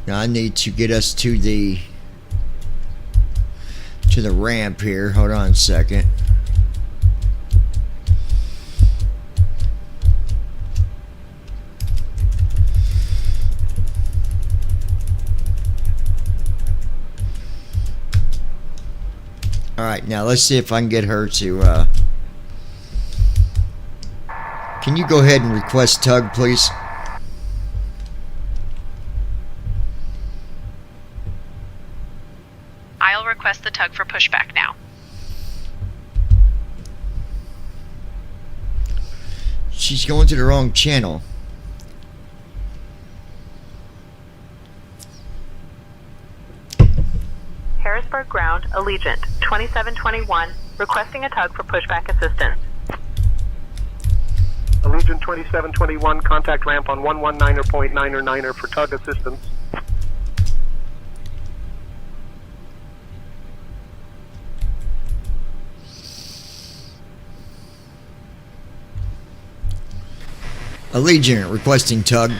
Now I need to get us to the ramp here. Hold on a second. Alright, now let's see if I can get her to can you go ahead and request tug, please? I'll request the tug for pushback now. She's going to the wrong channel. Harrisburg Ground, Allegiant, 2721, requesting a tug for pushback assistance. Allegiant 2721, contact ramp on 119.9er for tug assistance. Allegiant requesting tug.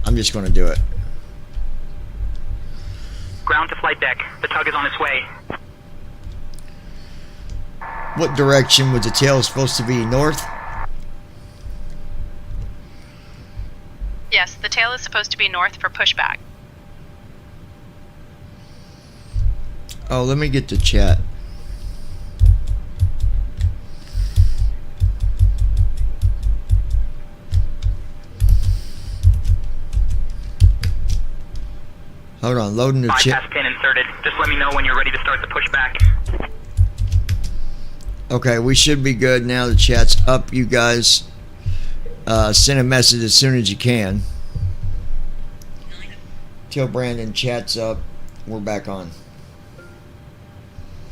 I'm just going to do it. Ground to flight deck. The tug is on its way. What direction was the tail supposed to be? North? Yes, the tail is supposed to be north for pushback. Oh, let me get the chat. Hold on, loading the chat. Bypass pin inserted. Just let me know when you're ready to start the pushback. Okay, we should be good now. The chat's up, you guys. Send a message as soon as you can. Tell Brandon chat's up. We're back on.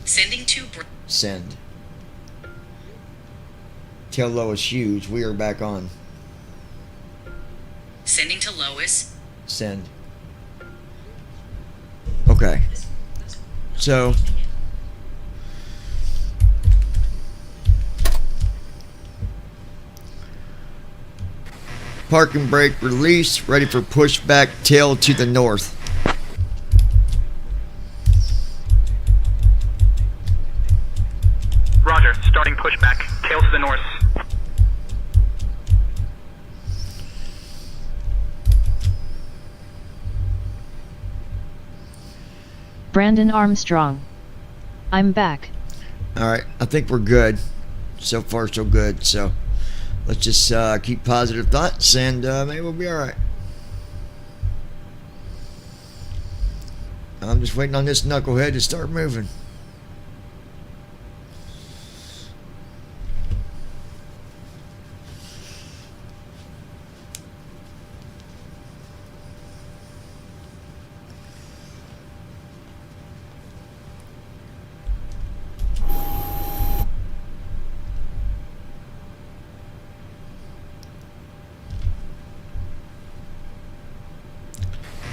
Sending to Send. Tell Lois Hughes we are back on. Sending to Lois. Send. Okay. So parking brake release, ready for pushback, tail to the north. Roger. Starting pushback. Tail to the north. Brandon Armstrong. I'm back. Alright, I think we're good. So far, so good. So let's just keep positive thoughts and maybe we'll be alright. I'm just waiting on this knucklehead to start moving.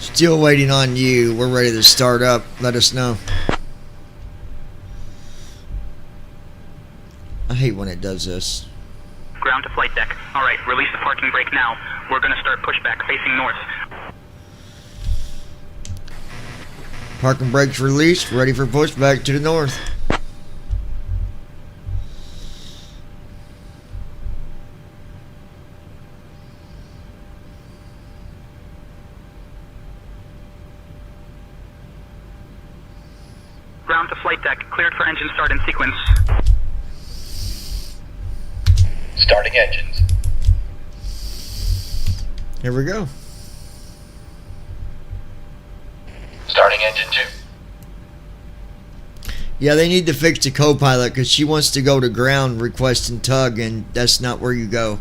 Still waiting on you. We're ready to start up. Let us know. I hate when it does this. Ground to flight deck. Alright, release the parking brake now. We're gonna start pushback facing north. Parking brakes released. Ready for pushback to the north. Ground to flight deck. Cleared for engine start in sequence. Starting engines. Here we go. Starting engine 2. Yeah, they need to fix the co-pilot because she wants to go to ground requesting tug, and that's not where you go.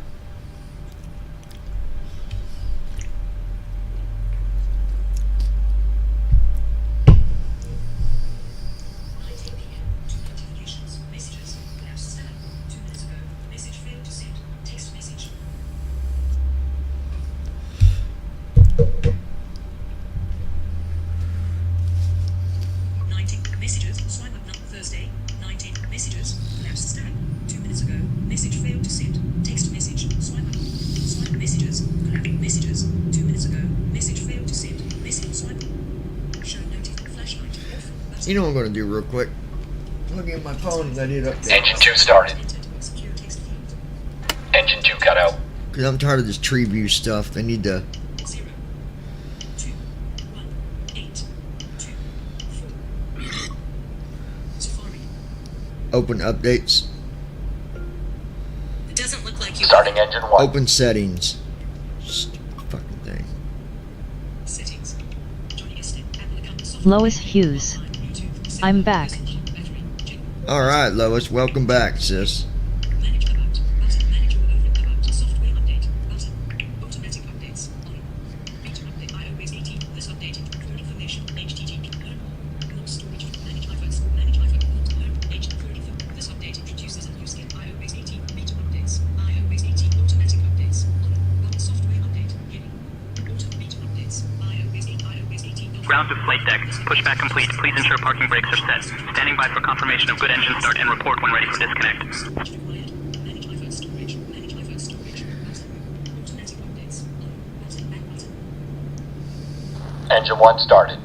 Thursday, 19 messages, lapsed stack. 2 minutes ago, message failed to send. Text message. You know what I'm going to do real quick? I'm looking at my phone and I need update. Engine 2 started. Engine 2 cut out. Because I'm tired of this tree view stuff. They need to... Open updates. It doesn't look like you Starting engine 1. Open settings. Stupid fucking thing. settings. Joining us at Lois Hughes. I'm back. Alright, Lois. Welcome back, sis. Manage about. Button. Manage your over about. Software update. Button. Automatic updates. On. Beta update. iOS 18. This updated. For information. HTTP. Home. More storage. Manage iPhones. Manage iPhone. Home. H. For info. This update introduces a new skill. iOS 18. Beta updates. iOS 18. Automatic updates. On. Button. Software update. Heading. Auto. Beta updates. iOS 8. iOS 18. Ground to flight deck. Pushback complete. Please ensure parking brakes are set. Standing by for confirmation of good engine start and report when ready for disconnect. Required. Manage iPhone storage. Manage iPhone storage. Button. Automatic updates. On. Button. Back button. Engine 1 started.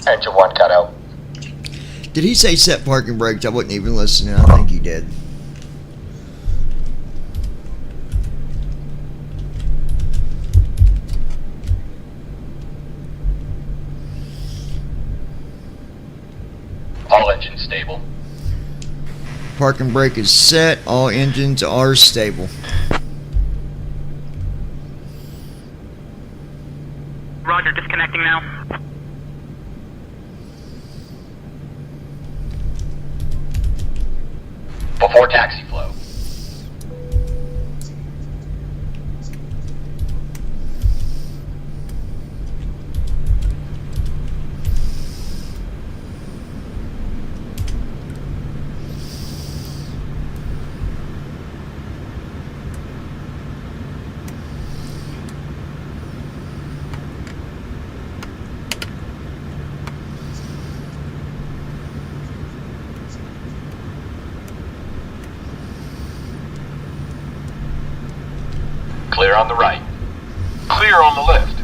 Engine 1 cut out. Did he say set parking brakes? I wasn't even listening. I think he did. All engines stable. Parking brake is set. All engines are stable. Roger, disconnecting now. Before taxi flow. Clear on the right. Clear on the left.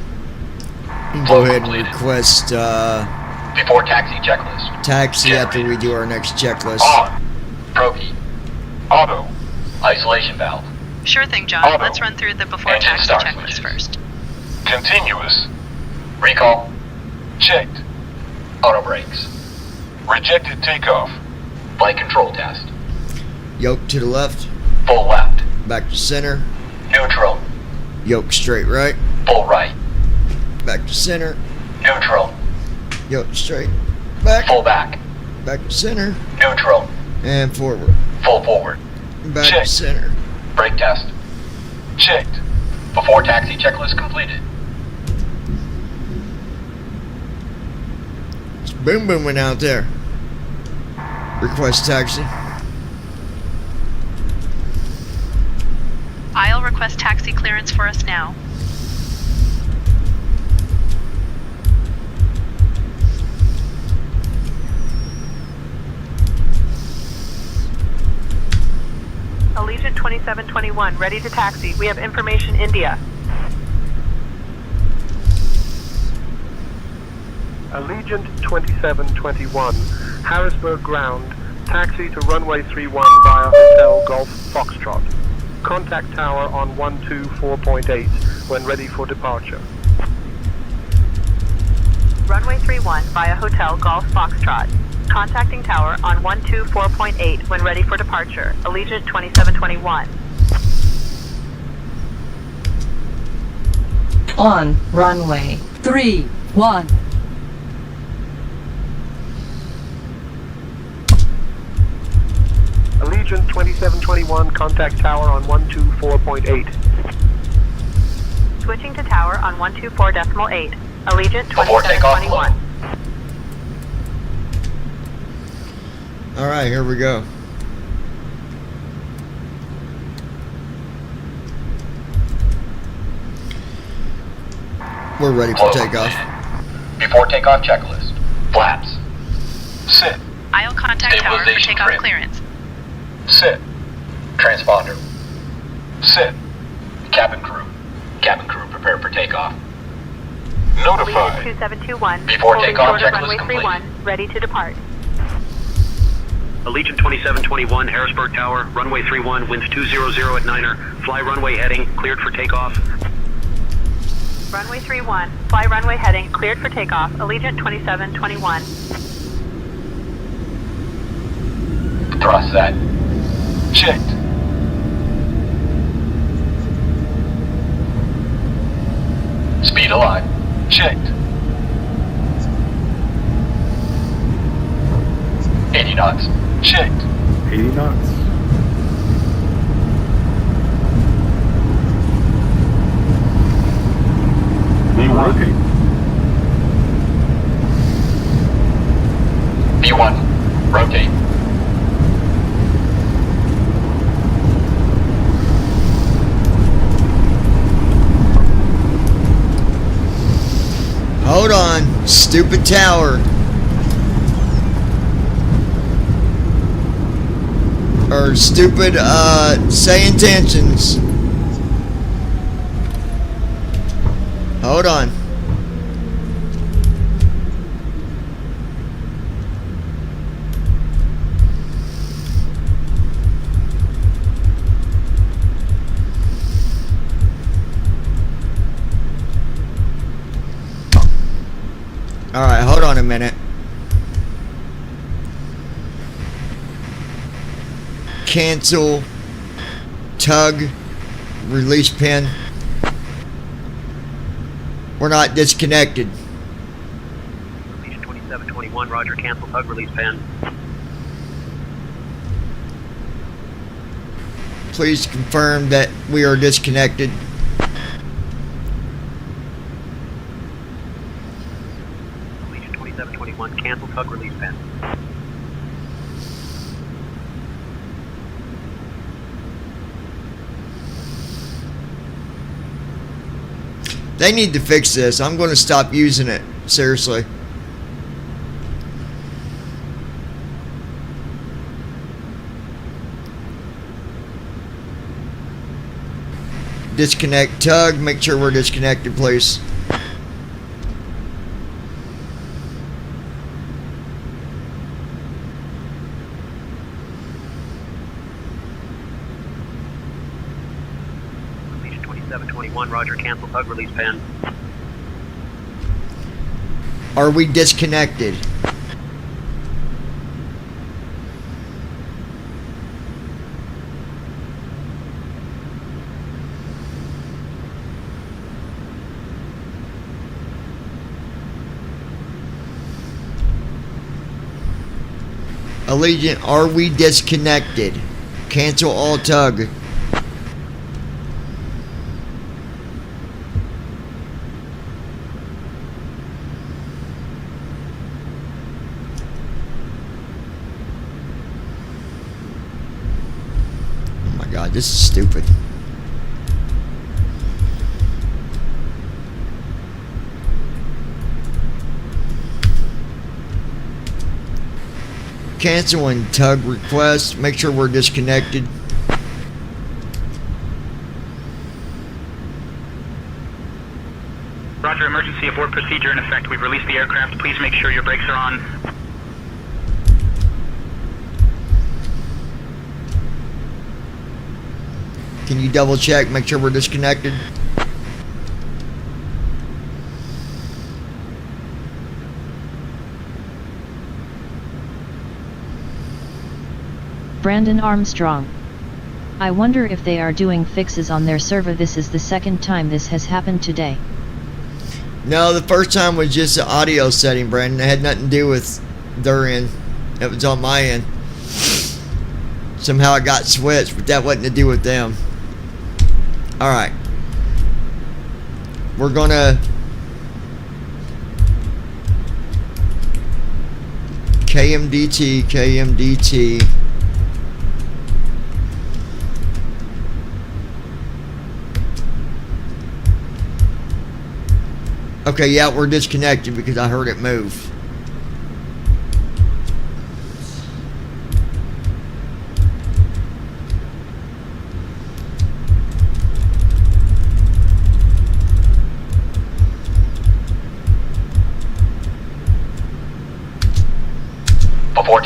You can go ahead and request Before taxi checklist. taxi after we do our next checklist. On. Progi. Auto. Isolation valve. Sure thing, John. Auto. Let's run through the before Engine taxi start checklist switches. first. Continuous. Recall. Checked. Auto brakes. Rejected takeoff. Flight control test. Yoke to the left. Full left. Back to center. Neutral. Yoke straight right. Full right. Back to center. Neutral. Yoke straight back. Full back. Back to center. Neutral. And forward. Full forward. Back to Check. center. Brake test. Checked. Before taxi checklist completed. It's boom booming out there. Request taxi. I'll request taxi clearance for us now. Allegiant 2721, ready to taxi. We have information India. Allegiant 2721, Harrisburg ground, taxi to runway 31 via Hotel Golf Foxtrot. Contact tower on 124.8 when ready for departure. Runway 31 via Hotel Golf Foxtrot. Contacting tower on 124.8 when ready for departure. Allegiant 2721. On runway 31. Allegiant 2721, contact tower on 124.8. Switching to tower on 124.8. Allegiant Before takeoff, 2721. Alright, here we go. We're ready for Close. takeoff. Before takeoff checklist. Flaps. Sit. I'll contact tower for Stabilization takeoff trim. clearance. Sit. Transponder. Sit. Cabin crew. Cabin crew prepare for takeoff. Allegiant Notified. 2721. Before holding takeoff, short of checklist runway complete. 31, ready to depart. Allegiant 2721, Harrisburg Tower, runway 31, winds 200 at Niner. Fly runway heading, cleared for takeoff. Runway 31, fly runway heading, cleared for takeoff. Allegiant 2721. Thrust set. Checked. Speed aligned. Checked. 80 knots. Checked. 80 knots. Rotate. B1. Rotate. Hold on, stupid tower. Or stupid, say intentions. Hold on. Alright, hold on a minute. Cancel. Tug. Release pin. We're not disconnected. Allegiant 2721, roger, cancel tug release pen. Please confirm that we are disconnected. Allegiant 2721, cancel tug release pen. They need to fix this. I'm going to stop using it. Seriously. Disconnect tug. Make sure we're disconnected, please. Allegiant 2721, roger, cancel tug release pen. Are we disconnected? Allegiant, are we disconnected? Cancel all tug. Oh my god, this is stupid. Canceling tug request. Make sure we're disconnected. Roger, emergency abort procedure in effect. We've released the aircraft. Please make sure your brakes are on. Can you double check? Make sure we're disconnected. Brandon Armstrong. I wonder if they are doing fixes on their server. This is the second time this has happened today. No, the first time was just the audio setting, Brandon. It had nothing to do with their end. It was on my end. Somehow it got switched, but that wasn't to do with them. Alright. We're gonna KMDT. Okay, yeah, we're disconnected because I heard it move.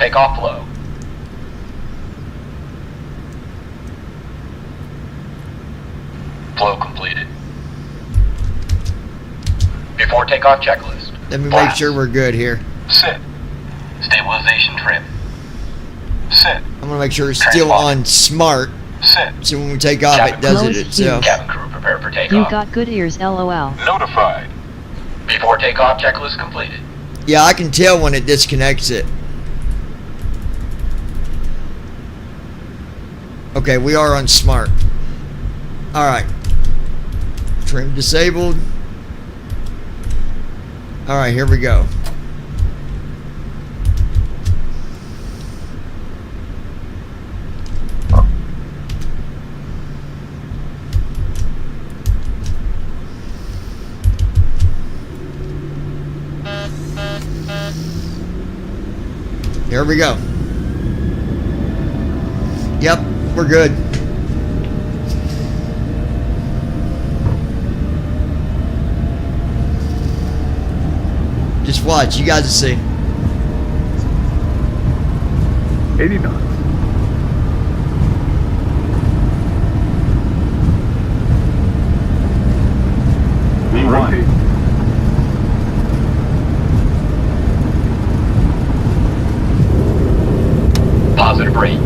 takeoff, flow. Flow completed. Before takeoff checklist. Let me make Flaps. sure we're good here. Sit. Stabilization trim. Sit. I'm gonna make sure it's still on smart, Sit. so when we take off, it does it itself. Cabin crew prepare for You takeoff. got good ears, lol. Notified. Before takeoff checklist completed. Yeah, I can tell when it disconnects it. Okay, we are on smart. Alright. Trim disabled. Alright, here we go. Here we go. Yep, we're good. Just watch, you guys will see. 80 knots. V1. Positive rate.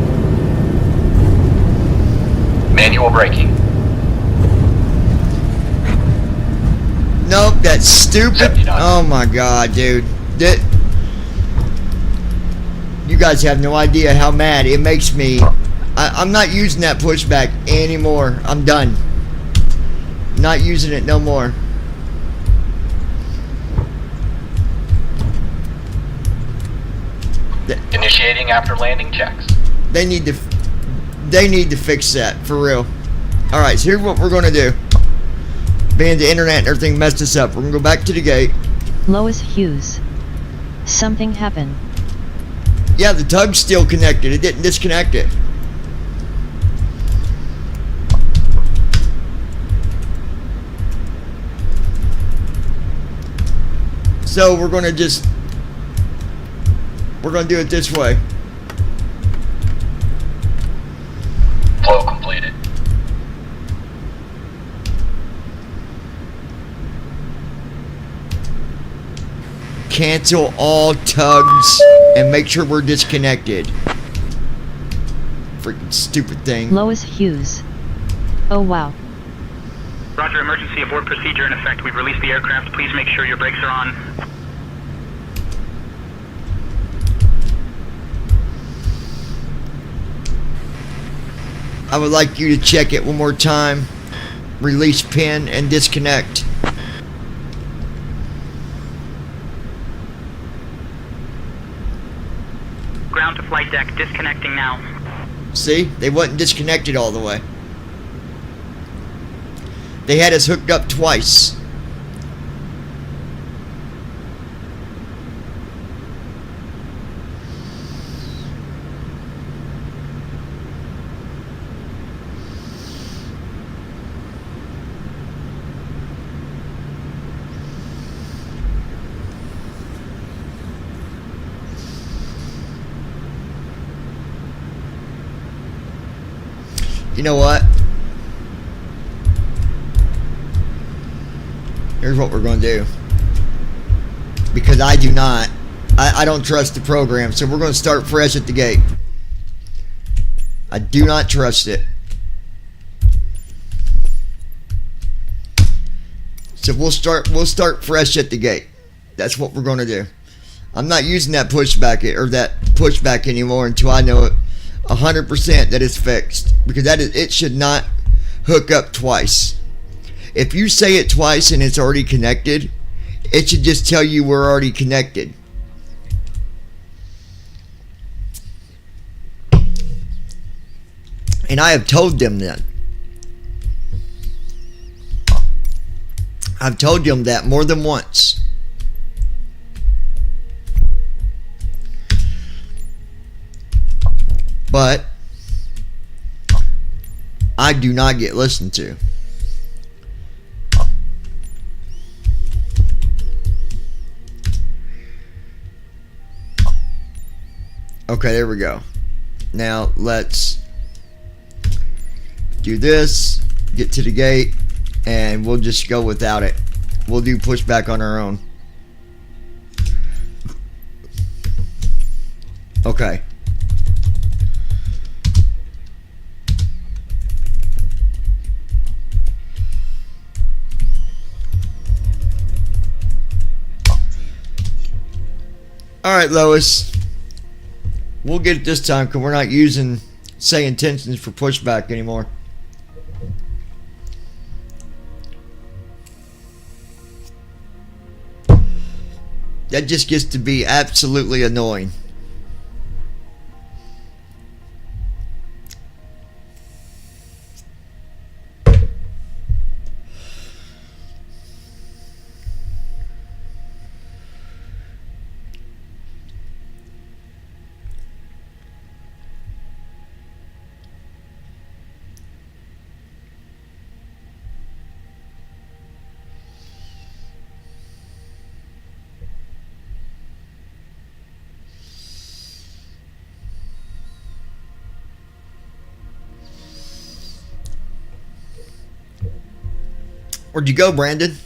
Manual braking. Nope, that's stupid. 70 knots. Oh my god, dude. You guys have no idea how mad it makes me. I'm not using that pushback anymore. I'm done. Not using it no more. Initiating after landing checks. They need to fix that for real. All right, so here's what we're gonna do. Being the internet and everything messed us up, we're gonna go back to the gate. Lois Hughes. Something happened. Yeah, the tug's still connected. It didn't disconnect it. So we're gonna do it this way. Flow completed. Cancel all tugs and make sure we're disconnected. Freaking stupid thing. Lois Hughes. Oh wow. Roger, emergency abort procedure in effect. We've released the aircraft. Please make sure your brakes are on. I would like you to check it one more time. Release pin and disconnect. Ground to flight deck, disconnecting now. See? They wasn't disconnected all the way. They had us hooked up twice. You know what? Here's what we're going to do. Because I do not. I don't trust the program. So we're going to start fresh at the gate. I do not trust it. So we'll start fresh at the gate. That's what we're going to do. I'm not using that pushback anymore until I know it 100% that it's fixed, because it should not hook up twice. If you say it twice and it's already connected, it should just tell you we're already connected. And I have told them that. I've told them that more than once. But I do not get listened to. Okay, there we go. Now let's do this, get to the gate, and we'll just go without it. We'll do pushback on our own. Okay. Alright, Lois. We'll get it this time because we're not using say intentions for pushback anymore. That just gets to be absolutely annoying. Where'd you go, Brandon?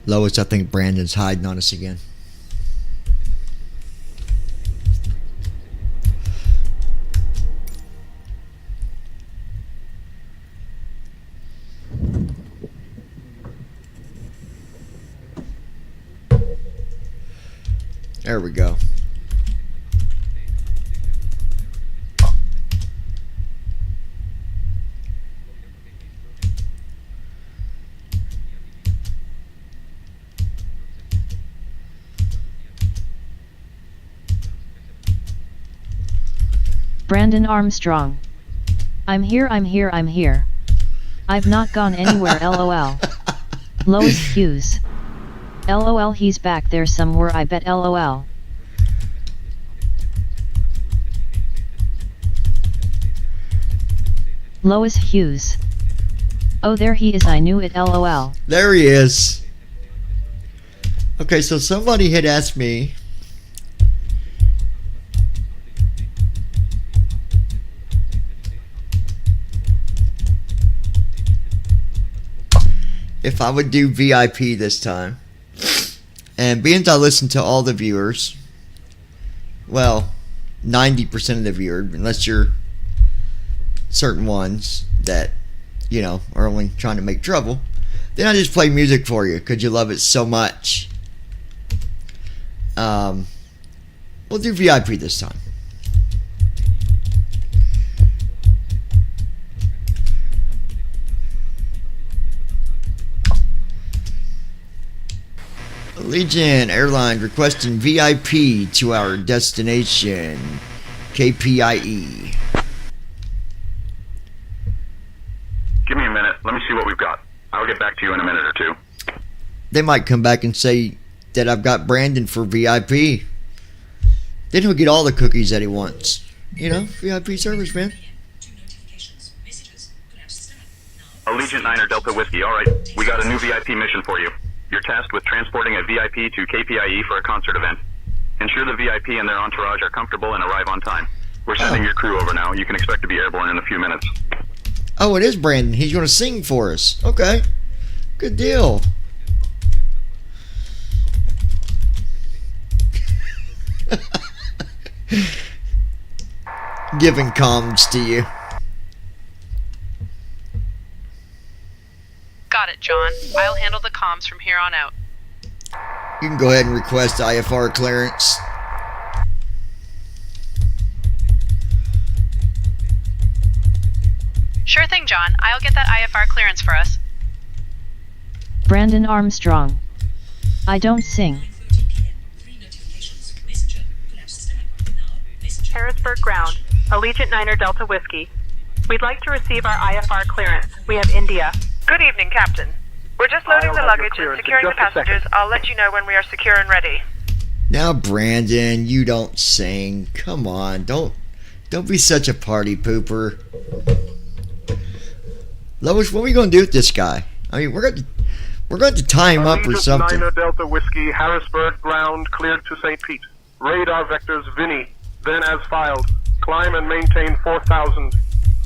Lois, I think Brandon's hiding on us again. There we go. Brandon Armstrong. I'm here, I'm here, I'm here. I've not gone anywhere, lol. Lois Hughes. LOL, he's back there somewhere, I bet, lol. Lois Hughes. Oh, there he is, I knew it, lol. There he is. Okay, so somebody had asked me if I would do VIP this time. And being that I listen to all the viewers, well, 90% of the viewers, unless you're certain ones that, you know, are only trying to make trouble, then I just play music for you because you love it so much. We'll do VIP this time. Allegiant Airlines requesting VIP to our destination, KPIE. Give me a minute. Let me see what we've got. I'll get back to you in a minute or two. They might come back and say that I've got Brandon for VIP. Then he'll get all the cookies that he wants. You know, VIP service, man. Allegiant 9 or Delta Whiskey. All right, we got a new VIP mission for you. You're tasked with transporting a VIP to KPIE for a concert event. Ensure the VIP and their entourage are comfortable and arrive on time. We're sending your crew over now. You can expect to be airborne in a few minutes. Oh, it is Brandon. He's going to sing for us. Okay. Good deal. Giving comms to you. Got it, John. I'll handle the comms from here on out. You can go ahead and request IFR clearance. Sure thing, John. I'll get that IFR clearance for us. Brandon Armstrong. I don't sing. Harrisburg ground. Allegiant 9 or Delta Whiskey. We'd like to receive our IFR clearance. We have India. Good evening, Captain. We're just loading the luggage and securing the passengers. I'll let you know when we are secure and ready. Now, Brandon, you don't sing. Come on, don't be such a party pooper. Lois, what are we going to do with this guy? I mean, we're going to tie him up or something. Allegiant 9 Delta Whiskey, Harrisburg ground, cleared to St. Pete. Radar vectors Vinny, then as filed. Climb and maintain 4,000.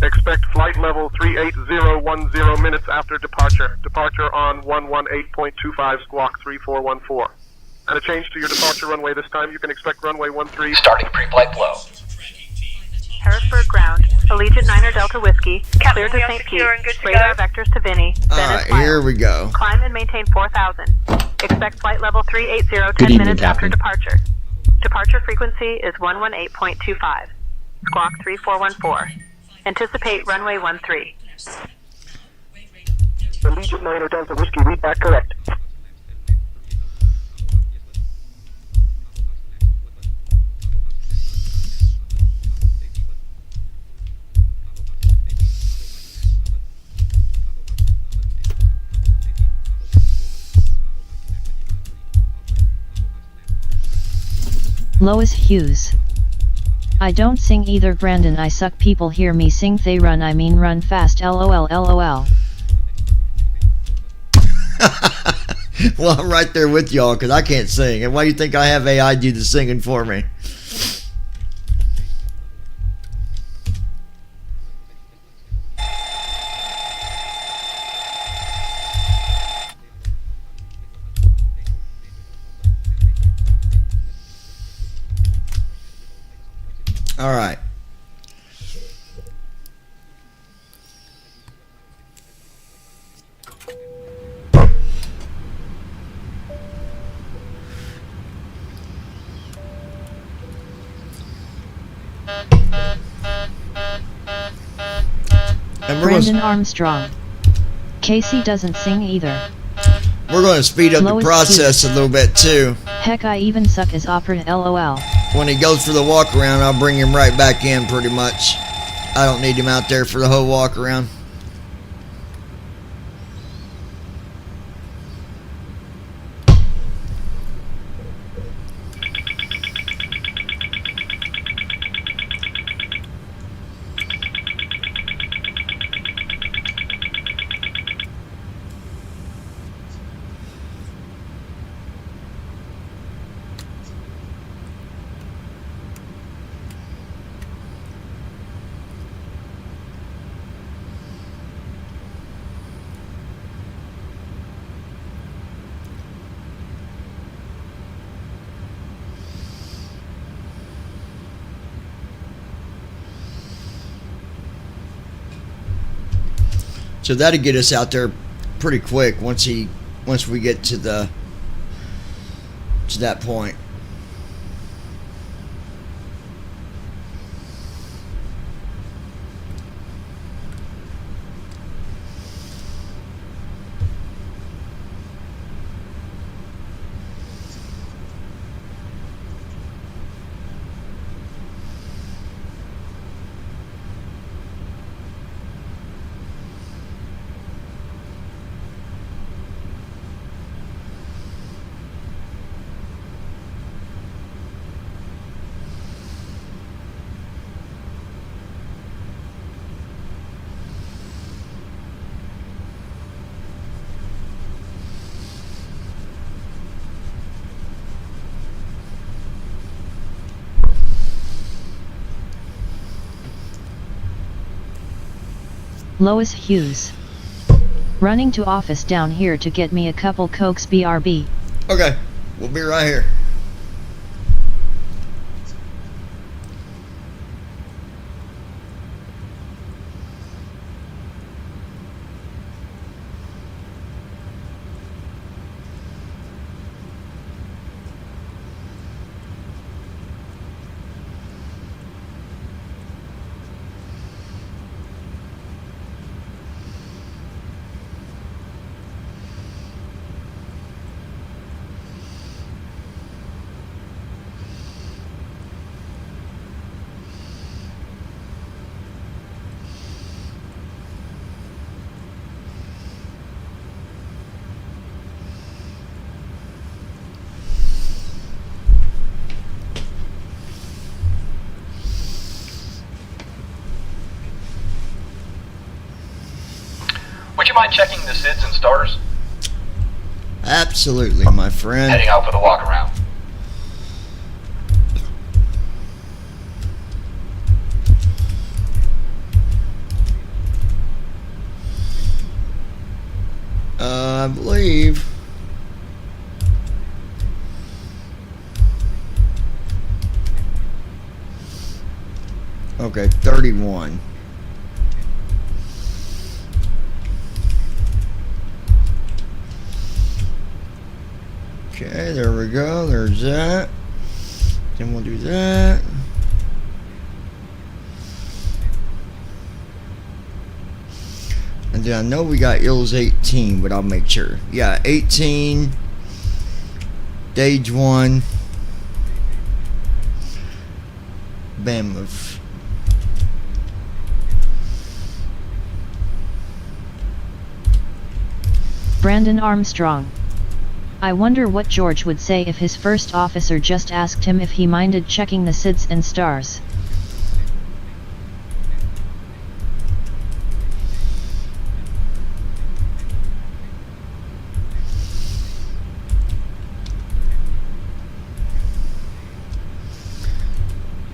Expect flight level 38010 minutes after departure. Departure on 118.25 squawk 3414. And a change to your departure runway this time. You can expect runway 13. Starting pre-flight flow. Harrisburg ground. Allegiant 9 Delta Whiskey. Clear to we are St. Pete. secure and good to Radar go. vectors to Vinny. Alright, here we go. Climb and maintain 4,000. Expect flight level 380 Good 10 evening, minutes after Captain. departure. Departure frequency is 118.25. Squawk 3414. Anticipate runway 13. Allegiant 9 Delta Whiskey, read that correct. Lois Hughes. I don't sing either, Brandon. I suck. People hear me sing. They run. I mean run fast. LOL LOL. Well, I'm right there with y'all because I can't sing. And why do you think I have AI do the singing for me? All right. And Brandon Armstrong. Casey doesn't sing either. We're going to speed up the Lois process a little bit too. Heck, I even suck as offered. LOL. When he goes for the walk around, I'll bring him right back in pretty much. I don't need him out there for the whole walk around. So that'll get us out there pretty quick once we get to that point. Lois Hughes. Running to office down here to get me a couple Cokes. BRB. Okay, we'll be right here. Would you mind checking the SIDS and starters? Absolutely, my friend. Heading out for the walk around. I believe. Okay, 31. Okay, there we go. There's that. Then we'll do that. And then I know we got Ills 18, but I'll make sure. Yeah, 18. Stage 1. Bamf. Brandon Armstrong. I wonder what George would say if his first officer just asked him if he minded checking the SIDS and stars.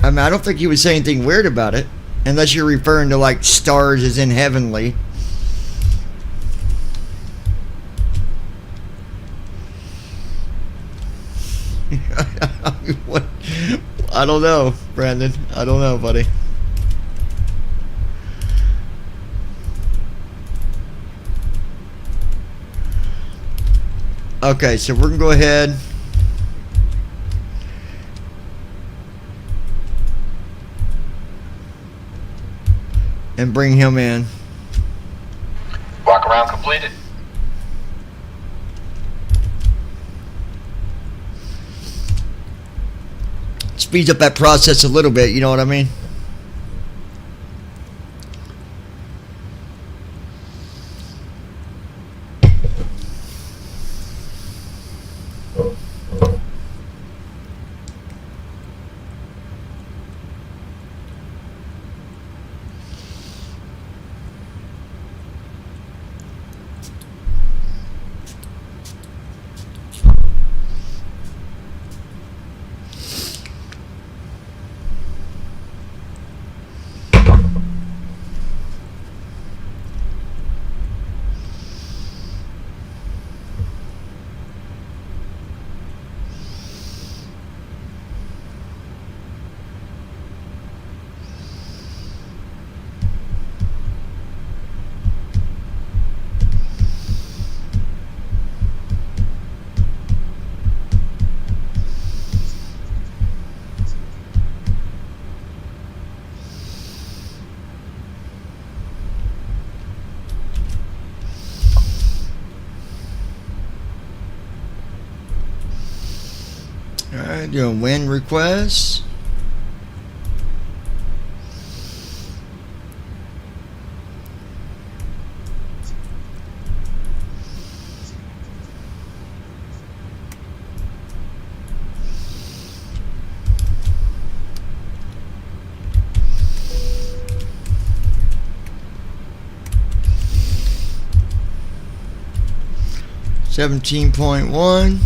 I mean, I don't think he would say anything weird about it, unless you're referring to like stars as in heavenly. What? I don't know, Brandon. I don't know, buddy. Okay, so we're gonna go ahead and bring him in. Walk around completed. Speeds up that process a little bit, you know what I mean? Alright, doing win requests. $17.1.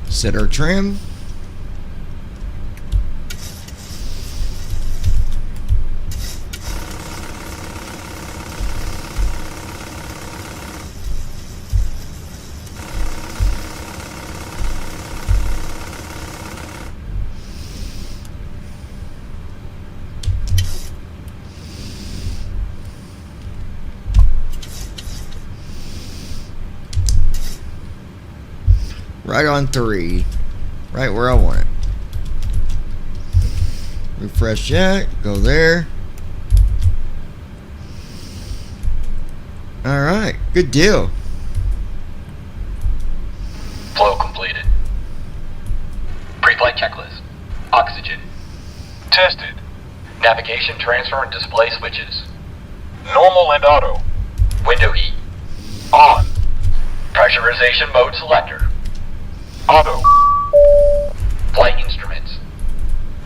Set our trim. Right on 3. Right where I want it. Refresh that. Go there. Alright. Good deal. Flow completed. Pre-flight checklist. Oxygen. Tested. Navigation, transfer, and display switches. Normal and auto. Window heat. On. Pressurization mode selector. Auto. Flight instruments.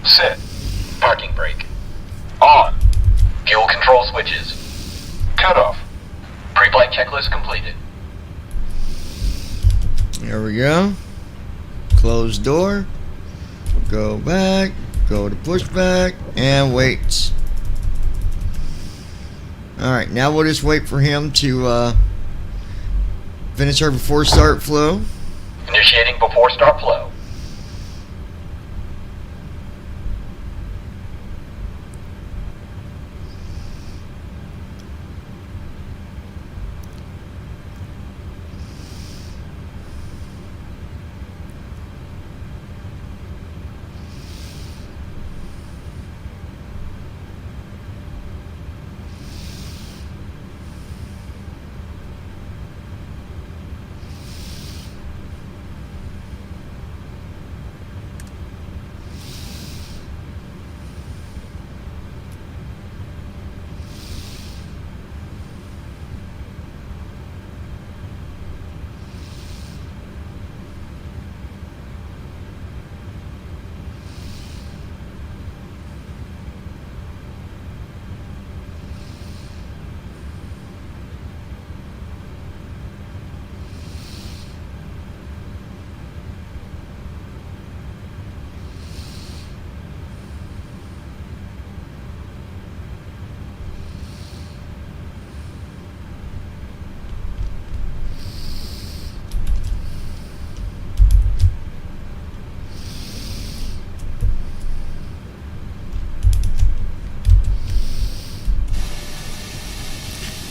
Set. Parking brake. On. Fuel control switches. checklist completed. There we go. Close door. Go back. Go to pushback. And wait. Alright, now we'll just wait for him to finish our before start flow. Initiating before start flow.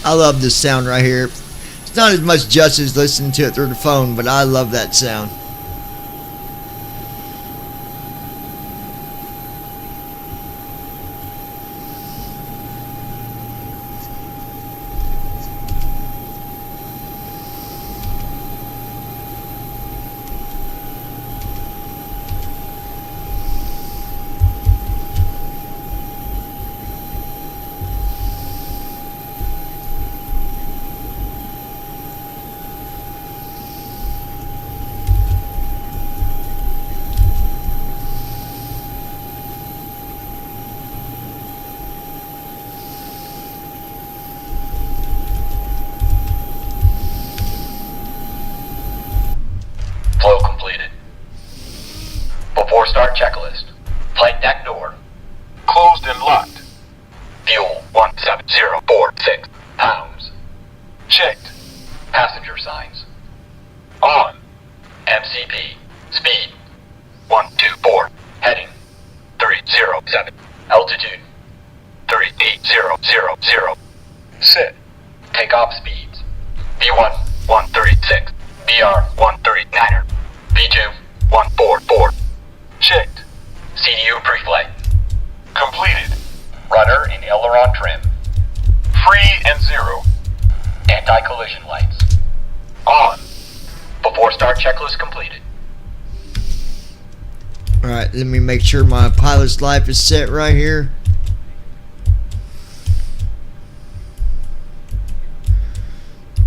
I love this sound right here. It's not as much justice listening to it through the phone, but I love that sound. Flow completed. Before start checklist. Flight deck door. Closed and locked. Fuel 17046 pounds. Checked. Passenger signs. On. MCP. Speed 124. Heading 307. Altitude 38000. Set. Takeoff speeds. V1 136. BR 139er. V2 144. Checked. CDU pre-flight. Completed. Rudder and aileron trim. Free and zero. Anti-collision lights. On. Before start checklist completed. Alright, let me make sure my pilot's life is set right here.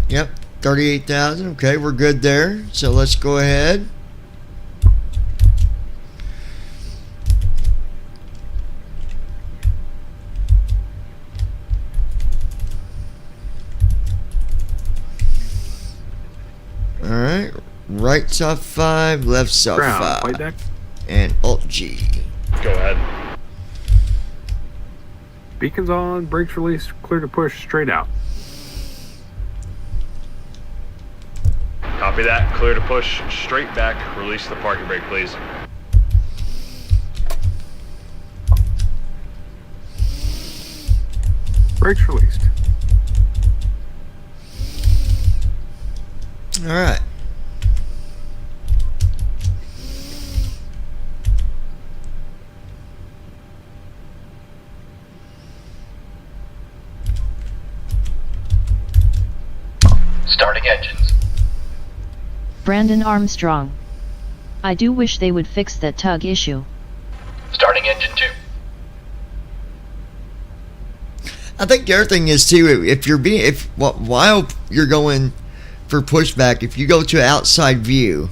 Yep, 38,000. Okay, we're good there. So let's go ahead. Alright, right's off 5, left's off Ground, 5. flight deck. And Alt G. Go ahead. Beacons on, brakes released, clear to push straight out. Copy that. Clear to push straight back. Release the parking brake, please. Brakes released. Alright. Starting engines. Brandon Armstrong. I do wish they would fix that tug issue. Starting engine 2. I think the other thing is too, if you're being, while you're going for pushback, if you go to outside view,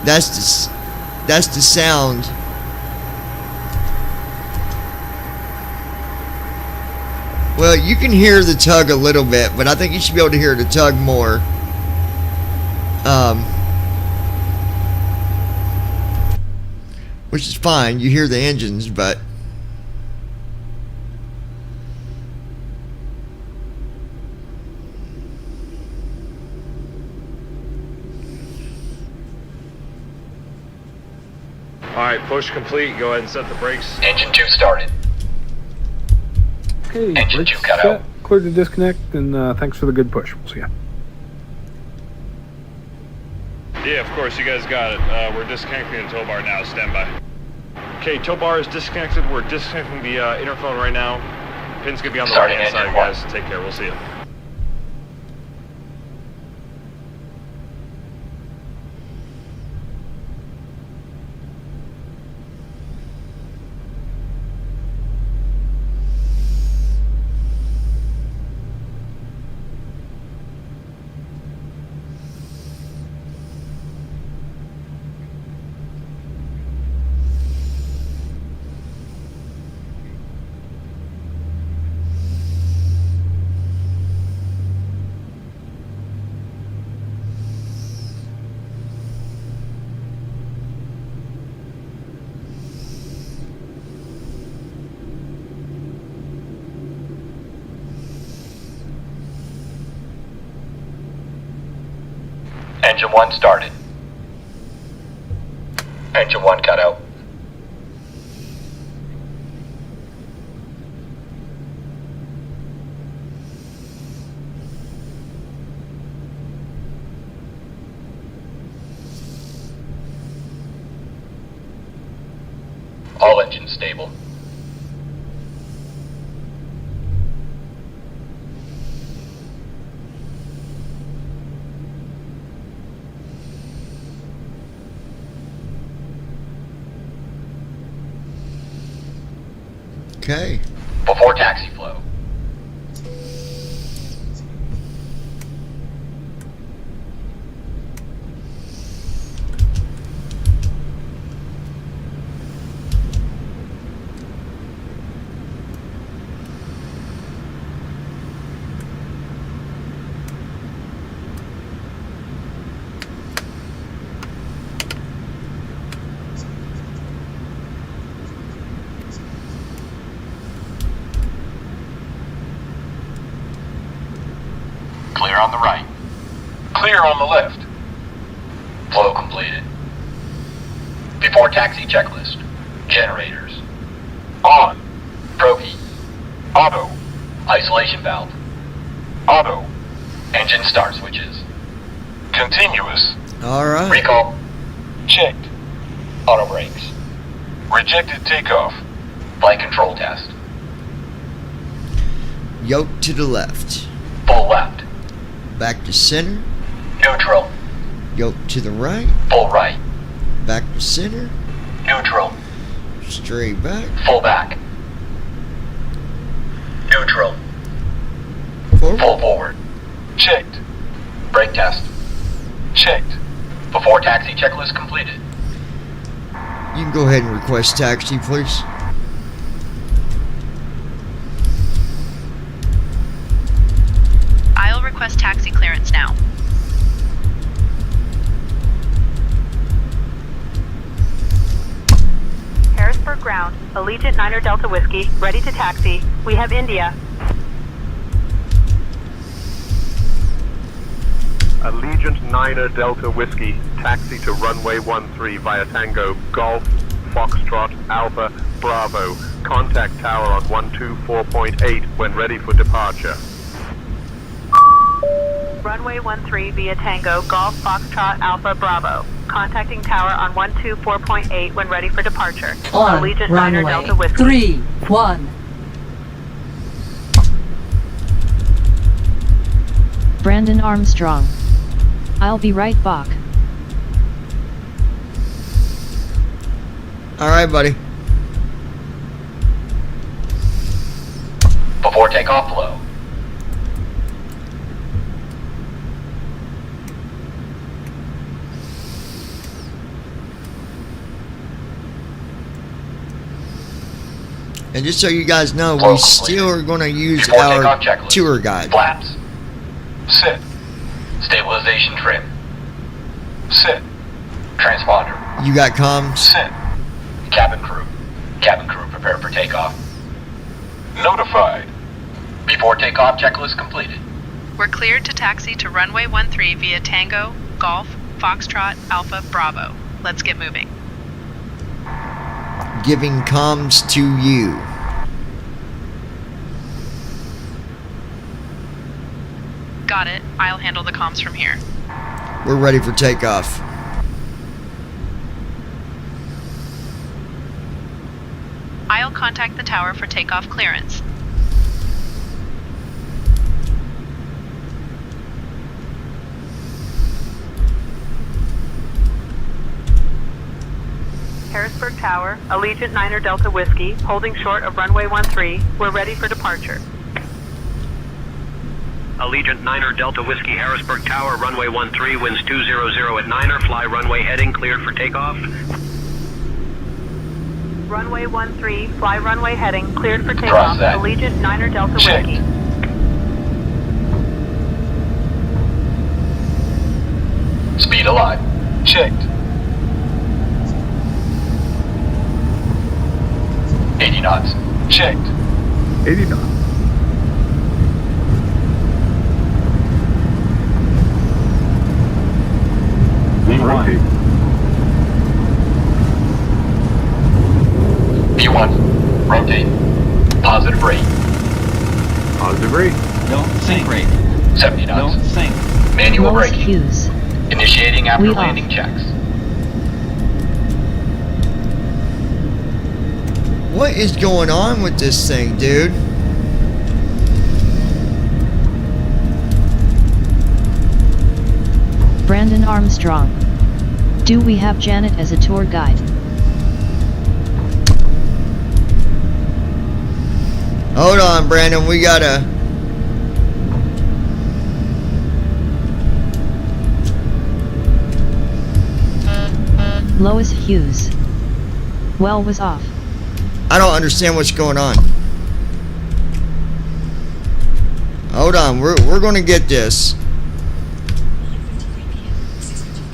that's the sound Well, you can hear the tug a little bit, but I think you should be able to hear the tug more. Which is fine. You hear the engines, but... Alright, push complete. Go ahead and set the brakes. Engine 2 started. Okay, Engine brakes 2 cut set, out. clear to disconnect, and thanks for the good push. We'll see ya. Yeah, of course, you guys got it. We're disconnecting the tow bar now. Stand by. Okay, tow bar is disconnected. We're disconnecting the interphone right now. Pin's gonna be on the Starting right-hand side, engine guys. one. Take care. We'll see you. Engine 1 started. Engine 1 cut out. All engines stable. Okay. Before taxi flow. Clear on the right. Clear on the left. Flow completed. Before taxi checklist. Generators. On. Proheat. Auto. Isolation valve. Auto. Engine start switches. Continuous. All right. Recall. Checked. Auto brakes. Rejected takeoff. Flight control test. Yoke to the left. Full left. Back to center. Neutral. Yoke to the right. Full right. Back to center. Neutral. Straight back. Full back. Neutral. Forward. Full forward. Checked. Brake test. Checked. Before taxi checklist completed. You can go ahead and request taxi, please. I'll request taxi clearance now. Harrisburg ground, Allegiant 9er Delta Whiskey, ready to taxi. We have India. Allegiant 9er Delta Whiskey, taxi to runway 13 via Tango, Golf, Foxtrot, Alpha, Bravo. Contact tower on 124.8 when ready for departure. Runway 13 via Tango, Golf, Foxtrot, Alpha, Bravo. Contacting tower on 124.8 when ready for departure. On Allegiant 9er runway Delta Whiskey. 3, 1. Brandon Armstrong. I'll be right back. All right, buddy. Before takeoff flow. And just so you guys know, Flow we completed. still are going to use Before our takeoff checklist. tour guide. Flaps. Sit. Stabilization trim. Sit. Transponder. You got comms? Sit. Cabin crew. Cabin crew prepare for takeoff. Notified. Before takeoff checklist completed. We're cleared to taxi to runway 13 via Tango, Golf, Foxtrot, Alpha, Bravo. Let's get moving. Giving comms to you. Got it. I'll handle the comms from here. We're ready for takeoff. I'll contact the tower for takeoff clearance. Harrisburg Tower, Allegiant Niner Delta Whiskey, holding short of runway 13. We're ready for departure. Allegiant Niner Delta Whiskey, Harrisburg Tower, runway 13, winds 200 at Niner, fly runway heading, cleared for takeoff. Runway 13, fly runway heading, cleared for Cross takeoff. that. Allegiant Niner Delta Checked. Whiskey. Speed alive. Checked. 80 knots. Checked. 80 knots. V1. V1. Rotate. Positive rate. Positive rate. Don't sink rate. 70 knots. Don't sink. Manual Lowest braking. Hughes. Initiating after We off. landing checks. What is going on with this thing, dude? Brandon Armstrong. Do we have Janet as a tour guide? Hold on, Brandon. We gotta... Lois Hughes. Well was off. I don't understand what's going on. Hold on. We're gonna get this.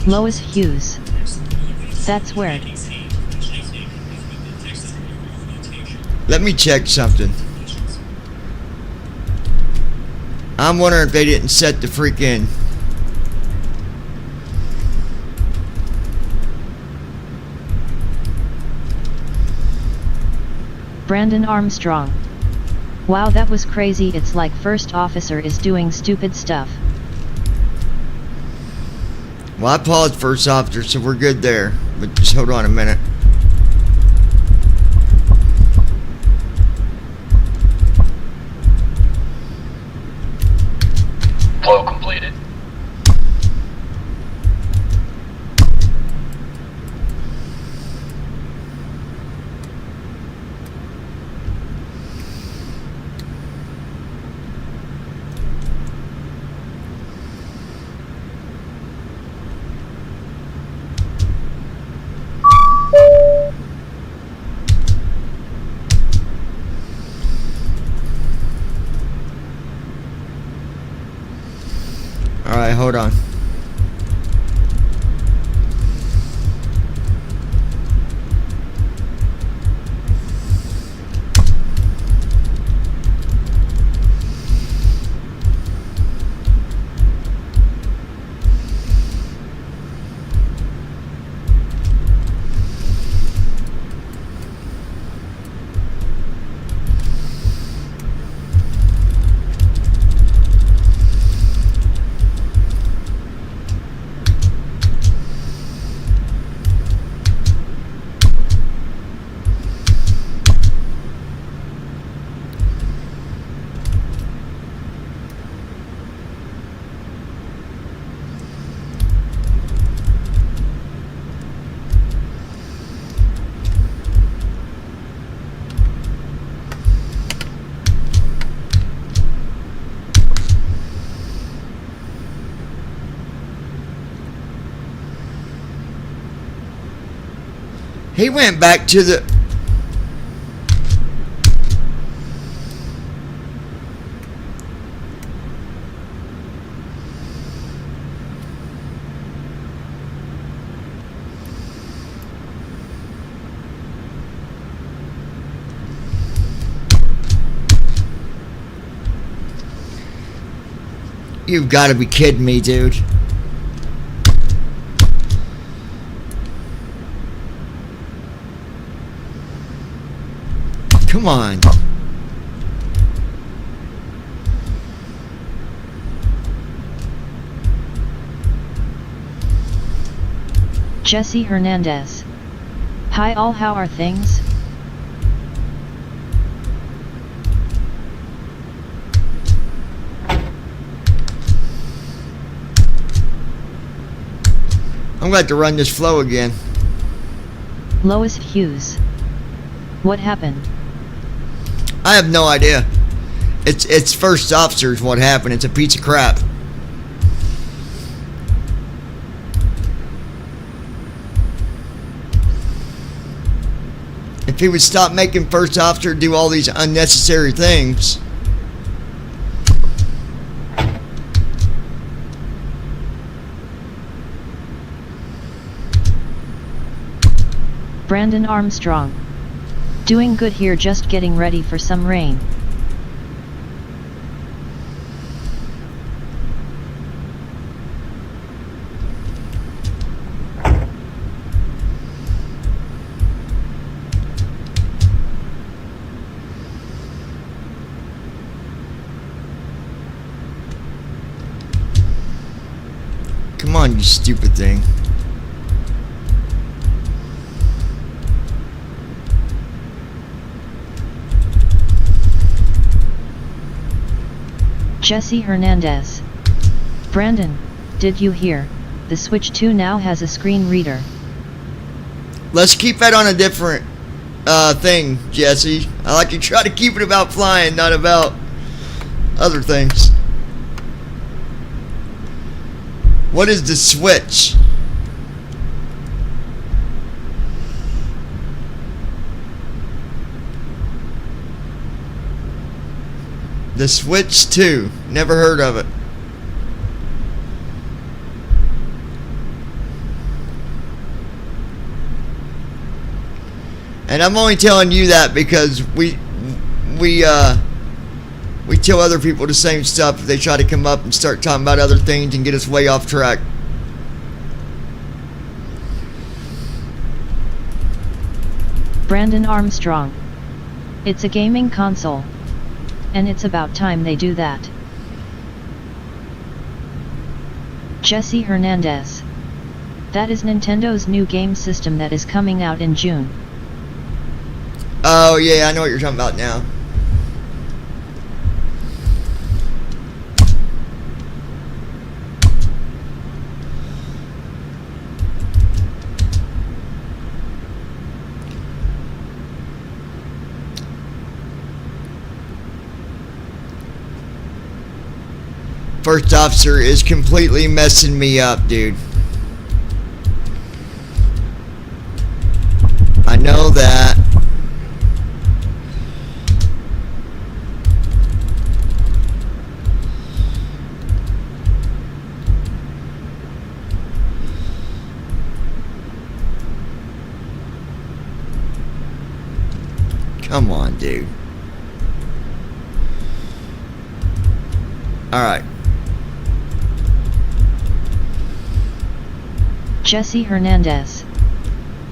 Lois Hughes. That's weird. Let me check something. I'm wondering if they didn't set the freaking... Brandon Armstrong. Wow, that was crazy. It's like first officer is doing stupid stuff. Well, I paused first officer, so we're good there. But just hold on a minute. Flow completed. Alright, hold on. He went back to the... You've got to be kidding me, dude. Come on. Jesse Hernandez. Hi all, how are things? I'm glad to run this flow again. Lois Hughes. What happened? I have no idea. It's first officers what happened. It's a piece of crap. If he would stop making first officer do all these unnecessary things. Brandon Armstrong. Doing good here, just getting ready for some rain. Come on, you stupid thing. Jesse Hernandez. Brandon, did you hear? The Switch 2 now has a screen reader. Let's keep that on a different thing, Jesse. I like to try to keep it about flying, not about other things. What is the Switch? The Switch 2. Never heard of it. And I'm only telling you that because we tell other people the same stuff if they try to come up and start talking about other things and get us way off track. Brandon Armstrong. It's a gaming console. And it's about time they do that. Jesse Hernandez. That is Nintendo's new game system that is coming out in June. Oh yeah, I know what you're talking about now. First officer is completely messing me up, dude. I know that. Come on, dude. Alright. Jesse Hernandez.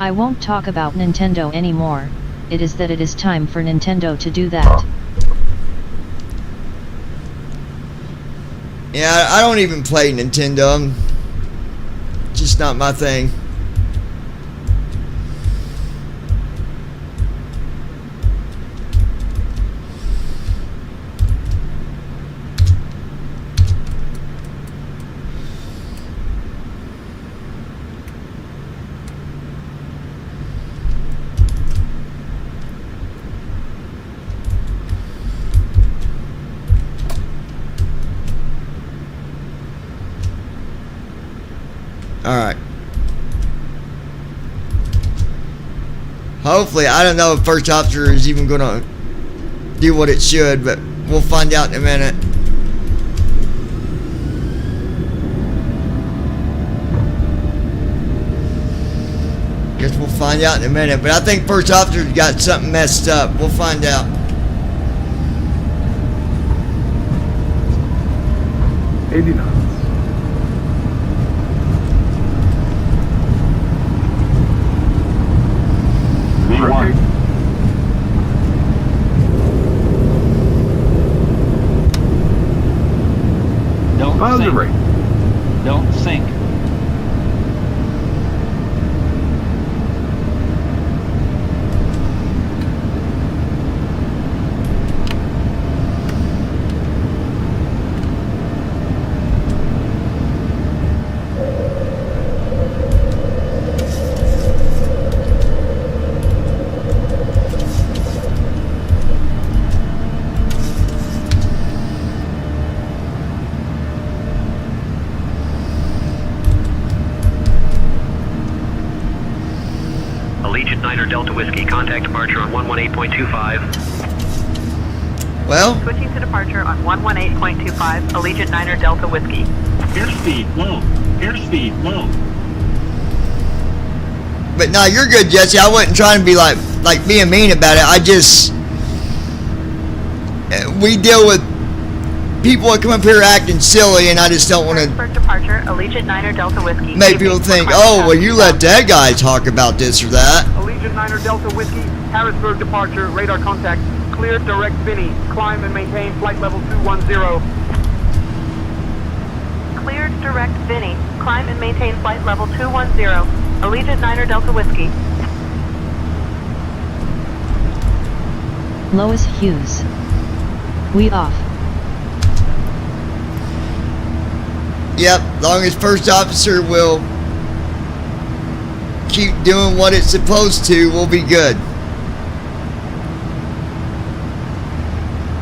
I won't talk about Nintendo anymore, it is that it is time for Nintendo to do that. Yeah, I don't even play Nintendo. Just not my thing. Alright. Hopefully, I don't know if first officer is even gonna do what it should, but we'll find out in a minute. Guess we'll find out in a minute, but I think first officer's got something messed up. We'll find out. 80 knots. V1. Don't Positive sink. rate. Don't sink. Allegiant Niner Delta Whiskey, contact departure on 118.25. Well, Switching to departure on 118.25, Allegiant Niner Delta Whiskey. Airspeed low. Airspeed low. but no, you're good, Jesse. I wasn't trying to be like being mean about it. I just we deal with people that come up here acting silly, and I just don't want to For departure, Allegiant Niner Delta Whiskey. make people think, oh, well, you let that guy talk about this or that. Allegiant Niner Delta Whiskey, Harrisburg departure, radar contact, clear direct Vinny, climb and maintain flight level 210. Cleared direct Vinny. Climb and maintain flight level 210. Allegiant Niner Delta Whiskey. Lois Hughes. We off. Yep, long as first officer will keep doing what it's supposed to, we'll be good.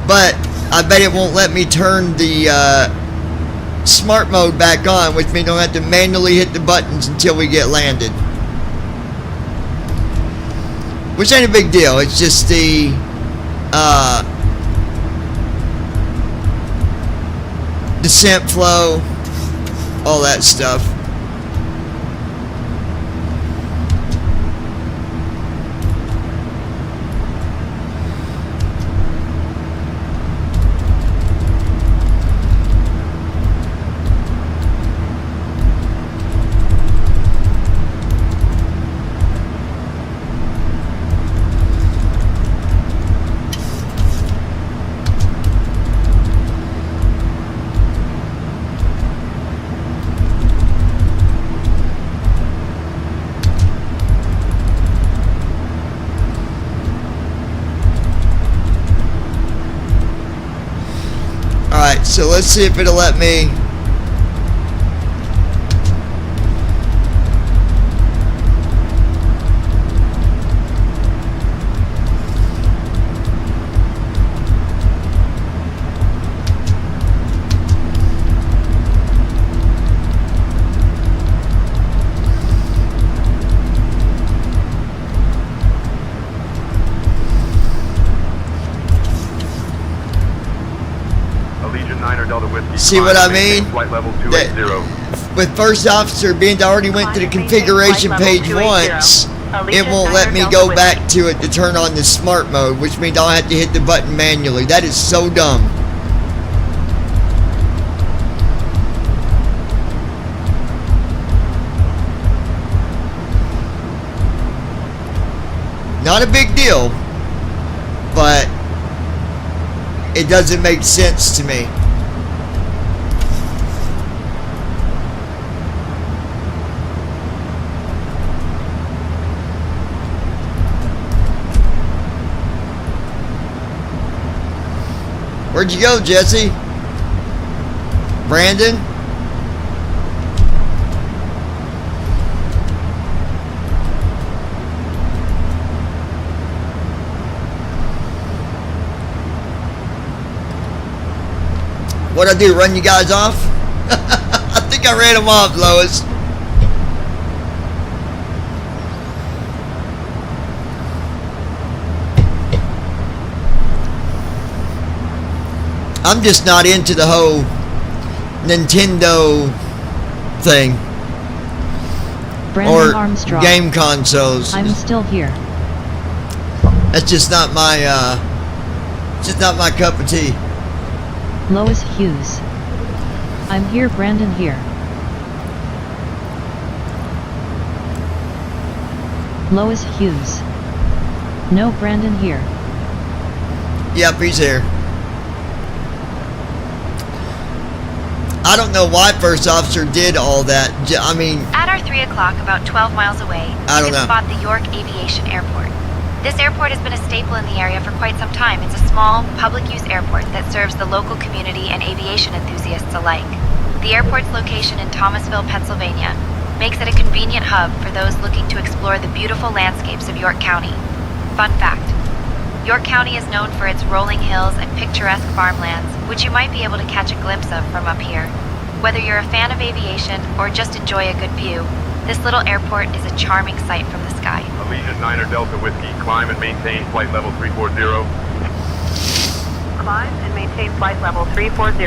But I bet it won't let me turn the smart mode back on, which means I'll have to manually hit the buttons until we get landed. Which ain't a big deal, it's just the descent flow, all that stuff. Alright, so let's see if it'll let me. See what I mean? Flight level That, 280. with first officer being I already went to the configuration page once, it won't let me go back to it to turn on the smart mode, which means I'll have to hit the button manually. That is so dumb. Not a big deal, but it doesn't make sense to me. Where'd you go, Jesse? Brandon? What'd I do, run you guys off? I think I ran them off, Lois. I'm just not into the whole Nintendo thing. Brandon or Armstrong. game consoles. I'm still here. That's just not my cup of tea. Lois Hughes. I'm here, Brandon here. Lois Hughes. No, Brandon here. Yep, he's here. I don't know why First Officer did all that. I mean, at our 3 o'clock, about 12 miles away, I you don't can know. spot the York Aviation Airport. This airport has been a staple in the area for quite some time. It's a small, public-use airport that serves the local community and aviation enthusiasts alike. The airport's location in Thomasville, Pennsylvania, makes it a convenient hub for those looking to explore the beautiful landscapes of York County. Fun fact: York County is known for its rolling hills and picturesque farmlands, which you might be able to catch a glimpse of from up here. Whether you're a fan of aviation or just enjoy a good view, this little airport is a charming sight from the sky. Allegiant Niner Delta Whiskey, climb and maintain flight level 340. Climb and maintain flight level 340.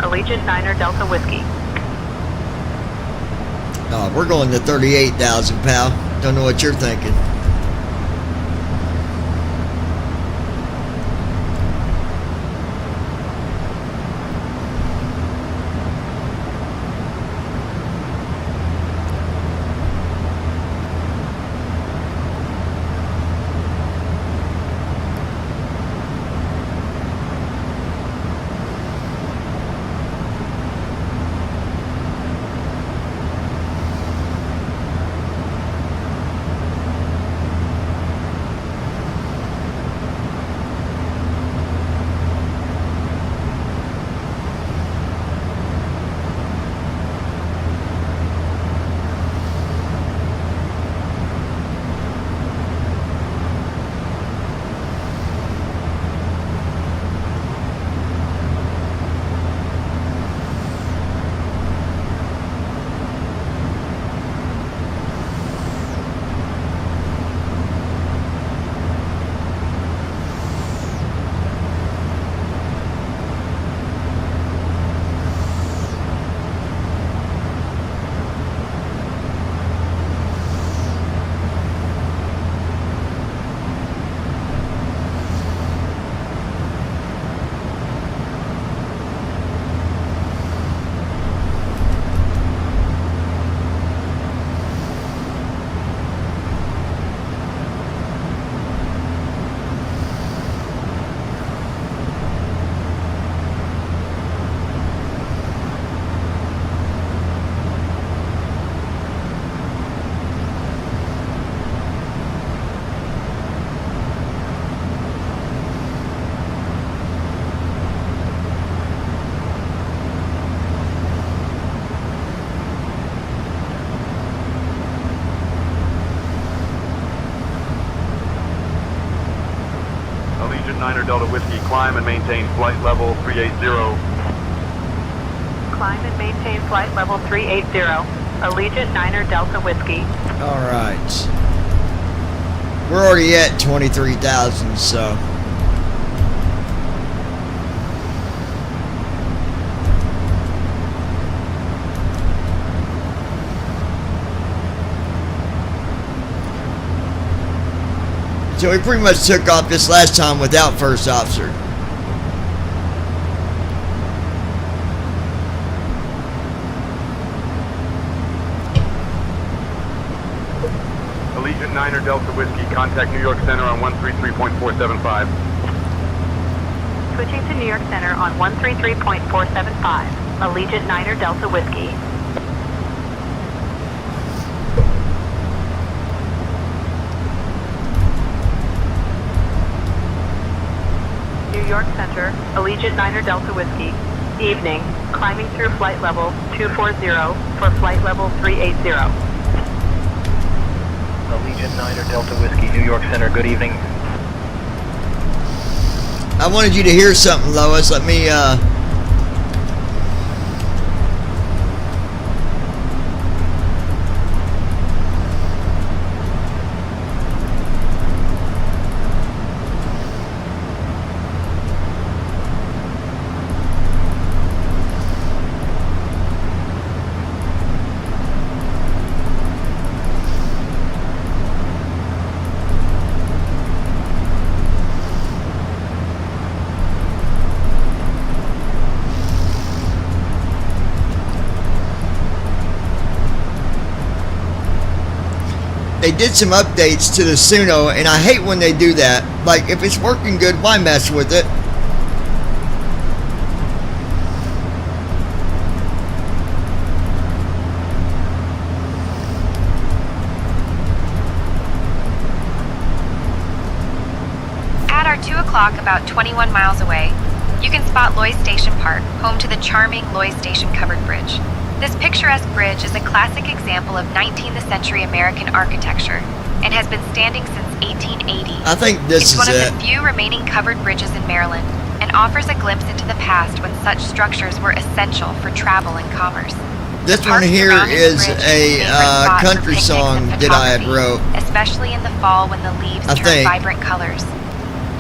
Allegiant Niner Delta Whiskey. oh, we're going to 38,000, pal. Don't know what you're thinking. Allegiant Niner Delta Whiskey, climb and maintain flight level 380. Climb and maintain flight level 380. Allegiant Niner Delta Whiskey. All right. We're already at 23,000, so. So we pretty much took off this last time without First Officer. Allegiant Niner Delta Whiskey, contact New York Center on 133.475. Switching to New York Center on 133.475. Allegiant Niner Delta Whiskey. New York Center, Allegiant Niner Delta Whiskey. Evening, climbing through flight level 240 for flight level 380. Allegiant Niner Delta Whiskey, New York Center, good evening. I wanted you to hear something, Lois. Let me, they did some updates to the Suno, and I hate when they do that. Like, if it's working good, why mess with it? At our 2 o'clock, about 21 miles away, you can spot Loy Station Park, home to the charming Loy Station Covered Bridge. This picturesque bridge is a classic example of 19th century American architecture and has been standing since 1880. I think this it's one is of the few remaining covered bridges in Maryland and offers a glimpse into the past when such structures were essential for travel and commerce. This one here is a country song that I had wrote. Especially in the fall when the leaves I turn think. vibrant colors.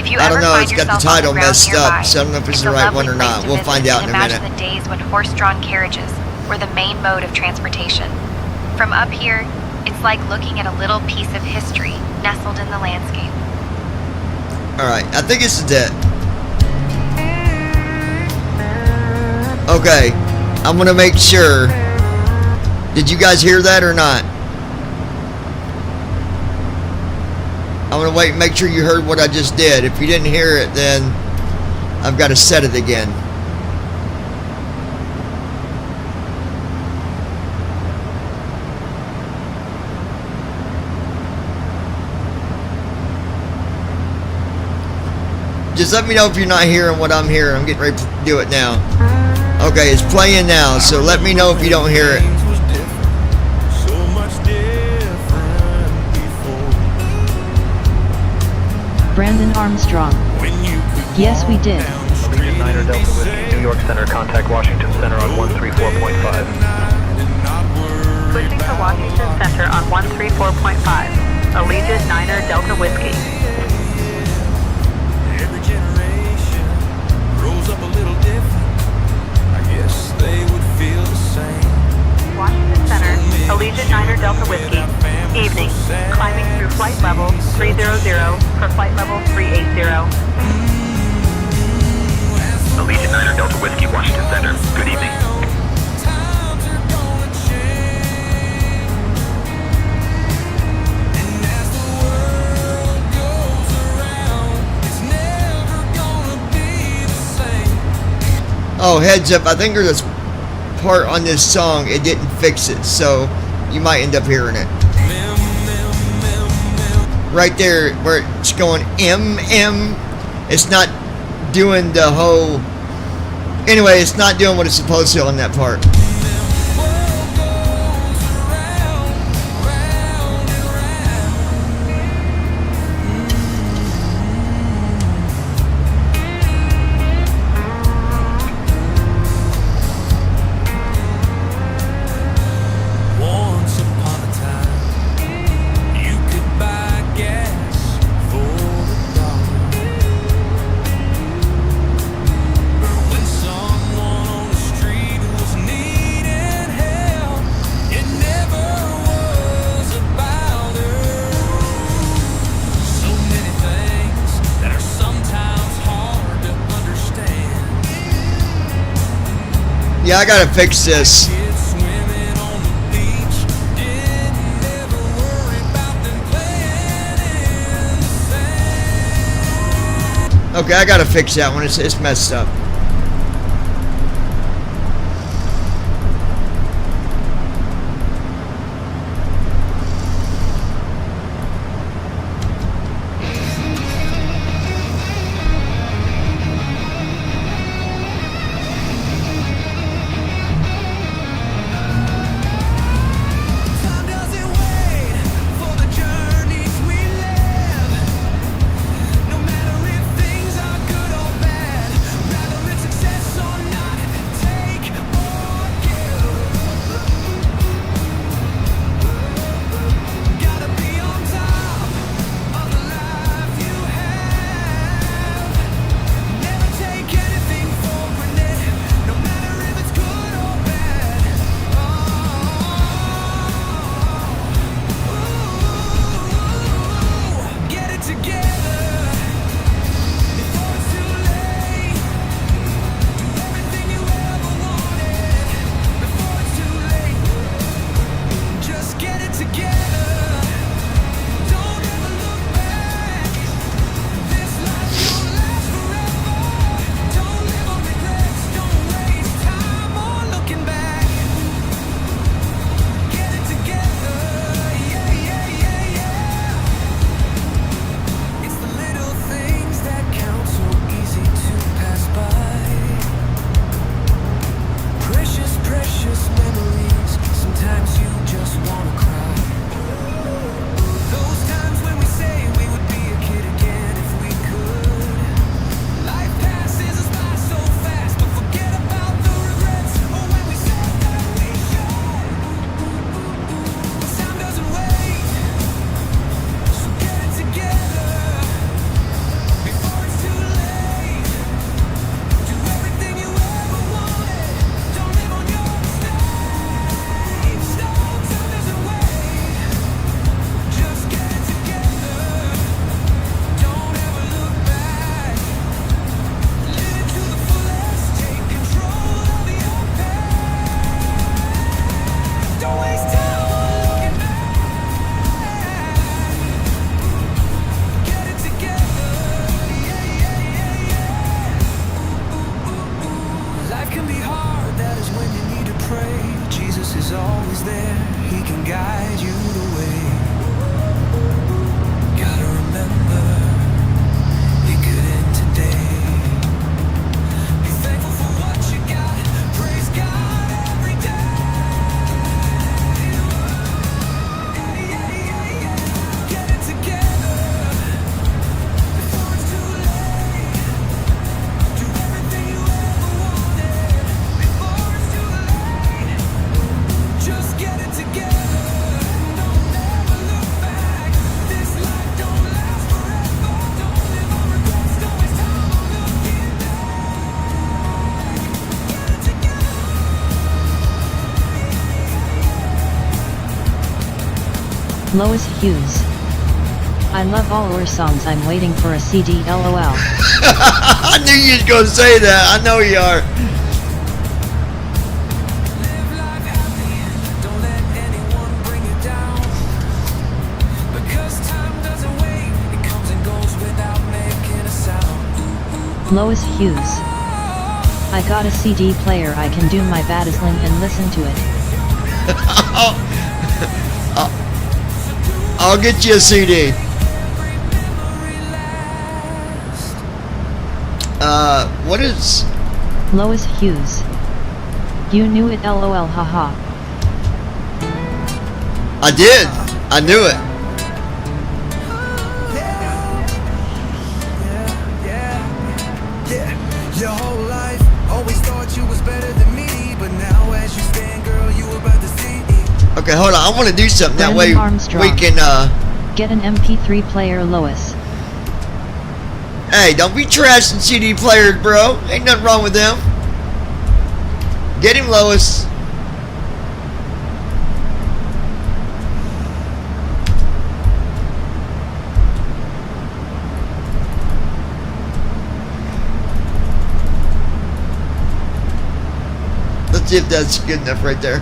If you I don't ever know, find it's got the yourself on title ground messed nearby, up, so I don't know if it's the a right lovely one or place not. to We'll visit find out in and a minute. imagine the days when horse-drawn carriages were the main mode of transportation. From up here, it's like looking at a little piece of history nestled in the landscape. Alright, I think this is it. Okay, I'm gonna make sure. Did you guys hear that or not? I'm gonna wait and make sure you heard what I just did. If you didn't hear it, then I've got to set it again. Just let me know if you're not hearing what I'm hearing. I'm getting ready to do it now. Okay, it's playing now, so let me know if you don't hear it. Brandon Armstrong. Yes, we did. Allegiant 9 Delta Whiskey, New York Center, contact Washington Center on 134.5. Switching to Washington Center on 134.5. Allegiant 9 Delta Whiskey. Every generation grows up a little different. I guess they would feel the same. Washington Center, Allegiant 9 Delta Whiskey. Evening. Climbing through flight level 300 for flight level 380. Allegiant 9 Delta Whiskey, Washington Center. Good evening. Oh, heads up, I think there's a part on this song, it didn't fix it, so you might end up hearing it. Right there, where it's going M, it's not doing the whole... Anyway, it's not doing what it's supposed to on that part. Once upon a time, you could buy gas for $1. But when someone on the street was needing help, it never was about her. So many things that are sometimes hard to understand. Yeah, I gotta fix this. Okay, I gotta fix that one. It's messed up. Lois Hughes. I love all your songs. I'm waiting for a CD. LOL. I knew you was gonna say that. I know you are. Lois Hughes. I got a CD player. I can do my Battleslink and listen to it. I'll get you a CD. What is... Lois Hughes. You knew it. LOL. Haha. I did. I knew it. Your whole life, always thought you was better than me, but now as you stand, girl, you about to see. Okay, hold on. I want to do something that Brandon way Armstrong. we can. Get an MP3 player, Lois. Hey, don't be trashing CD players, bro. Ain't nothing wrong with them. Get him, Lois. Let's see if that's good enough right there.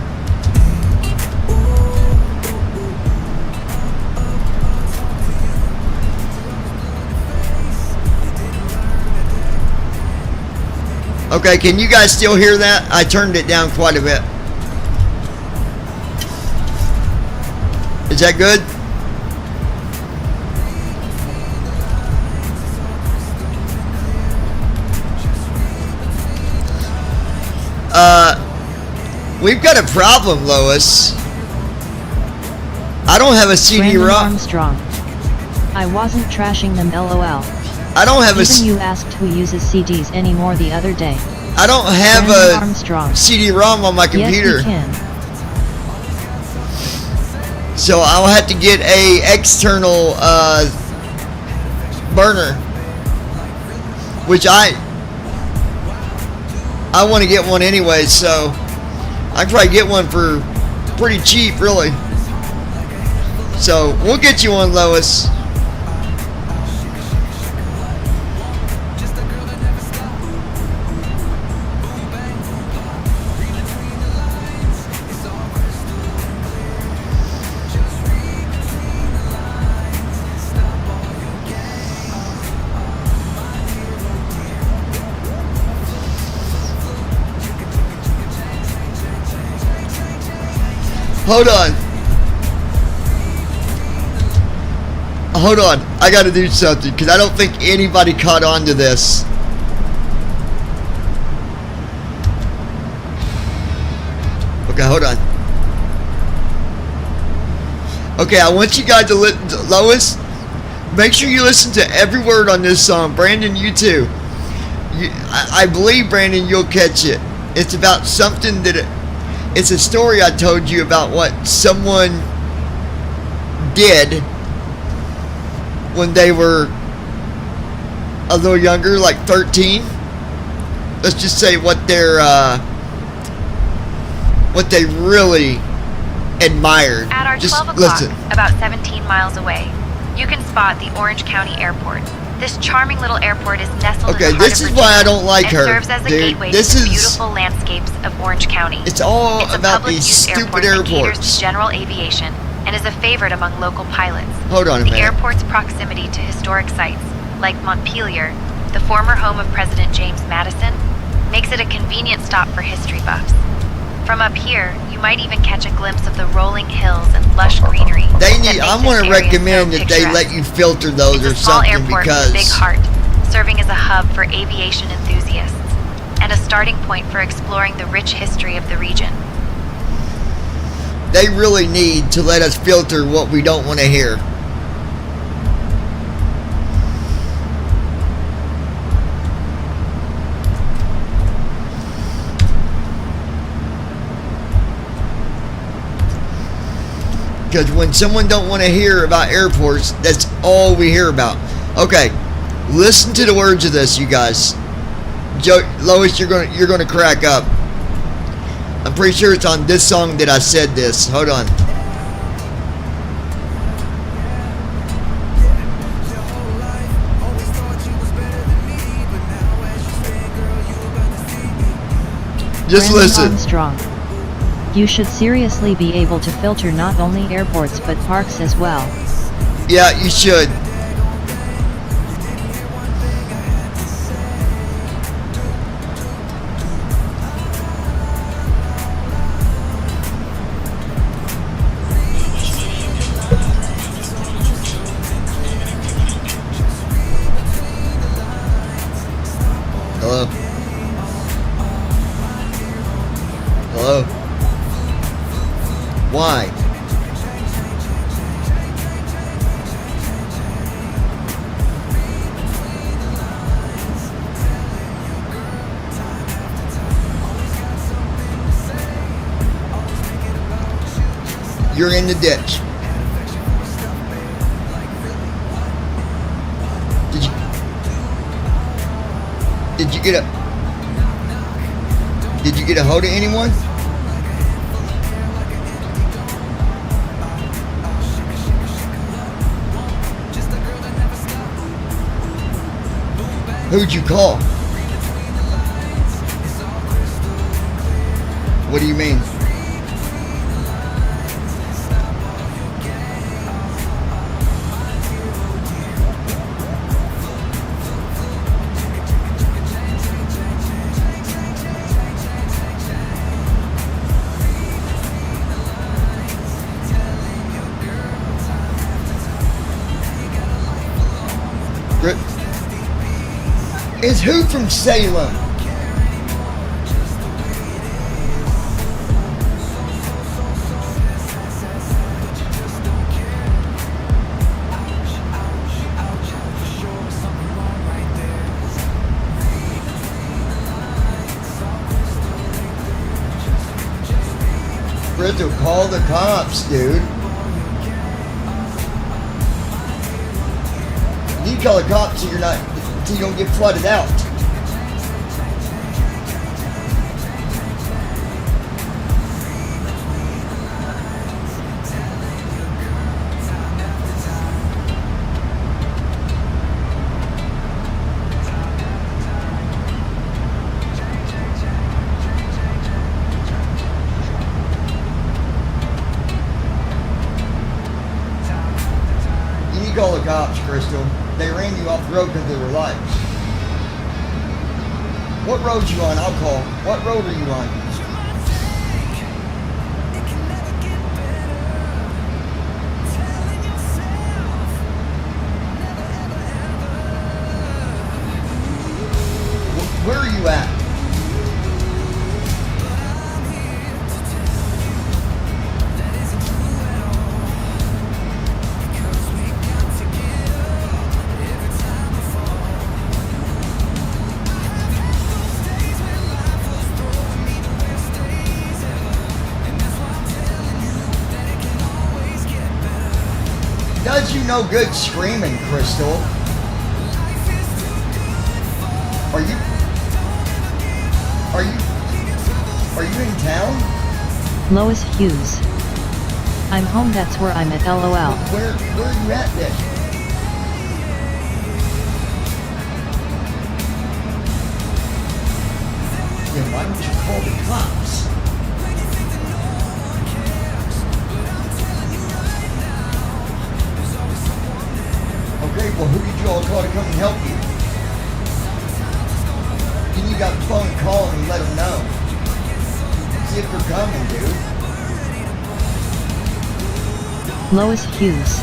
Okay, can you guys still hear that? I turned it down quite a bit. Is that good? We've got a problem, Lois. I don't have a CD-ROM. Armstrong. I wasn't trashing them. LOL. I don't have Even you asked who uses CDs anymore the other day. I don't have Brandon a Armstrong. CD-ROM on my computer. Yes, we can. So I'll have to get a external burner, which I want to get one anyway. So I can probably get one for pretty cheap, really. So we'll get you one, Lois. Hold on, I gotta do something, because I don't think anybody caught on to this. Okay, hold on. Okay, I want you guys to listen to Lois. Make sure you listen to every word on this song. Brandon, you too. I believe, Brandon, you'll catch it. It's about something that... It's a story I told you about what someone did when they were a little younger, like 13. Let's just say what they really admired. At our Just 12 o'clock, listen. about 17 miles away, you can spot the Orange County Airport. This charming little airport is nestled Okay, in the heart this of is why I Virginia don't like and her, serves as a dude. gateway This to the is- beautiful landscapes of Orange County. It's all It's a about public these use stupid airport that caters airports. to general aviation and is a favorite among local pilots. Hold on a The minute. airport's proximity to historic sites, like Montpelier, the former home of President James Madison, makes it a convenient stop for history buffs. From up here, you might even catch a glimpse of the rolling hills and lush greenery. They that need. make I this want to area recommend so that they picturesque. let you filter those or It's a small something airport because with a big heart, serving as a hub for aviation enthusiasts and a starting point for exploring the rich history of the region. they really need to let us filter what we don't want to hear. Because when someone don't want to hear about airports, that's all we hear about. Okay, listen to the words of this, you guys. Lois, you're gonna crack up. I'm pretty sure it's on this song that I said this. Hold on. Just Brandon listen. Armstrong. You should seriously be able to filter not only airports but parks as well. Yeah, you should. Hello? Hello? Why? You're in the ditch. Did you get a hold of anyone? Who'd you call? What do you mean? Is who from Salem? Bristol, call the cops, dude. You call the cops so you don't get flooded out. You need to call the cops, Crystal. They ran you off the road because of their lights. What road you on? I'll call. What road are you on? Where are you at? Does you no good screaming, Crystal. Are you in town? Lois Hughes. I'm home, that's where I'm at, LOL. Where are you at then? Then why don't you call the cops? Okay, well, who did you all call to come and help you? Then you got the phone, call them and let them know. See if they're coming, dude. Lois Hughes.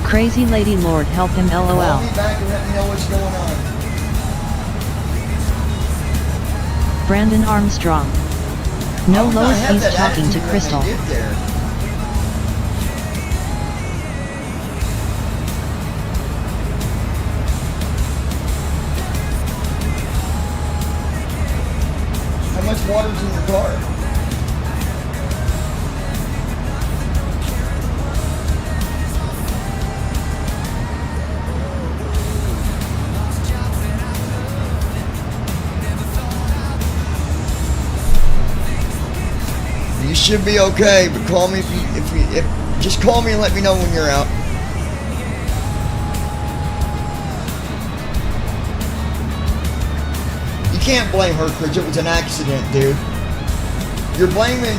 Crazy lady, Lord help him, LOL. Call me back and let me know what's going on. Brandon Armstrong. No, Lois, he's talking to Crystal. How much water's in your car? You should be okay, but call me if just call me and let me know when you're out. You can't blame her because it was an accident, dude. You're blaming...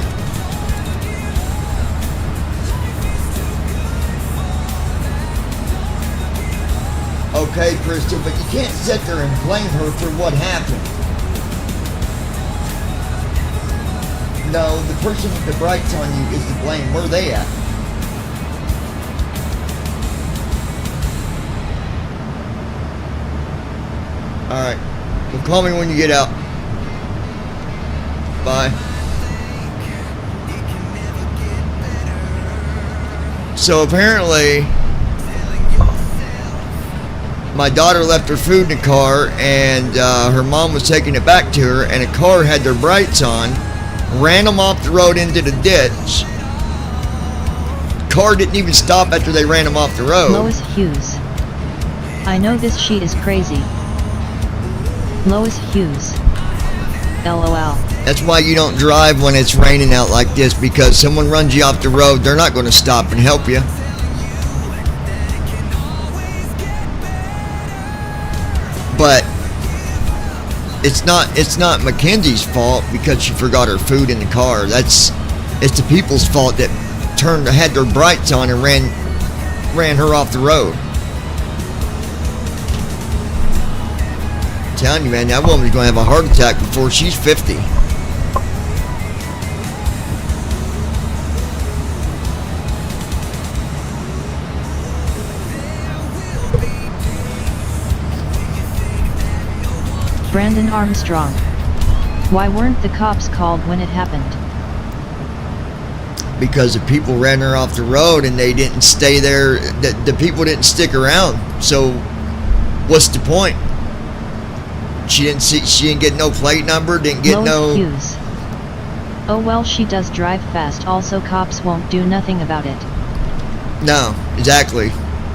Okay, Crystal, but you can't sit there and blame her for what happened. No, the person with the brights on you is to blame. Where are they at? Alright. Well, call me when you get out. Bye. So apparently, my daughter left her food in the car, and her mom was taking it back to her, and a car had their brights on, ran them off the road into the ditch. Car didn't even stop after they ran them off the road. Lois Hughes. I know this, she is crazy. Lois Hughes. LOL. That's why you don't drive when it's raining out like this, because someone runs you off the road, they're not going to stop and help you. But it's not Mackenzie's fault because she forgot her food in the car. It's the people's fault that had their brights on and ran her off the road. I'm telling you, man, that woman's going to have a heart attack before she's 50. Brandon Armstrong. Why weren't the cops called when it happened? Because the people ran her off the road and they didn't stay there. The people didn't stick around. So, what's the point? She didn't get no plate number. Didn't get Lois Hughes. Oh well, she does drive fast. Also, cops won't do nothing about it. No, exactly.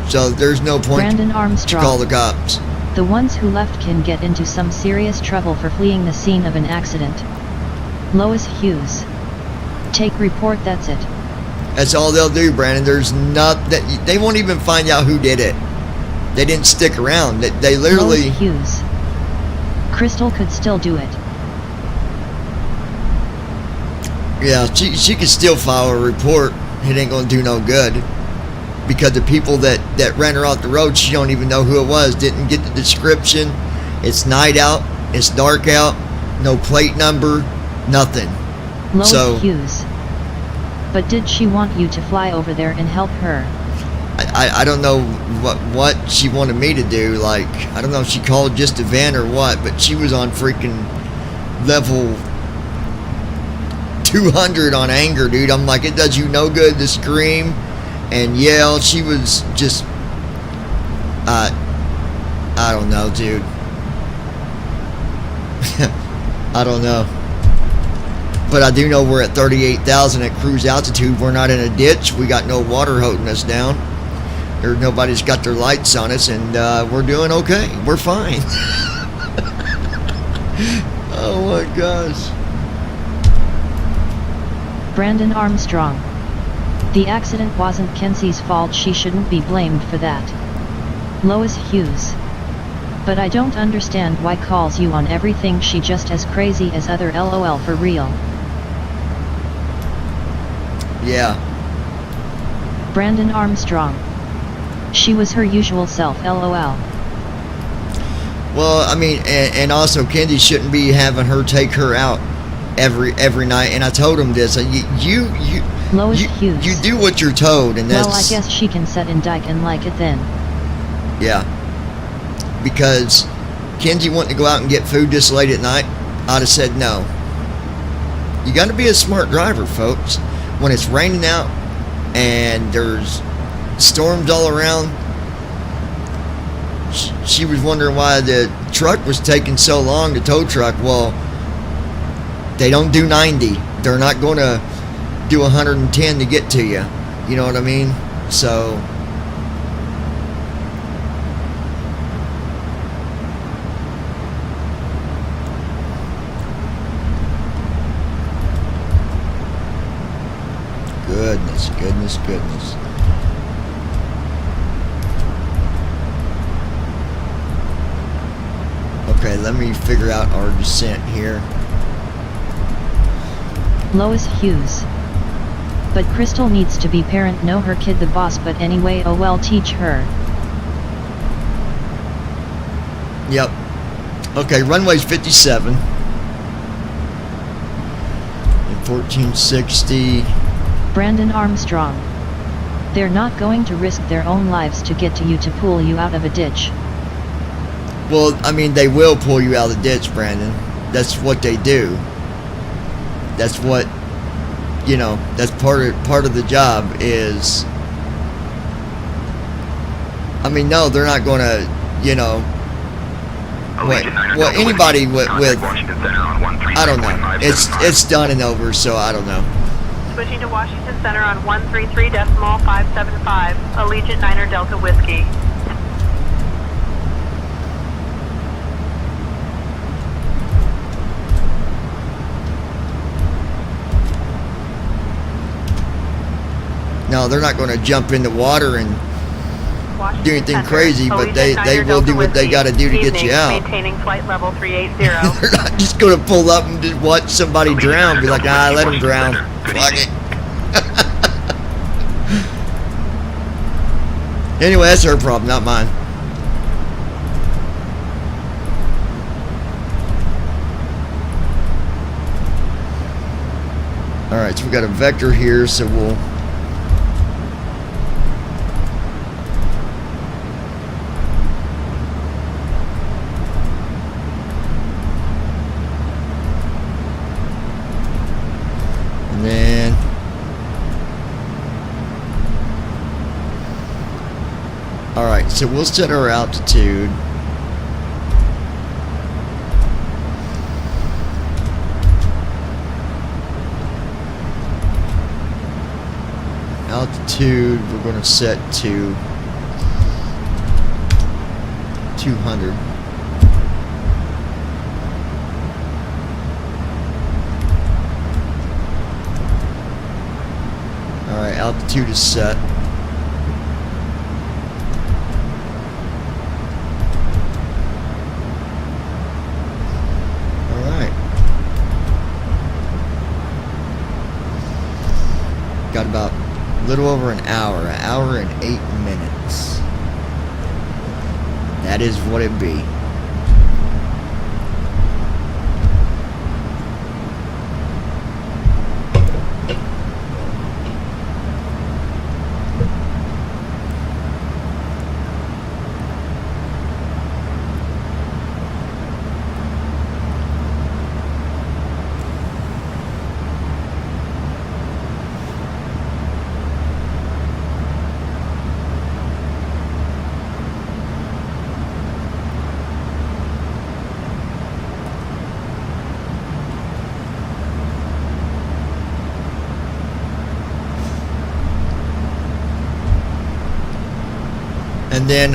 So there's no point Brandon Armstrong. to call the cops. The ones who left can get into some serious trouble for fleeing the scene of an accident. Lois Hughes. Take report, that's it. That's all they'll do, Brandon. There's not that they won't even find out who did it. They didn't stick around. They literally. Lois Hughes. Crystal could still do it. Yeah, she could still file a report. It ain't gonna do no good. Because the people that ran her off the road, she don't even know who it was. Didn't get the description. It's night out. It's dark out. No plate number. Nothing. Lois Hughes. But did she want you to fly over there and help her? I don't know what she wanted me to do. Like, I don't know if she called just a van or what, but she was on freaking level 200 on anger, dude. I'm like, it does you no good to scream and yell. She was just, I don't know, dude. I don't know. But I do know we're at 38,000 at cruise altitude. We're not in a ditch. We got no water holding us down. Nobody's got their lights on us, and we're doing okay. We're fine. Oh my gosh. Brandon Armstrong. The accident wasn't Kenzie's fault. She shouldn't be blamed for that. Lois Hughes. But I don't understand why calls you on everything. She just as crazy as other. LOL, for real. Yeah. Brandon Armstrong. She was her usual self. LOL. Well, I mean, and also Kenzie shouldn't be having her take her out every night. And I told him this. Lois Hughes. You do what you're told, and that's. Well, I guess she can set in Dyke and like it then. Yeah. Because Kenzie wanted to go out and get food this late at night, I'd have said no. You got to be a smart driver, folks. When it's raining out and there's storms all around, she was wondering why the truck was taking so long, the tow truck. Well, they don't do 90. They're not going to do 110 to get to you. You know what I mean? So... Goodness. Okay, let me figure out our descent here. Lois Hughes. But Crystal needs to be parent, know her kid the boss, but anyway, oh well, teach her. Yep. Okay, runway's 57. And 1460. Brandon Armstrong. They're not going to risk their own lives to get to you to pull you out of a ditch. Well, I mean, they will pull you out of the ditch, Brandon. That's what they do. That's what, you know, that's part of the job is, I mean, no, they're not going to, you know, well, anybody with I don't know. It's done and over, so I don't know. Switching to Washington Center on 133.575, Allegiant Niner Delta Whiskey. No, they're not going to jump in the water and Washington do anything Center, crazy, but they Allegiant will Niner do what they Delta got to do to get Whiskey. you out. Maintaining flight level 380. They're not just going to pull up and just watch somebody drown, be like, ah, let them drown. Fuck it. Anyway, that's her problem, not mine. Alright, so we got a vector here, so we'll and then alright, so we'll set our altitude. Altitude we're going to set to 200. Alright, altitude is set. Alright. Got about a little over an hour and 8 minutes. That is what it be. And then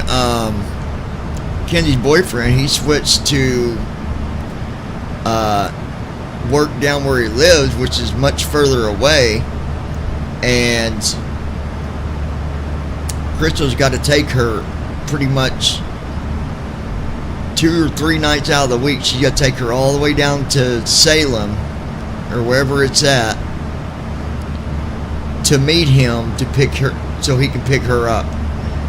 Kenzie's boyfriend, he switched to work down where he lives, which is much further away, and Crystal's got to take her pretty much 2 or 3 nights out of the week. She's got to take her all the way down to Salem or wherever it's at to meet him, to pick her, so he can pick her up.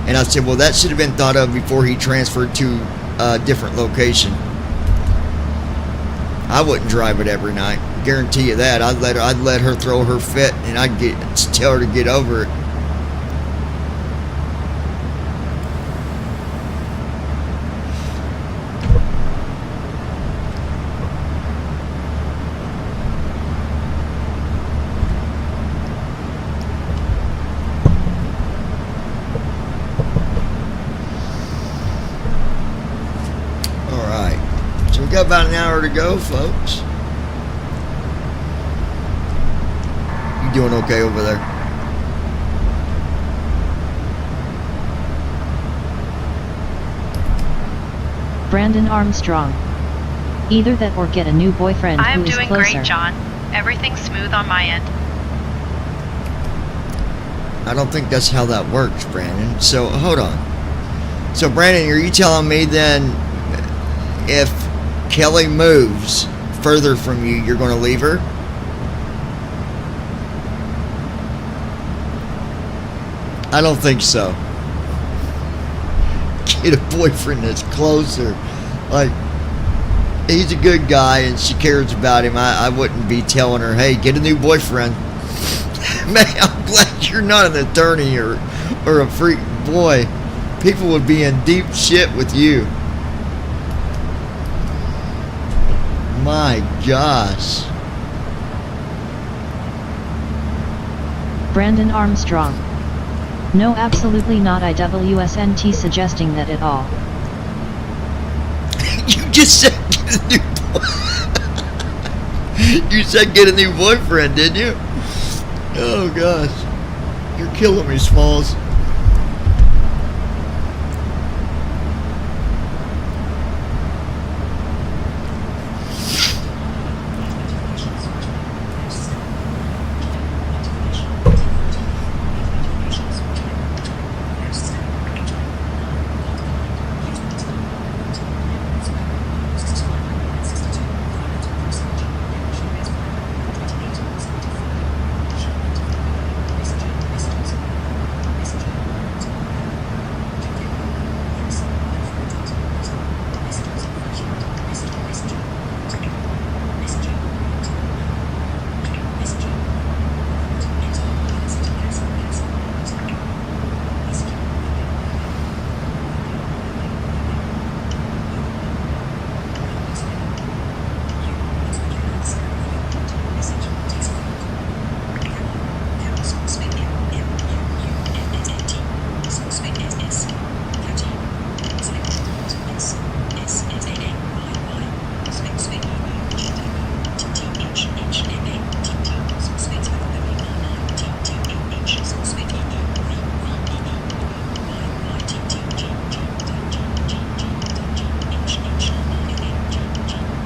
And I said, well, that should have been thought of before he transferred to a different location. I wouldn't drive it every night. Guarantee you that. I'd let her throw her fit, and I'd tell her to get over it. Got about an hour to go, folks. You doing okay over there? Brandon Armstrong. Either that or get a new boyfriend I am who is doing closer. great, John. Everything's smooth on my end. I don't think that's how that works, Brandon. So, hold on. So, Brandon, are you telling me then if Kelly moves further from you, you're going to leave her? I don't think so. Get a boyfriend that's closer. Like, he's a good guy and she cares about him. I wouldn't be telling her, hey, get a new boyfriend. Man, I'm glad you're not an attorney or a freak. Boy, people would be in deep shit with you. My gosh. Brandon Armstrong. No, absolutely not. IWSNT suggesting that at all. You just said get a new You said get a new boyfriend, didn't you? Oh gosh. You're killing me, Smalls.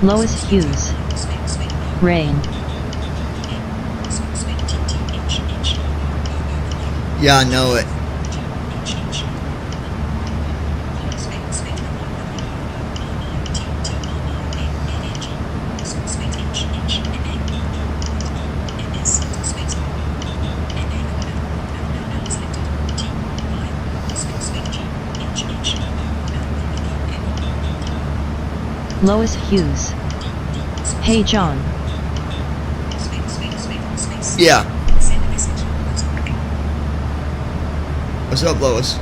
Lois Hughes. Rain. Yeah, I know it. Lois Hughes. Hey John. Yeah. What's up, Lois?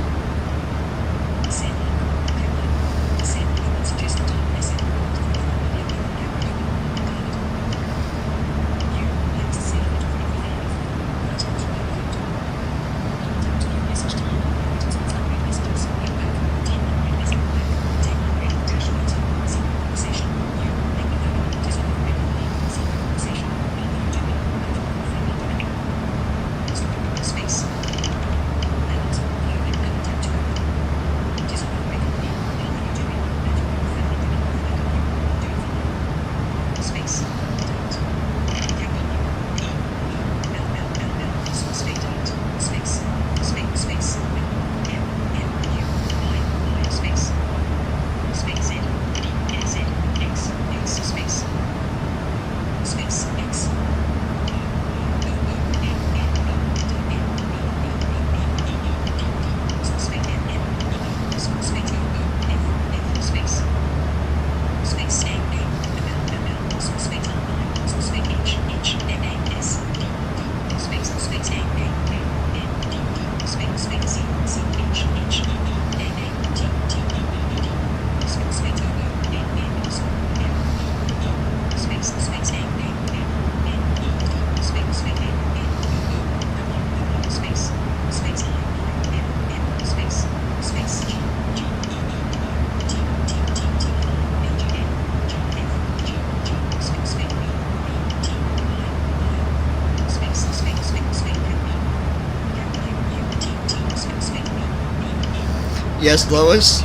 Yes, Lois?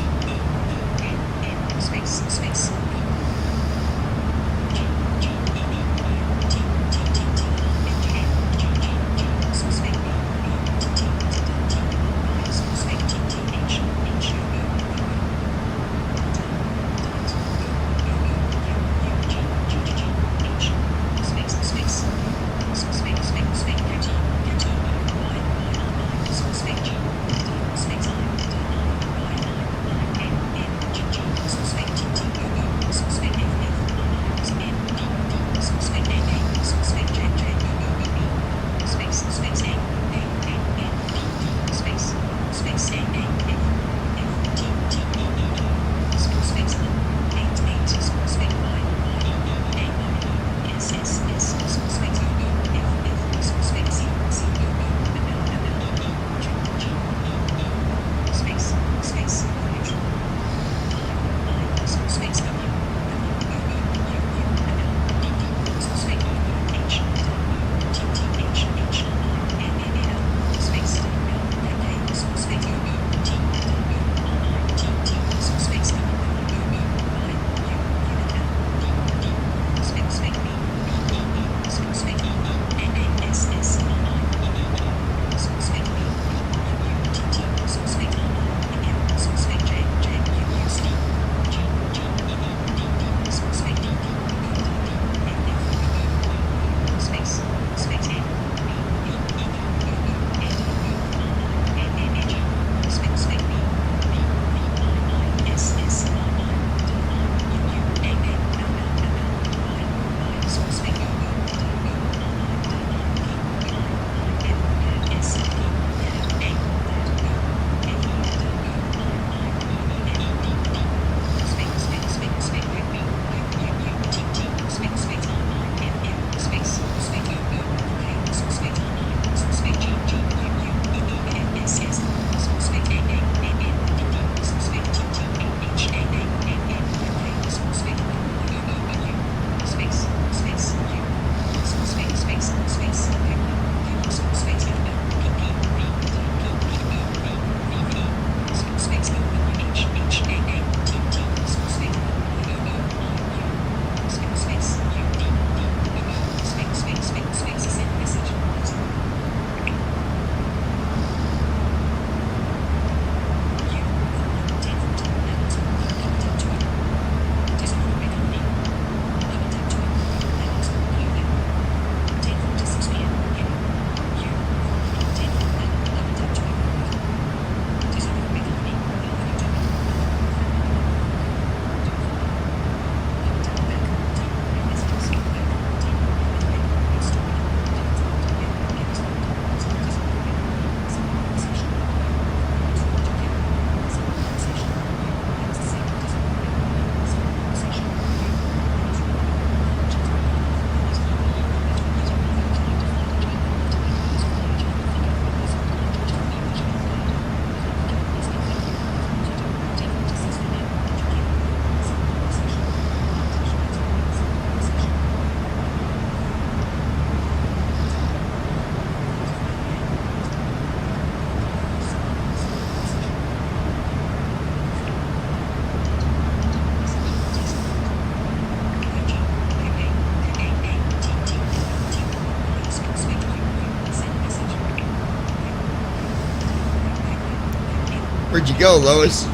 Where'd you go, Lois?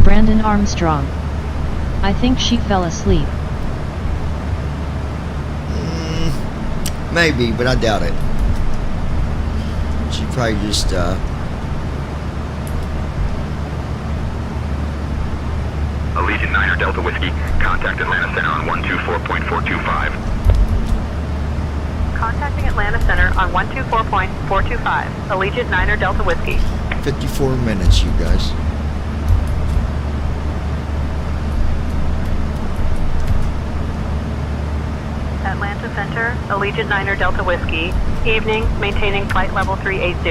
Brandon Armstrong. I think she fell asleep. Maybe, but I doubt it. She probably just, Allegiant 9er Delta Whiskey, contact Atlanta Center on 124.425. Contacting Atlanta Center on 124.425. Allegiant 9er Delta Whiskey. 54 minutes, you guys. Atlanta Center, Allegiant 9er Delta Whiskey. Evening, maintaining flight level 380.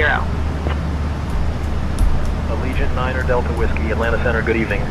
Allegiant 9er Delta Whiskey, Atlanta Center, good evening.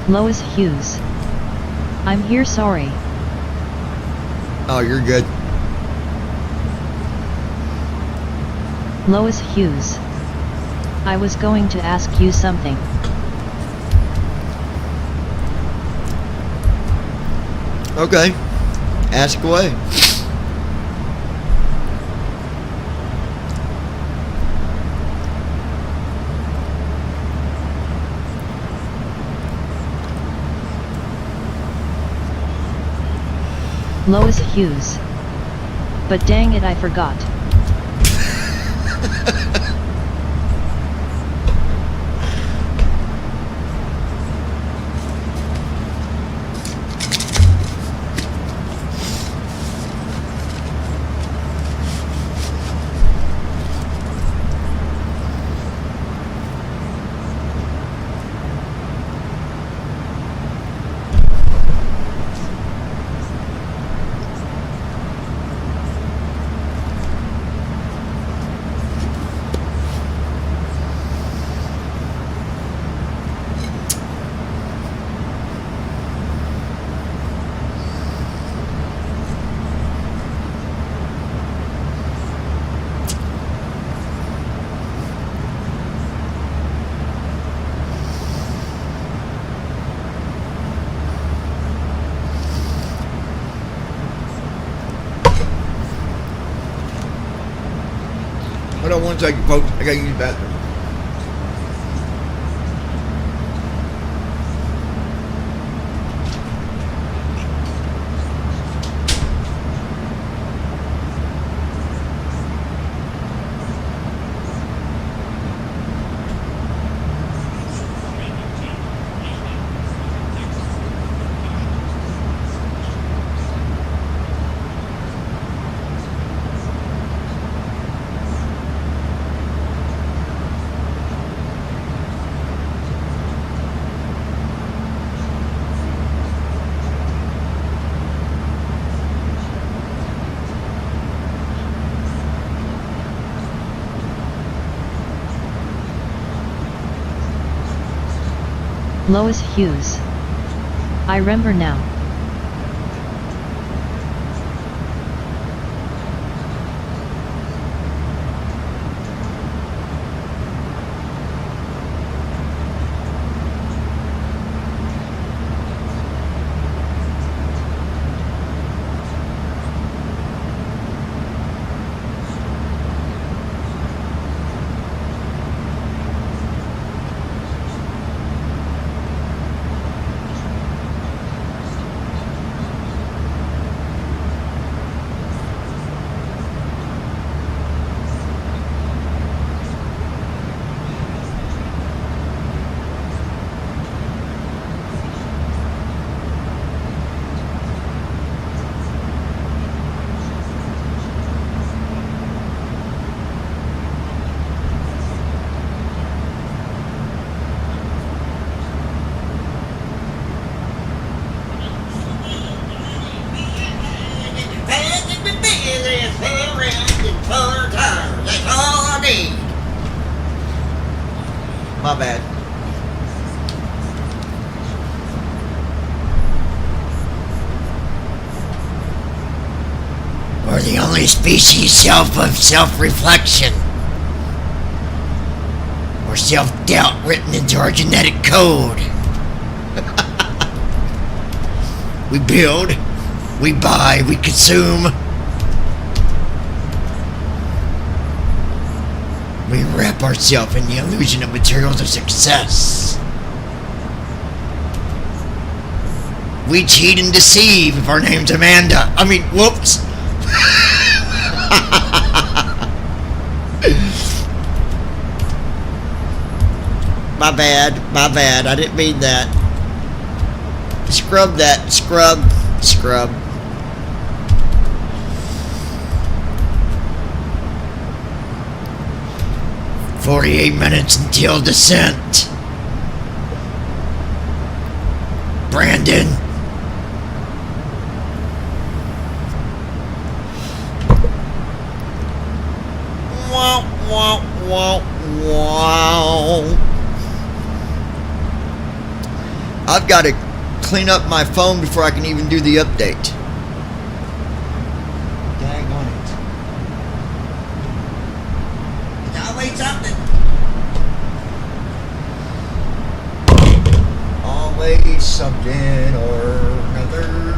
Lois Hughes. I'm here, sorry. Oh, you're good. Lois Hughes. I was going to ask you something. Okay. Ask away. Lois Hughes. But dang it, I forgot. Hold on one second, folks. I gotta use the bathroom. Lois Hughes. I remember now. My bad. We're the only species of self-reflection. Or self-doubt written into our genetic code. We build, we buy, we consume. We wrap ourselves in the illusion of materials of success. We cheat and deceive if our name's Amanda. I mean, whoops. My bad, I didn't mean that. Scrub that, scrub. 48 minutes until descent. Brandon. Wow. I've got to clean up my phone before I can even do the update. Dang on it. Always something. Always something or another.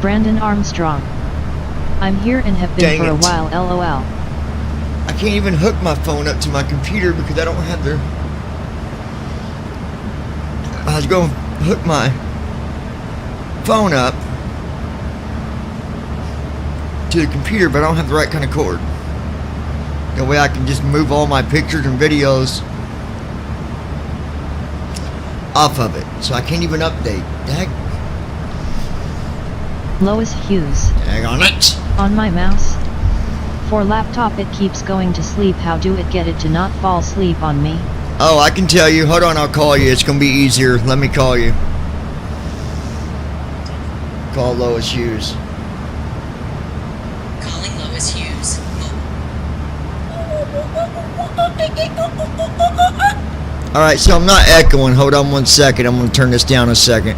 Brandon Armstrong. I'm here and have been Dang for a it. while, lol. I can't even hook my phone up to my computer because I don't have the... I was going to hook my phone up to the computer, but I don't have the right kind of cord. That way I can just move all my pictures and videos off of it. So I can't even update. Dag. Lois Hughes. Hang on it. On my mouse. For laptop it keeps going to sleep. How do it get it to not fall asleep on me? Oh, I can tell you. Hold on, I'll call you. It's going to be easier. Let me call you. Call Lois Hughes. Calling Lois Hughes. Alright, so I'm not echoing. Hold on 1 second. I'm going to turn this down a second.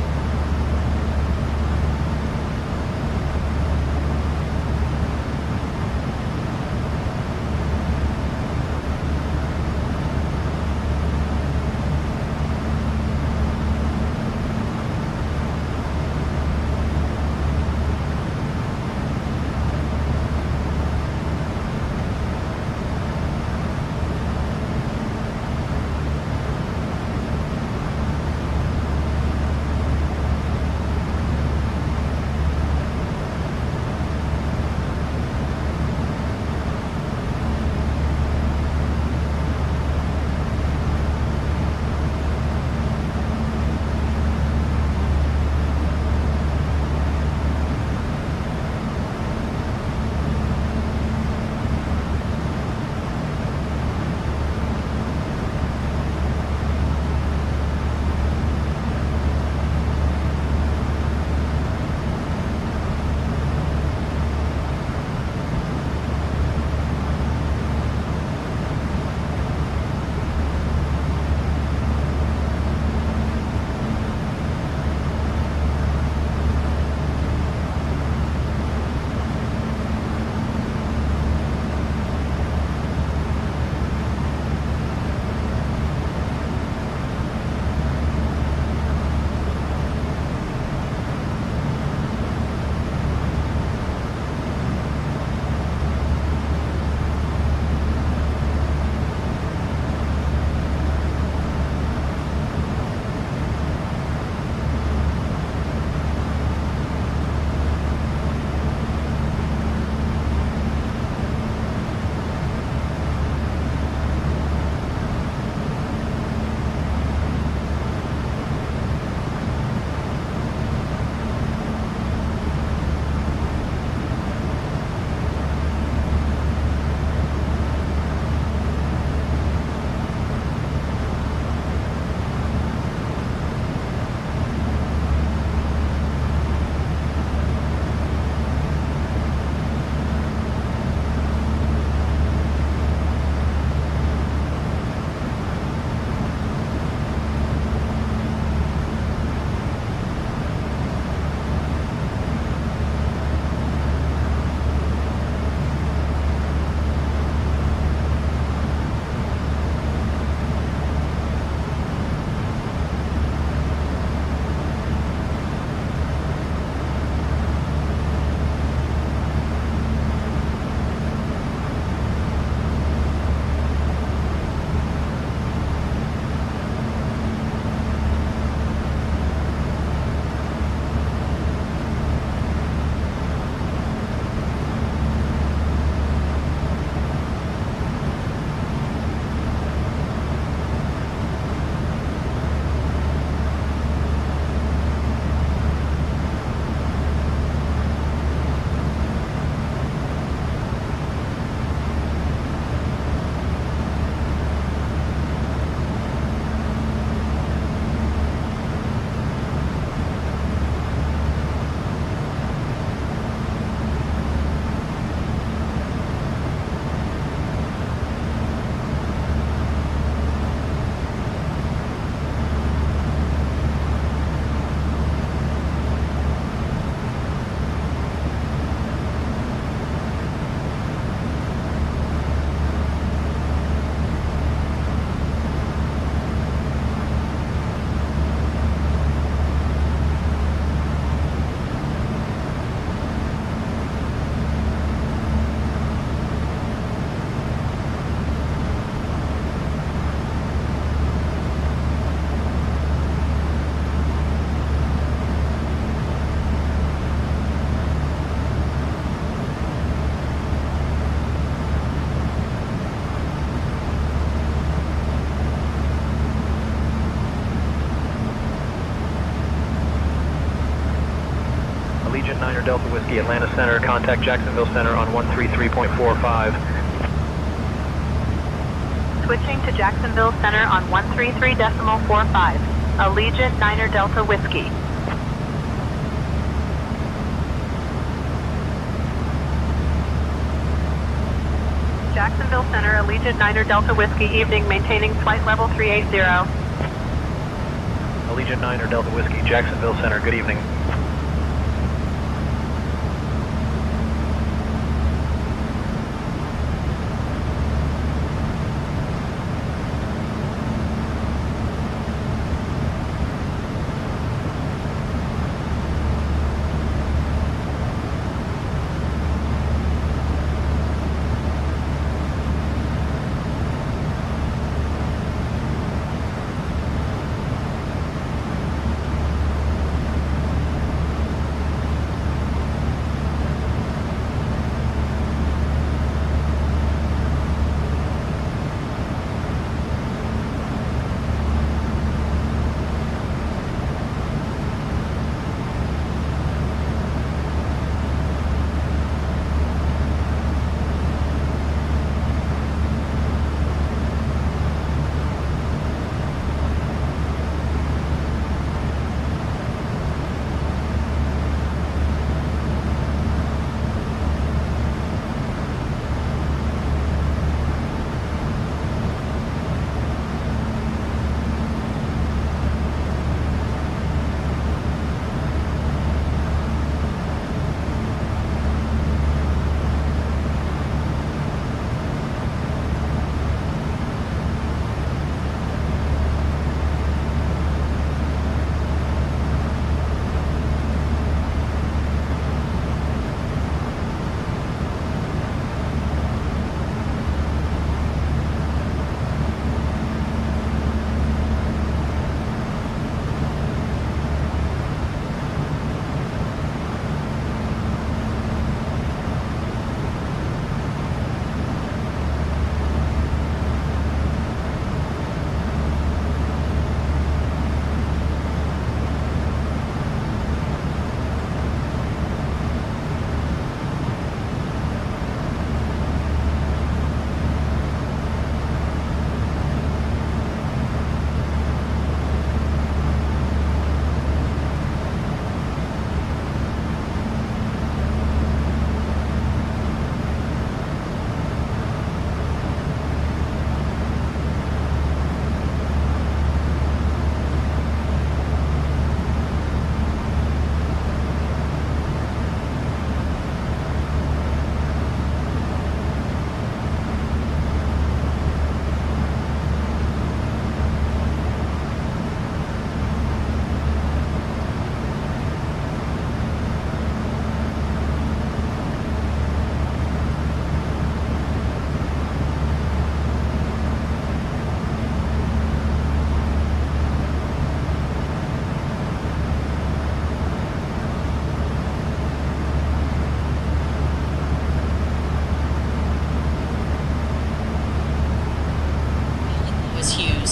Allegiant 9 Delta Whiskey, Atlanta Center, contact Jacksonville Center on 133.45. Switching to Jacksonville Center on 133.45. Allegiant 9 Delta Whiskey. Jacksonville Center, Allegiant 9 Delta Whiskey, evening, maintaining flight level 380. Allegiant 9 Delta Whiskey, Jacksonville Center, good evening.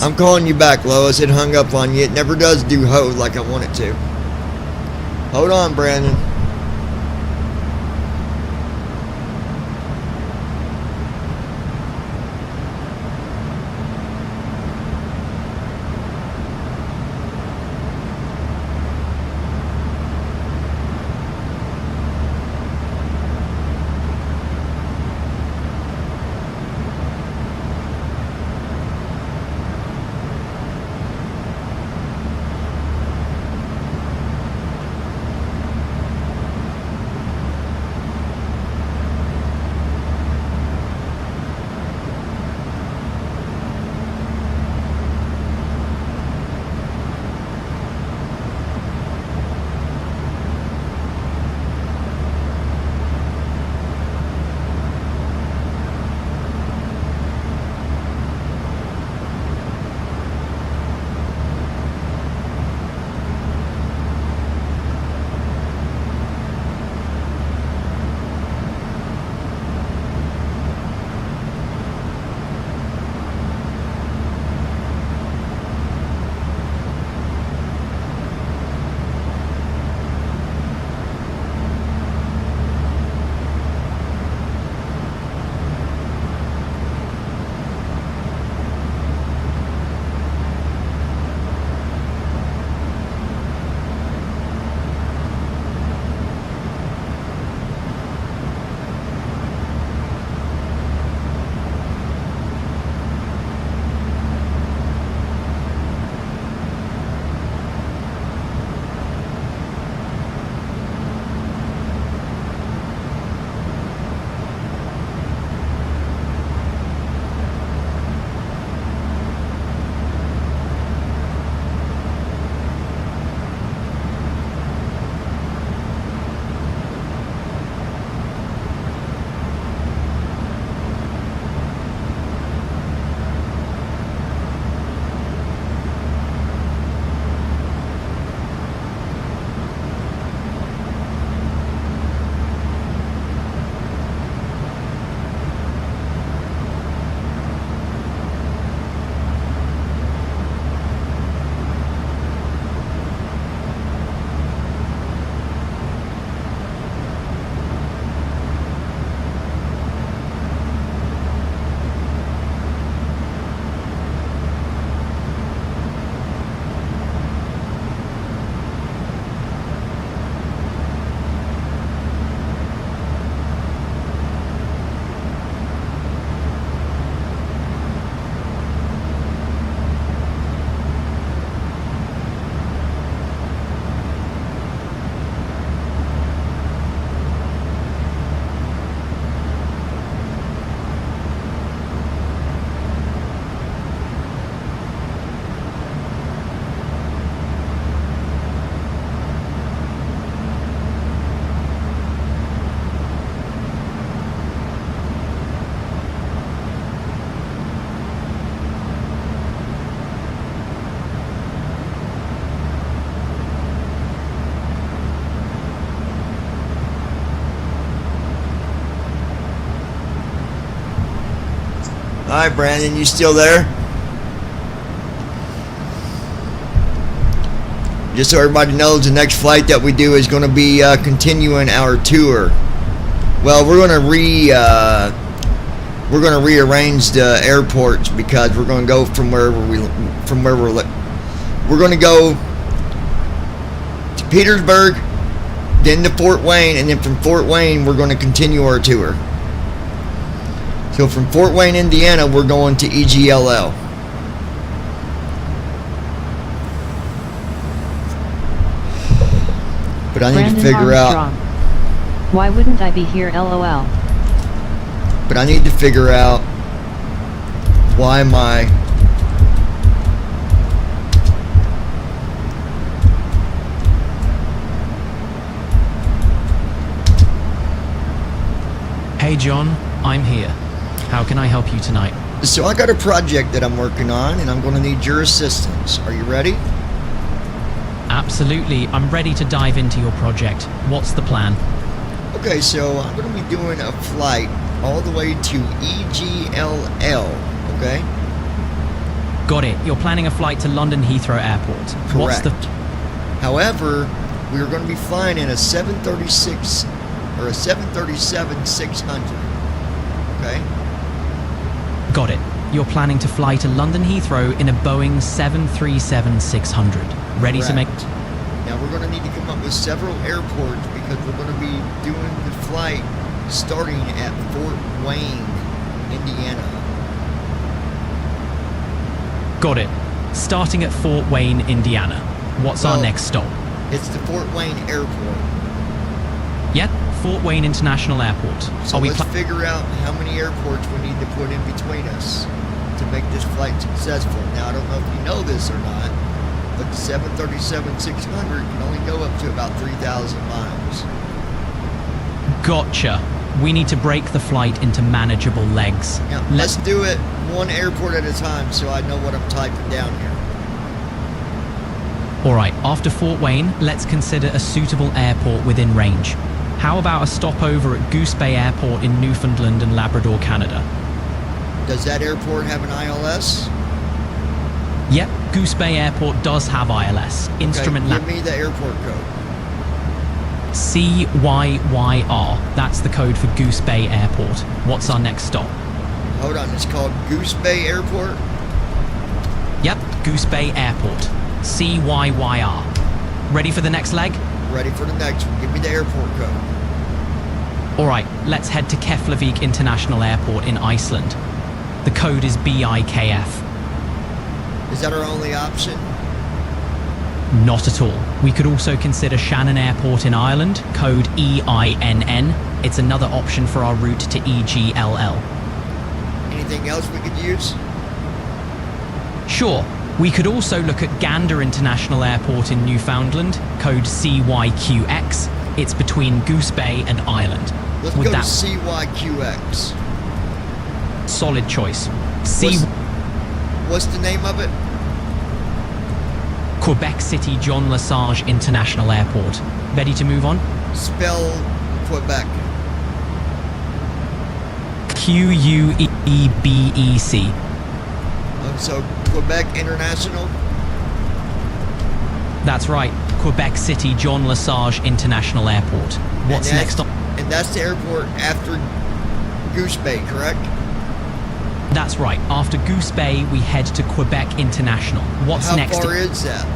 I'm calling you back, Lois. It hung up on you. It never does do hold like I want it to. Hold on, Brandon. Alright, Brandon, you still there? Just so everybody knows, the next flight that we do is going to be continuing our tour. Well, we're going to rearrange the airports because we're going to go from where we're going to go to Petersburg, then to Fort Wayne, and then from Fort Wayne we're going to continue our tour. So from Fort Wayne, Indiana, we're going to EGLL. But I need Brandon to figure Armstrong. Why wouldn't I be here, LOL? But I need to figure out why my Hey John, I'm here. How can I help you tonight? So I got a project that I'm working on, and I'm going to need your assistance. Are you ready? Absolutely, I'm ready to dive into your project. What's the plan? Okay, so I'm going to be doing a flight all the way to EGLL, okay? Got it. You're planning a flight to London Heathrow Airport. Correct. What's the... However, we are going to be flying in a 736 or a 737-600, okay? Got it. You're planning to fly to London Heathrow in a Boeing 737-600. Ready to make... Now we're going to need to come up with several airports because we're going to be doing the flight starting at Fort Wayne, Indiana. Got it. Starting at Fort Wayne, Indiana. What's our next stop? It's the Fort Wayne Airport. Yep, Fort Wayne International Airport. So let's figure out how many airports we need to put in between us to make this flight successful. Now, I don't know if you know this or not, but the 737-600 can only go up to about 3,000 miles. Gotcha. We need to break the flight into manageable legs. Now, let's do it one airport at a time so I know what I'm typing down here. Alright, after Fort Wayne, let's consider a suitable airport within range. How about a stopover at Goose Bay Airport in Newfoundland and Labrador, Canada? Does that airport have an ILS? Yep, Goose Bay Airport does have ILS. Instrument give me the airport code. CYYR. That's the code for Goose Bay Airport. What's our next stop? Hold on, it's called Goose Bay Airport? Yep, Goose Bay Airport. CYYR. Ready for the next leg? Ready for the next one. Give me the airport code. Alright, let's head to Keflavik International Airport in Iceland. The code is BIKF. Is that our only option? Not at all. We could also consider Shannon Airport in Ireland, code EINN. It's another option for our route to EGLL. Anything else we could use? Sure. We could also look at Gander International Airport in Newfoundland, code CYQX. It's between Goose Bay and Ireland. Let's go to CYQX. Solid choice. What's the name of it? Quebec City John Lesage International Airport. Ready to move on? Spell Quebec. QUEBEC. So Quebec International? That's right. Quebec City John Lesage International Airport. What's next on? And that's the airport after Goose Bay, correct? That's right. After Goose Bay, we head to Quebec International. What's next? How far is that?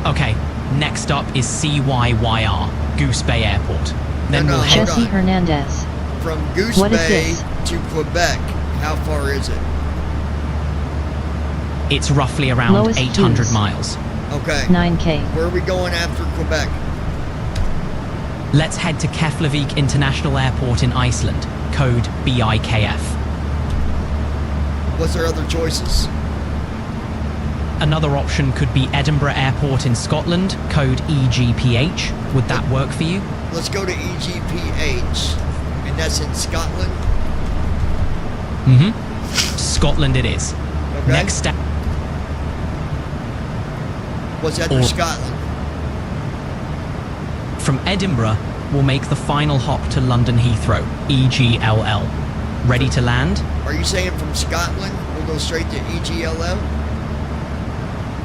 Okay, next up is CYYR, Goose Bay Airport. Then we'll head... Jesse Hernandez. From Goose Bay to Quebec, how far is it? It's roughly around Lowest 800 Hughes. miles. Okay. 9K. Where are we going after Quebec? Let's head to Keflavik International Airport in Iceland, code BIKF. What's our other choices? Another option could be Edinburgh Airport in Scotland, code EGPH. Would that work for you? Let's go to EGPH. And that's in Scotland? Mm-hmm. Scotland it is. Okay. Next step... What's after Scotland? From Edinburgh, we'll make the final hop to London Heathrow, EGLL. Ready to land? Are you saying from Scotland we'll go straight to EGLO?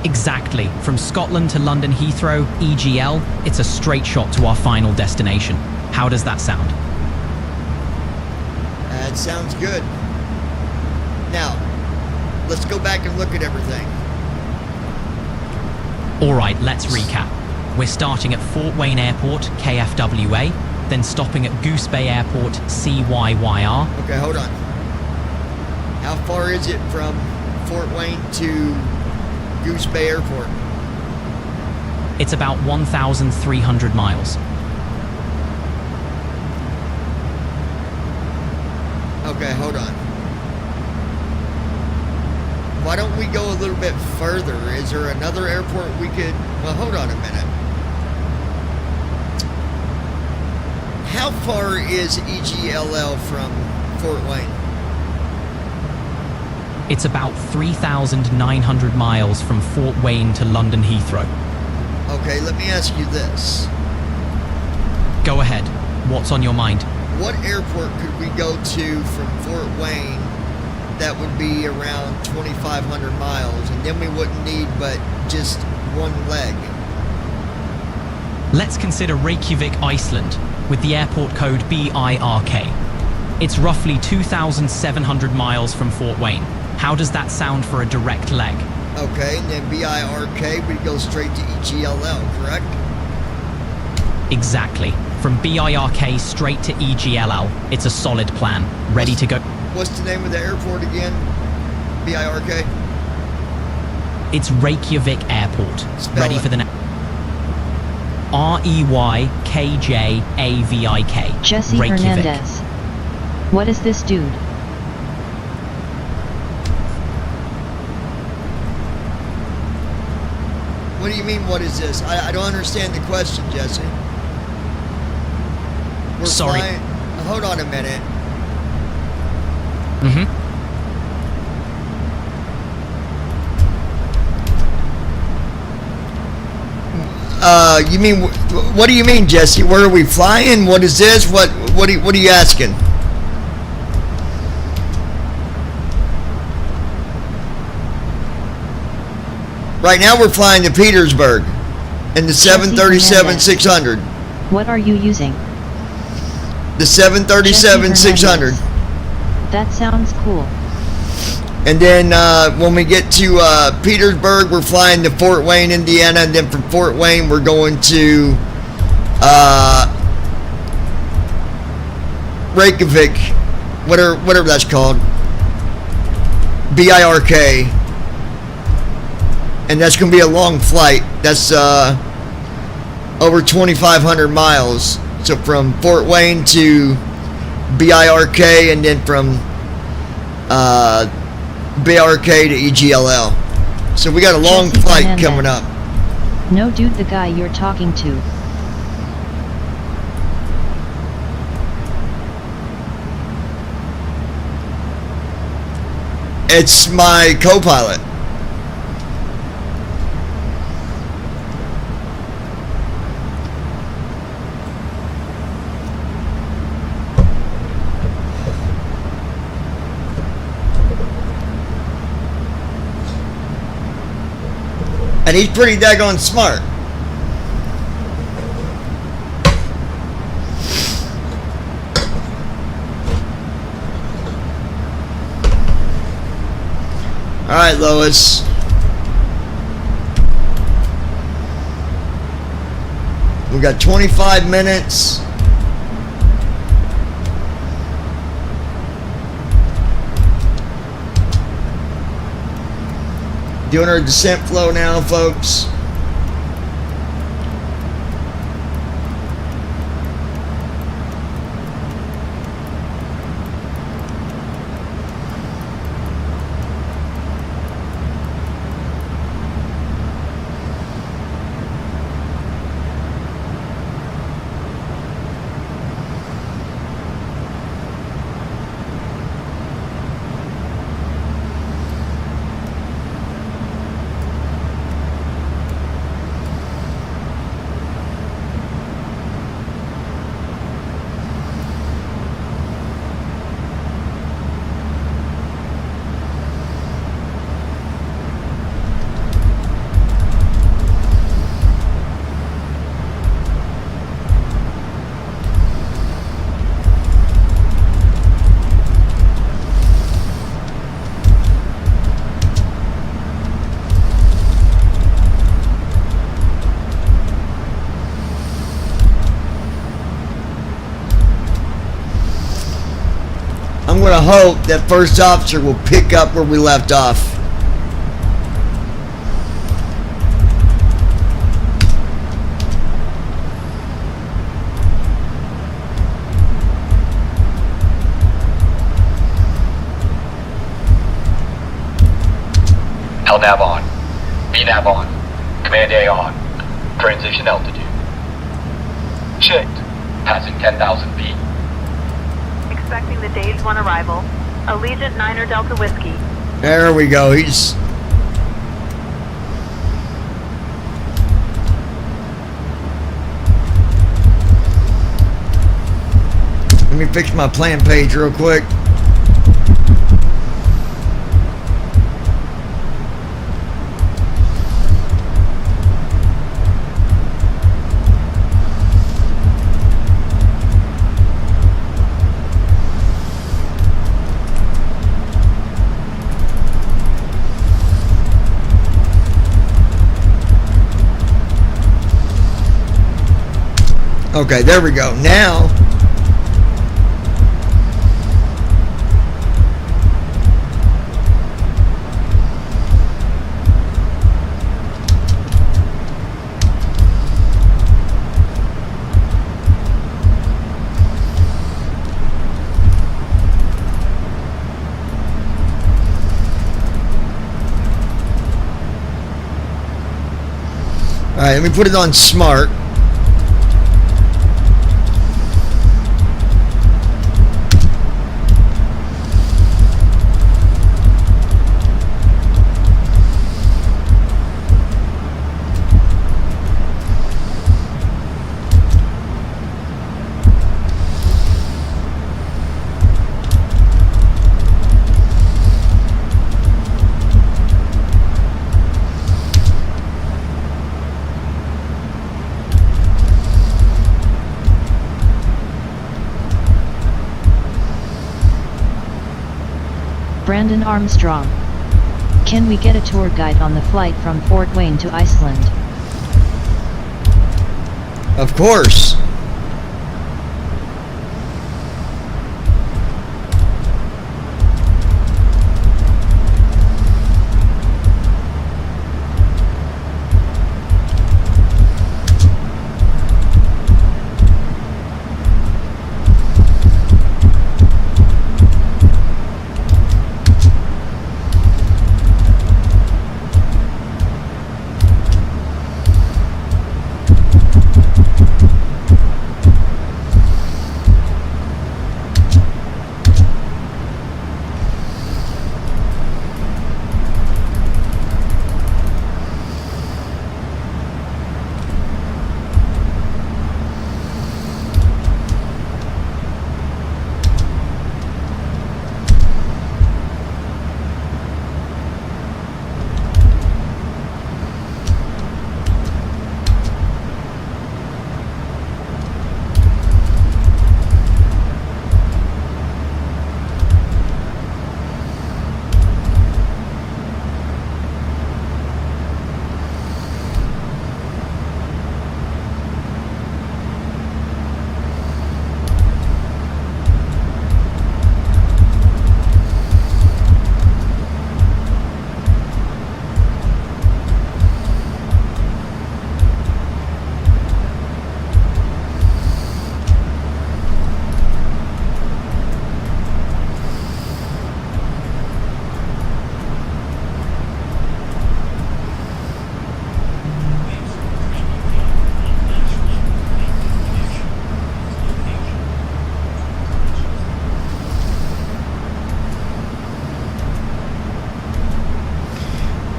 Exactly. From Scotland to London Heathrow, EGL, it's a straight shot to our final destination. How does that sound? That sounds good. Now, let's go back and look at everything. Alright, let's recap. We're starting at Fort Wayne Airport, KFWA, then stopping at Goose Bay Airport, CYYR. Okay, hold on. How far is it from Fort Wayne to Goose Bay Airport? It's about 1,300 miles. Okay, hold on. Why don't we go a little bit further? Is there another airport we could... Well, hold on a minute. How far is EGLL from Fort Wayne? It's about 3,900 miles from Fort Wayne to London Heathrow. Okay, let me ask you this. Go ahead. What's on your mind? What airport could we go to from Fort Wayne that would be around 2,500 miles, and then we wouldn't need but just one leg? Let's consider Reykjavik, Iceland, with the airport code BIRK. It's roughly 2,700 miles from Fort Wayne. How does that sound for a direct leg? Okay, and then BIRK, we go straight to EGLL, correct? Exactly. From BIRK straight to EGLL. It's a solid plan. Ready to go. What's the name of the airport again? BIRK? It's Reykjavik Airport. Spell Ready it. for the next. REYKJAVIK. Jesse Reykjavik. Hernandez. What is this dude? What do you mean, what is this? I don't understand the question, Jesse. We're Sorry. flying... Hold on a minute. Mm-hmm. You mean... What do you mean, Jesse? Where are we flying? What is this? What are you asking? Right now we're flying to Petersburg in the 737-600. What are you using? The 737-600. That sounds cool. And then when we get to Petersburg, we're flying to Fort Wayne, Indiana. And then from Fort Wayne, we're going to Reykjavik, whatever that's called. BIRK. And that's going to be a long flight. That's over 2,500 miles. So from Fort Wayne to BIRK, and then from BIRK to EGLL. So we got a long Jesse flight Hernandez. coming up. No, dude, the guy you're talking to. It's my co-pilot. And he's pretty daggone smart. All right, Lois. We got 25 minutes. Doing our descent flow now, folks. want to hope that first officer will pick up where we left off. LNAV on. VNAV on. Command A on. Transition altitude. Checked. Passing 10,000 feet. Expecting the Days 1 arrival. Allegiant 9er Delta Whiskey. There we go. He's... Let me fix my plan page real quick. Okay, there we go. Now, all right, let me put it on smart. Brandon Armstrong. Can we get a tour guide on the flight from Fort Wayne to Iceland? Of course.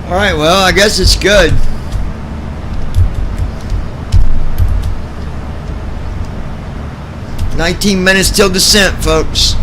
Alright, well, I guess it's good. "19 minutes till descent, folks."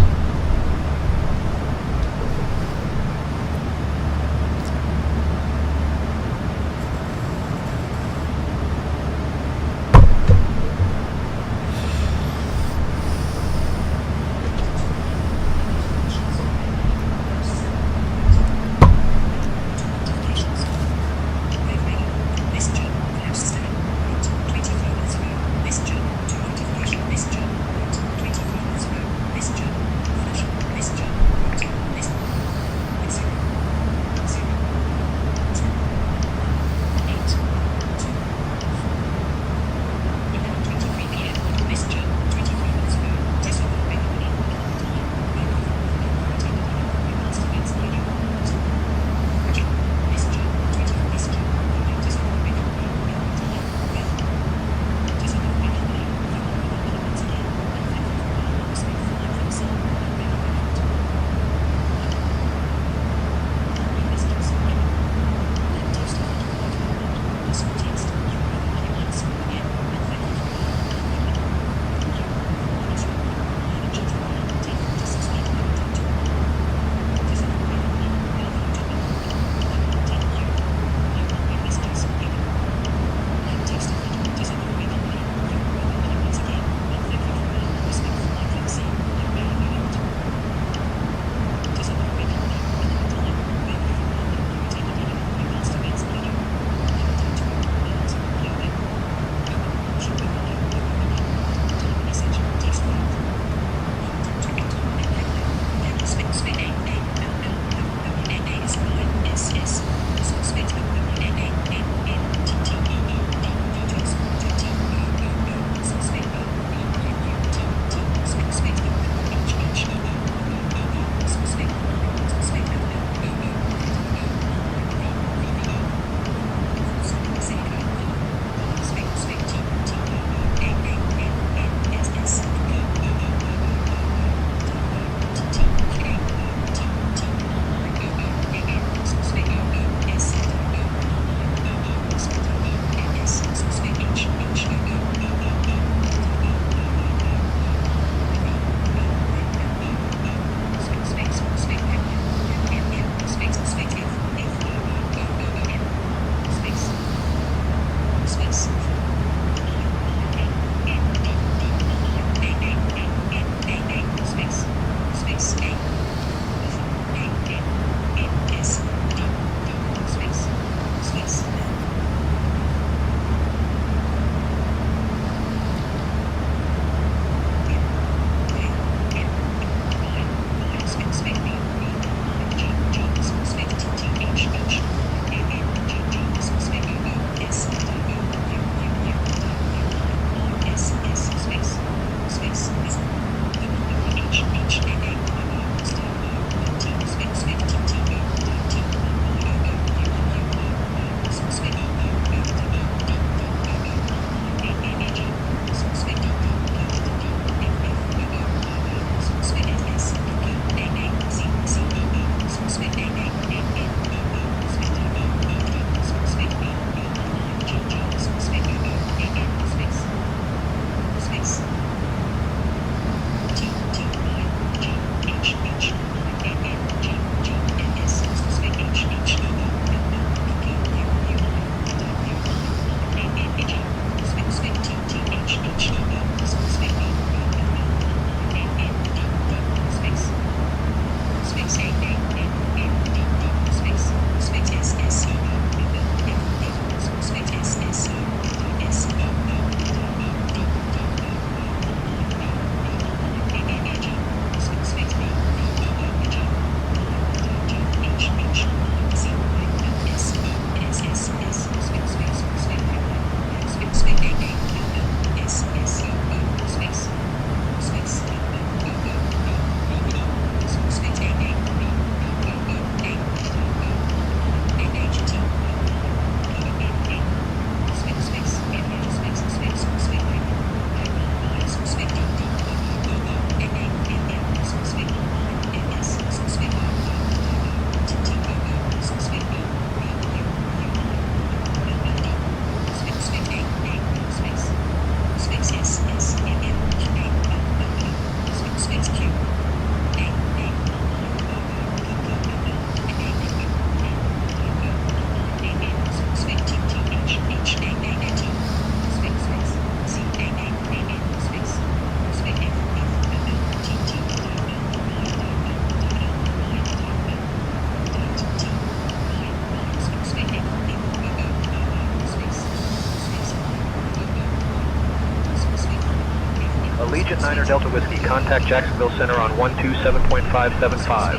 Allegiant 9er Delta Whiskey, contact Jacksonville Center on 127.575.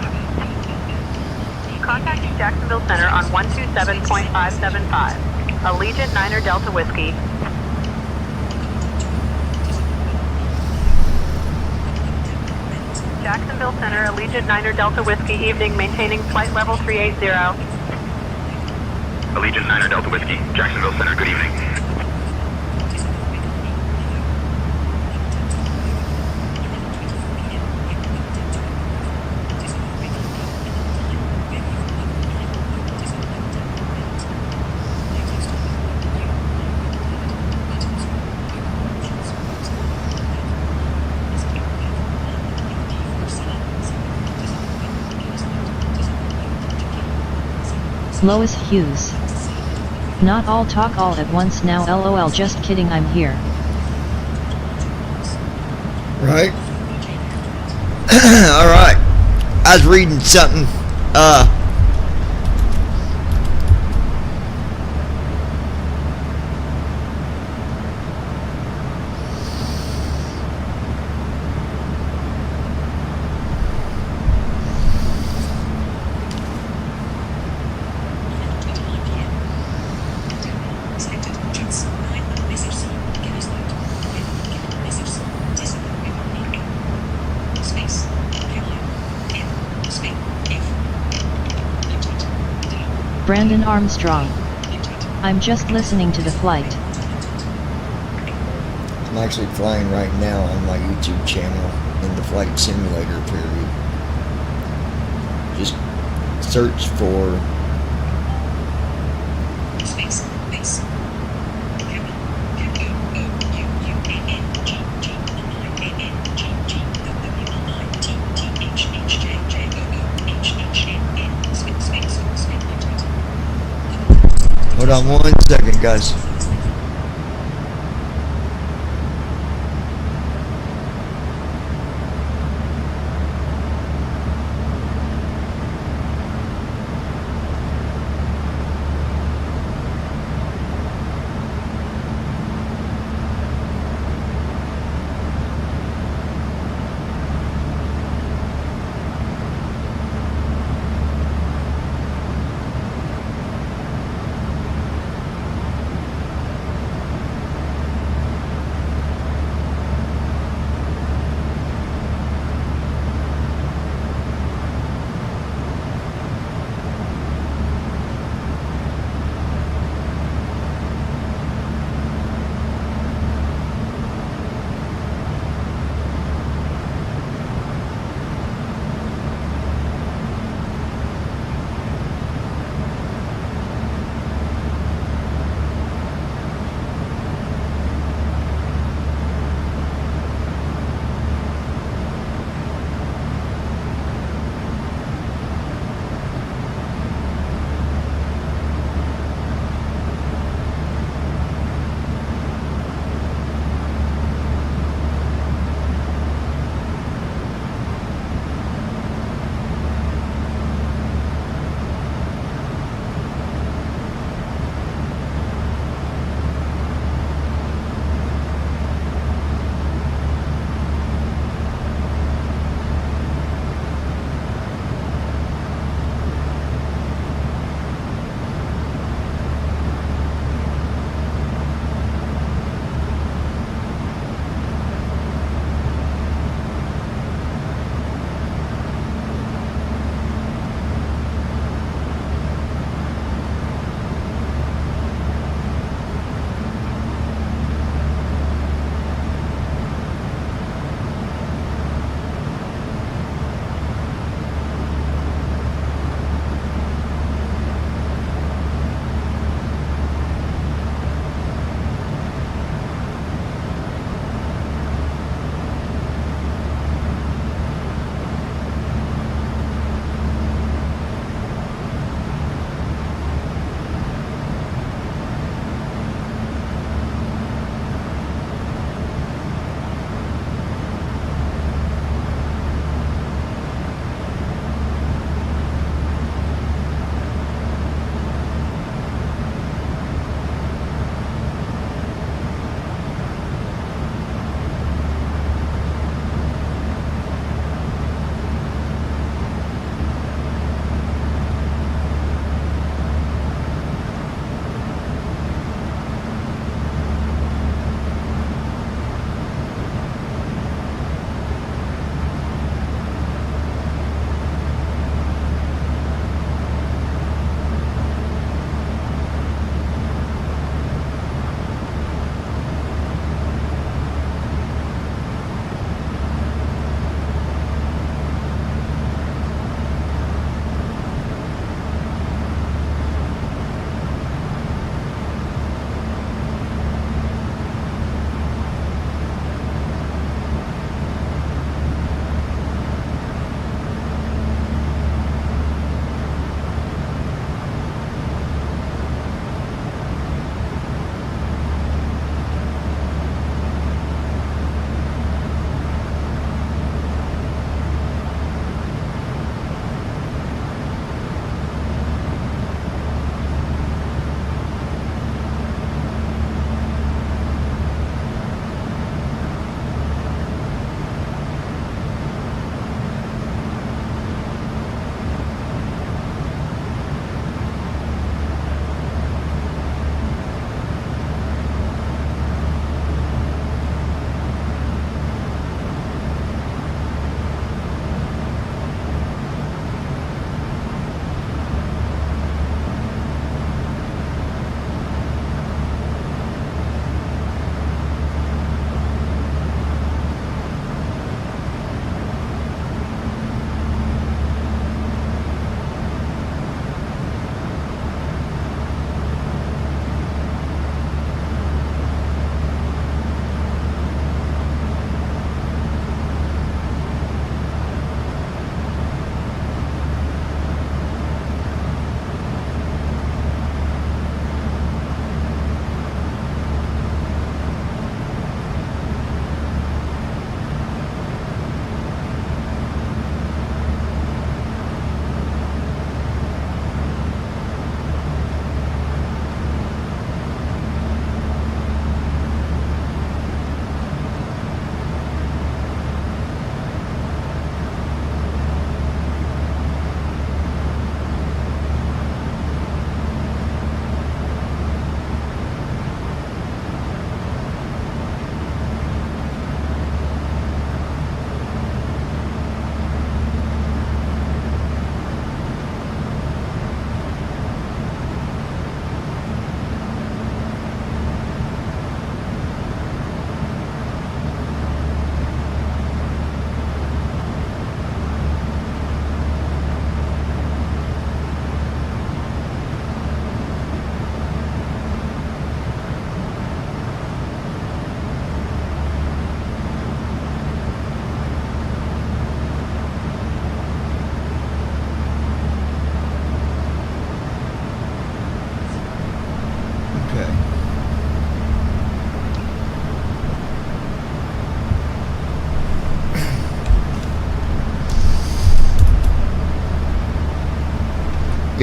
Contacting Jacksonville Center on 127.575. Allegiant 9er Delta Whiskey. Jacksonville Center, Allegiant 9er Delta Whiskey, evening, maintaining flight level 380. Allegiant 9er Delta Whiskey, Jacksonville Center, good evening. Lois Hughes. Not all talk all at once now, lol, just kidding, I'm here. Right? Alright. I was reading something. Brandon Armstrong. I'm just listening to the flight. I'm actually flying right now on my YouTube channel in the flight simulator period. Just search for Hold on 1 second, guys.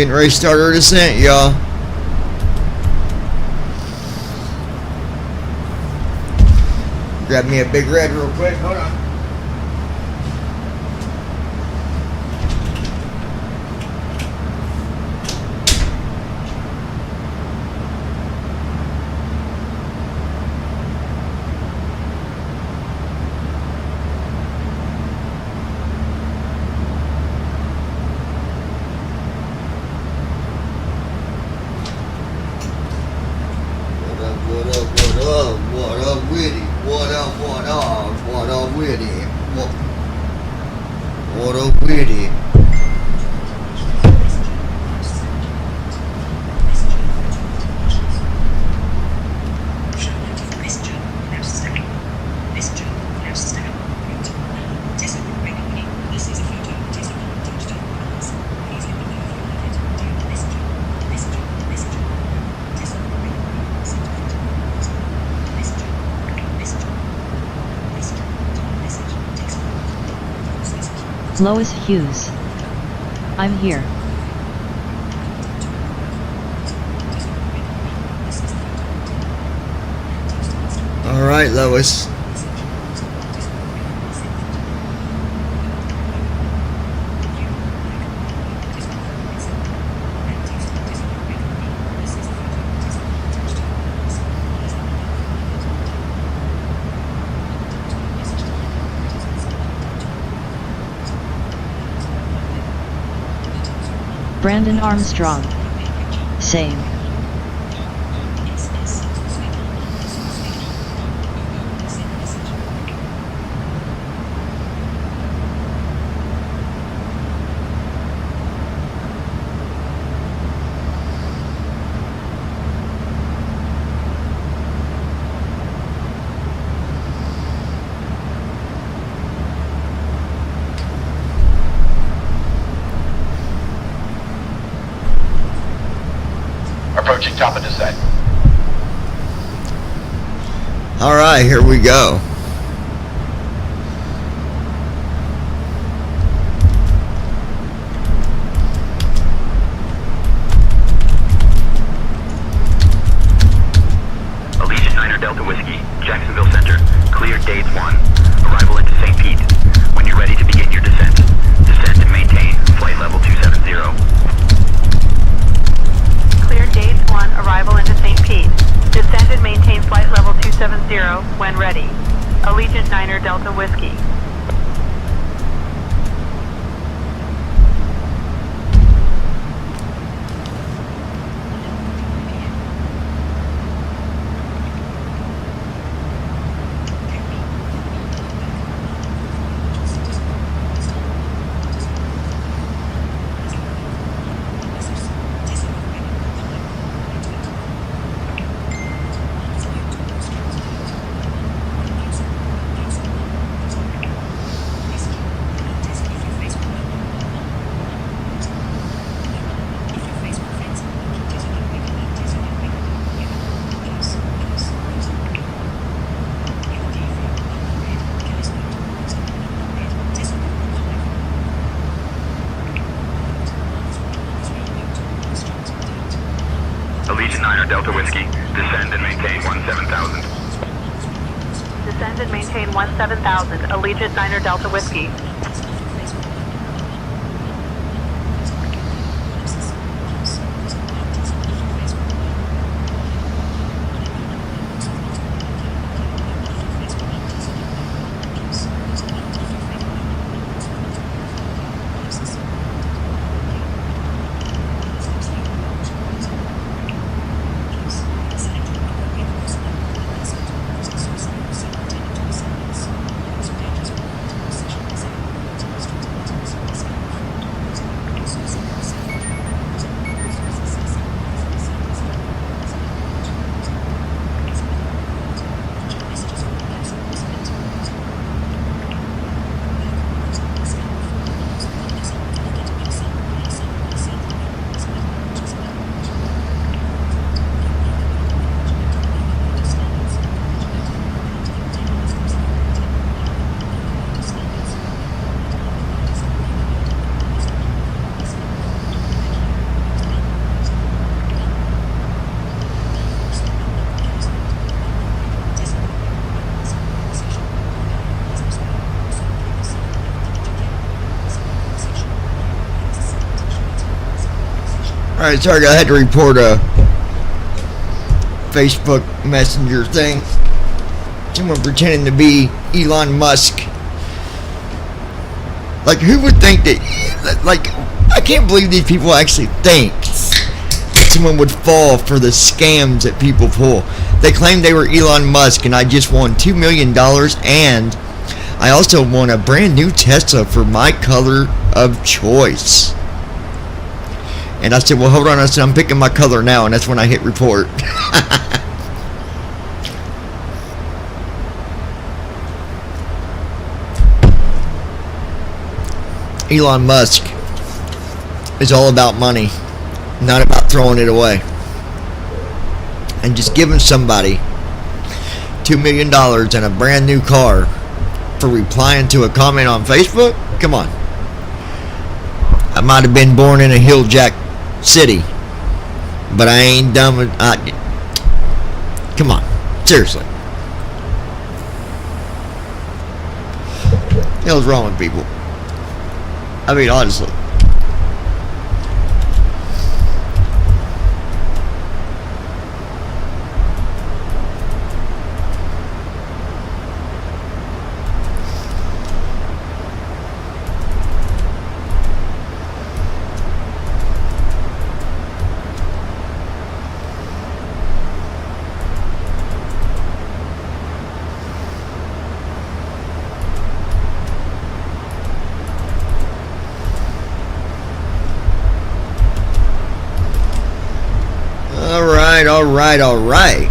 Getting ready to start our descent, y'all. Grab me a Big Red real quick. Hold on. Lois Hughes. I'm here. All right, Lois. Brandon Armstrong. Same. Approaching top of descent. All right, here we go. Allegiant 9er Delta Whiskey, Jacksonville Center. Clear dates 1. Arrival into St. Pete. When you're ready to begin your descent, descend and maintain flight level 270. Clear dates 1, arrival into St. Pete. Descend and maintain flight level 270 when ready. Allegiant 9er Delta Whiskey. Allegiant 9er Delta Whiskey, descend and maintain 17,000. Descend and maintain 17,000. Allegiant 9er Delta Whiskey. Alright, sorry, I had to report a Facebook Messenger thing. Someone pretending to be Elon Musk. Like, who would think that, like, I can't believe these people actually think that someone would fall for the scams that people pull. They claimed they were Elon Musk, and I just won $2 million, and I also won a brand new Tesla for my color of choice. And I said, well, hold on. I said, I'm picking my color now, and that's when I hit report. Elon Musk is all about money, not about throwing it away. And just giving somebody $2 million and a brand new car for replying to a comment on Facebook? Come on. I might have been born in a hill jack city, but I ain't dumb. Come on. Seriously. What the hell's wrong with people? I mean, honestly. All right.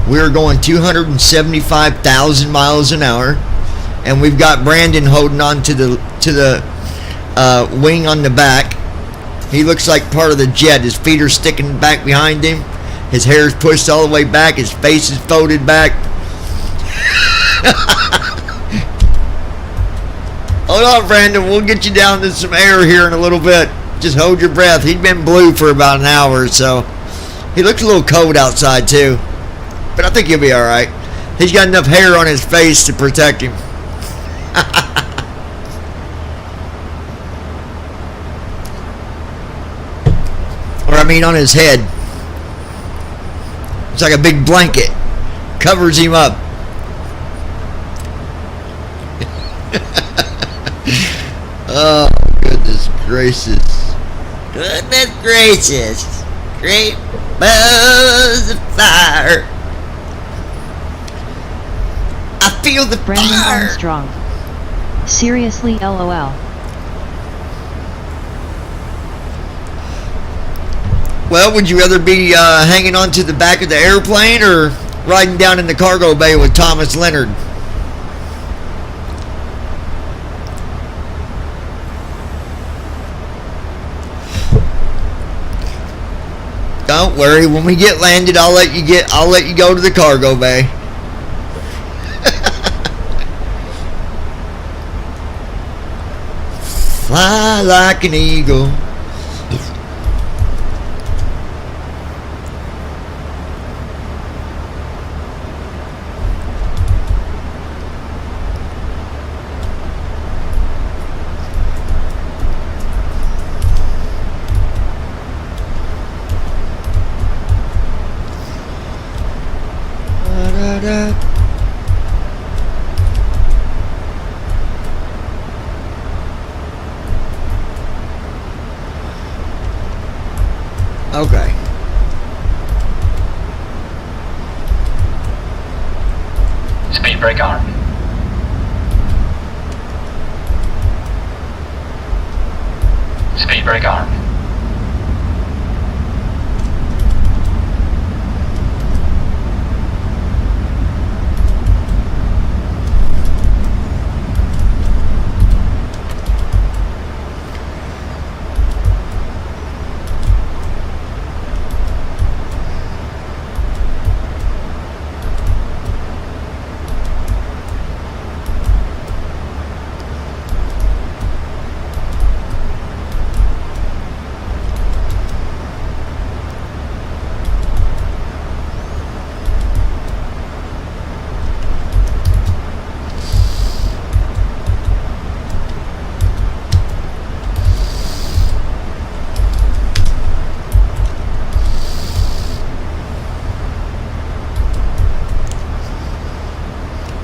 We're going 275,000 miles an hour, and we've got Brandon holding on to the wing on the back. He looks like part of the jet. His feet are sticking back behind him. His hair is pushed all the way back. His face is folded back. Hold on, Brandon. We'll get you down to some air here in a little bit. Just hold your breath. He's been blue for about an hour or so. He looks a little cold outside too, but I think he'll be alright. He's got enough hair on his face to protect him. Or I mean on his head. It's like a big blanket. Covers him up. Oh, goodness gracious. Goodness gracious. Great balls of fire. I feel the Brandon fire. Armstrong. Seriously, LOL. Well, would you rather be hanging on to the back of the airplane or riding down in the cargo bay with Thomas Leonard? Don't worry, when we get landed, I'll let you go to the cargo bay. Fly like an eagle. Okay. Speed brake arm. Speed brake arm.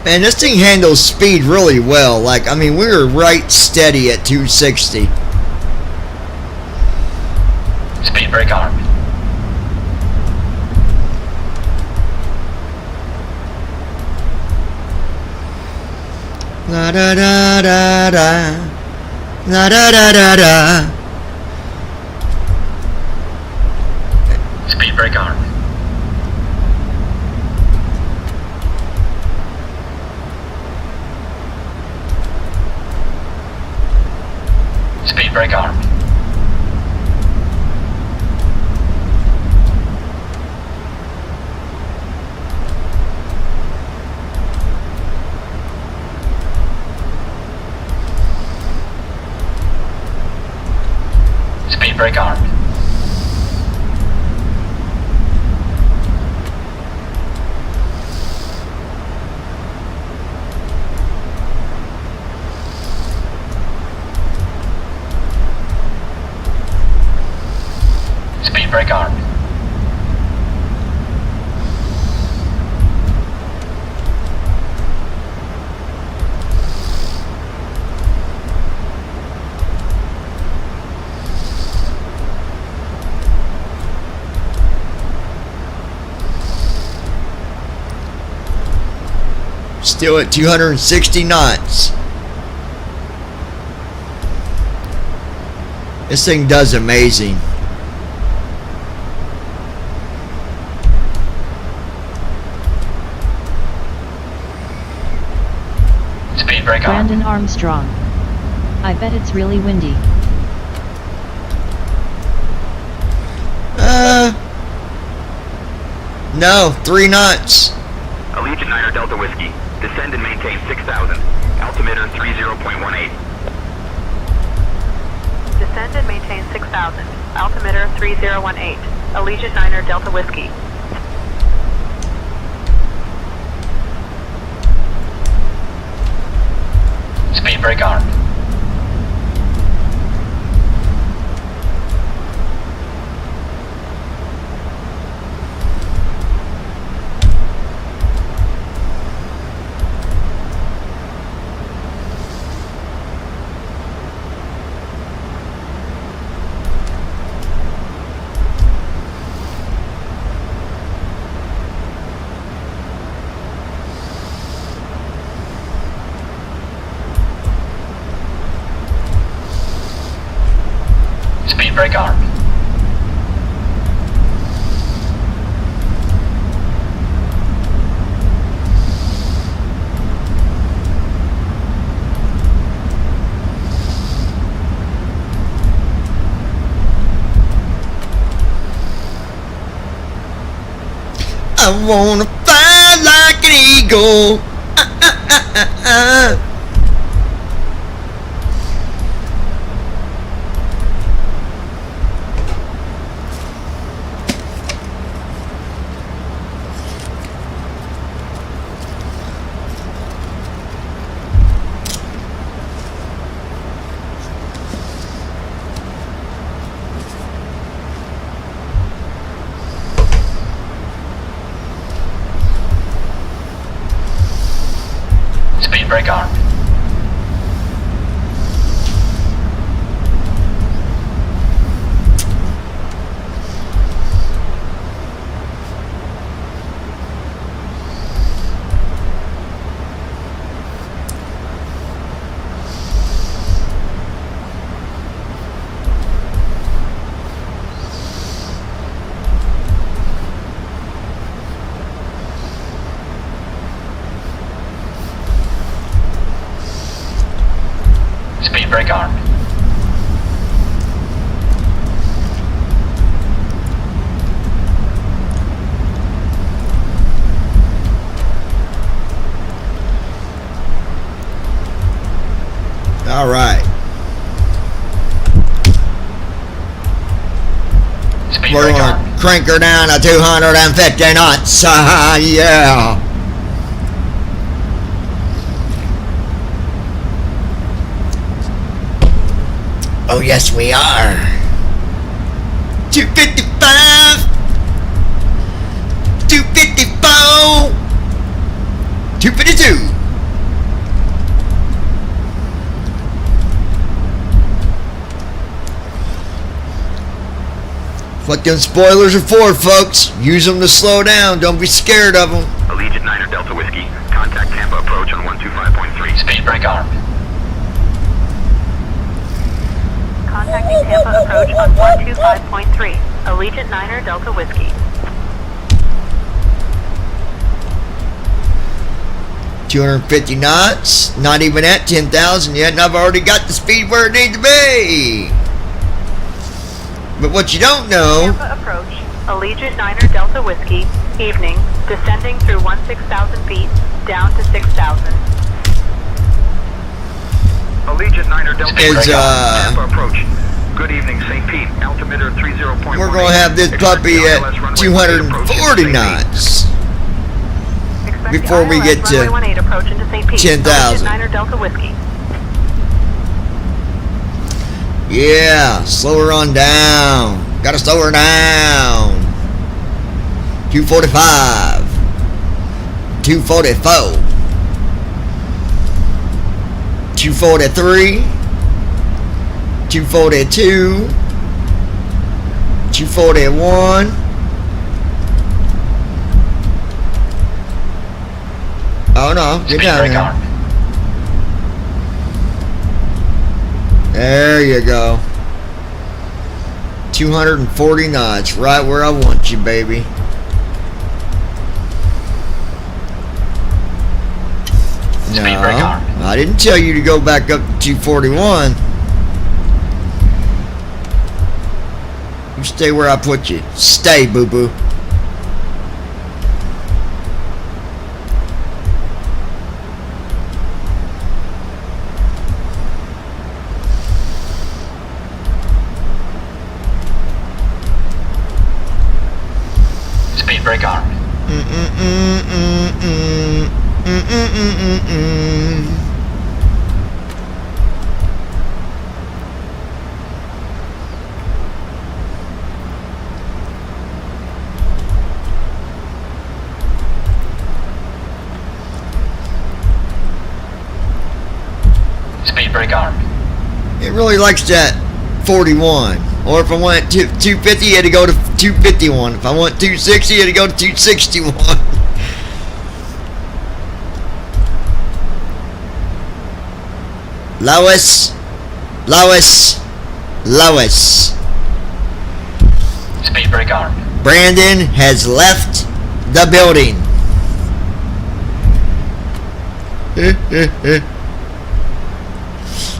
Man, this thing handles speed really well. Like, I mean, we were right steady at 260. Speed brake armed. La da da da da. La da da da da. Speed brake armed. Speed brake armed. Speed brake armed. Speed brake armed. Still at 260 knots. This thing does amazing. Speed brake armed. Brandon Armstrong. I bet it's really windy. No, 3 knots. Allegiant 9 Delta Whiskey. Descend and maintain 6,000. Altimeter 30.18. Descend and maintain 6,000. Altimeter 3018. Allegiant 9 Delta Whiskey. Speed brake armed. Speed brake armed. I wanna fly like an eagle. Speed brake armed. Speed brake armed. All right. Speed We're brake gonna armed. crank her down to 250 knots. Yeah. Oh yes, we are. 255, 254, 252. What them spoilers are for, folks. Use them to slow down. Don't be scared of them. Allegiant 9 Delta Whiskey. Contact Tampa approach on 125.3. Speed brake armed. Contacting Tampa approach on 125.3. Allegiant 9 Delta Whiskey. $250 knots. Not even at 10,000 yet, and I've already got the speed where it needs to be. But what you don't know... Tampa approach, Allegiant 9 Delta Whiskey, evening, descending through 16,000 feet, down to 6,000. Allegiant 9 Delta Is, Whiskey, Tampa approach. Good evening, St. Pete. Altimeter 30.1. We're going to have this puppy at 240 knots. Before we get to 10,000. 9 Delta Whiskey. Yeah, slow her on down. Gotta slow her down. 245. 244. 243. 242. 241. Oh no, get down there. There you go. 240 knots, right where I want you, baby. No, I didn't tell you to go back up to 241. You stay where I put you. Stay, boo-boo. Brake arm. Speed brake arm. It really likes that 41. Or if I want 250, you had to go to 251. If I want 260, you had to go to 261. Lois. Speed brake arm. Brandon has left the building.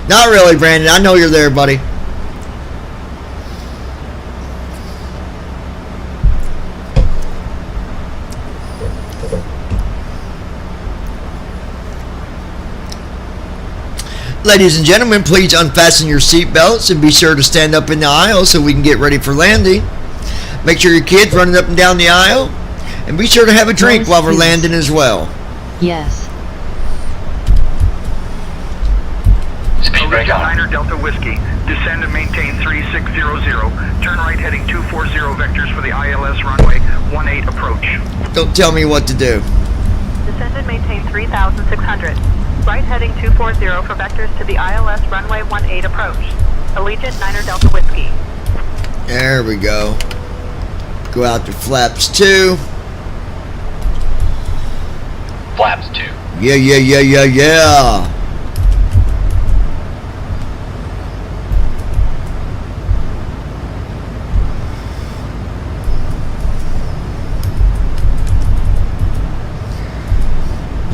Not really, Brandon. I know you're there, buddy. Ladies and gentlemen, please unfasten your seatbelts and be sure to stand up in the aisle so we can get ready for landing. Make sure your kids running up and down the aisle, and be sure to have a drink while we're landing as well. Yes. Allegiant 9 Delta Whiskey. Descend and maintain 3600. Turn right heading 240 vectors for the ILS runway 18 approach. Don't tell me what to do. Descend and maintain 3,600. Right heading 240 for vectors to the ILS runway 18 approach. Allegiant 9 Delta Whiskey. There we go. Go out to flaps 2. Flaps 2. Yeah.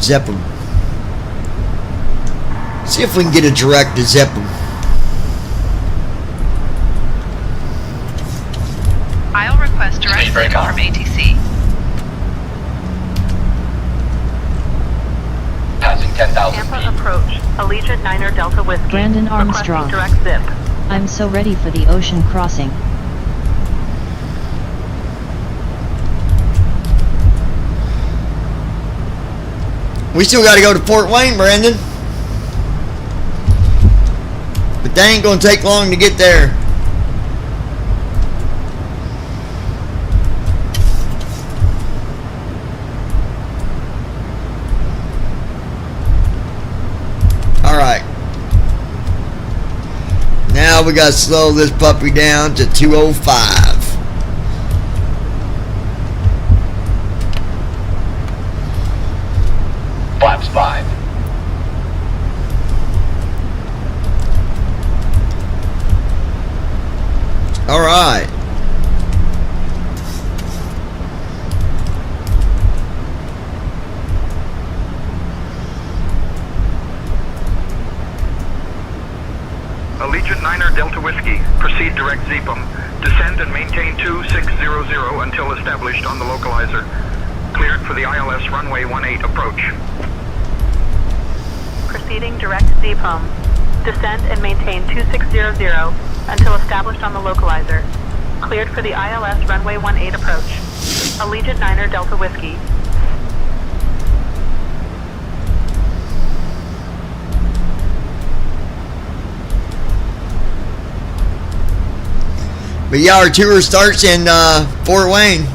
Zep them. See if we can get a direct to zip them. I'll request direct zip from ATC. Passing 10,000 Tampa approach. Allegiant 9 Delta Whiskey. Brandon Armstrong. Direct zip. I'm so ready for the ocean crossing. We still got to go to Fort Wayne, Brandon. But that ain't going to take long to get there. now we gotta slow this puppy down to 205. Flaps 5. All right. Allegiant 9er Delta Whiskey, proceed direct ZPM. Descend and maintain 2600 until established on the localizer. Cleared for the ILS runway 18 approach. Proceeding direct ZPM. Descend and maintain 2600 until established on the localizer. Cleared for the ILS runway 18 approach. Allegiant 9er Delta Whiskey. But yeah, our tour starts in Fort Wayne.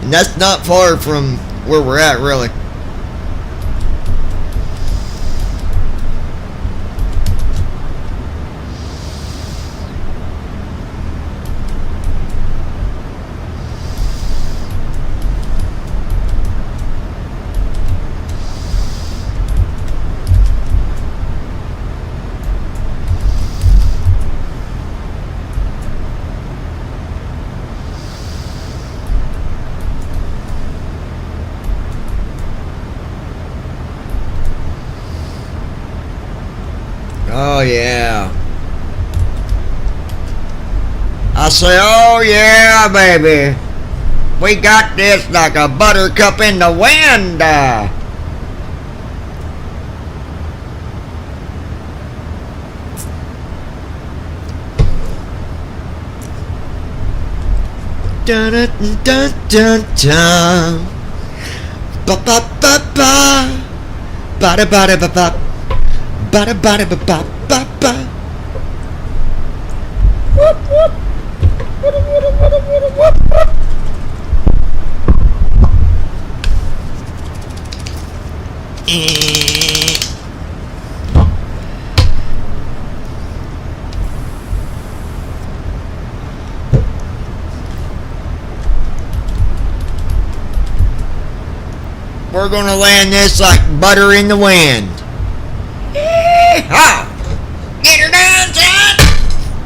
And that's not far from where we're at, really. Oh yeah. I say, oh yeah, baby. We got this like a buttercup in the wind. Dun dun dun dun dun. Ba ba ba ba. Ba da ba da ba ba. Ba da ba da ba ba ba ba. Whoop whoop. We're gonna land this like butter in the wind. Yeehaw! Get her down, son!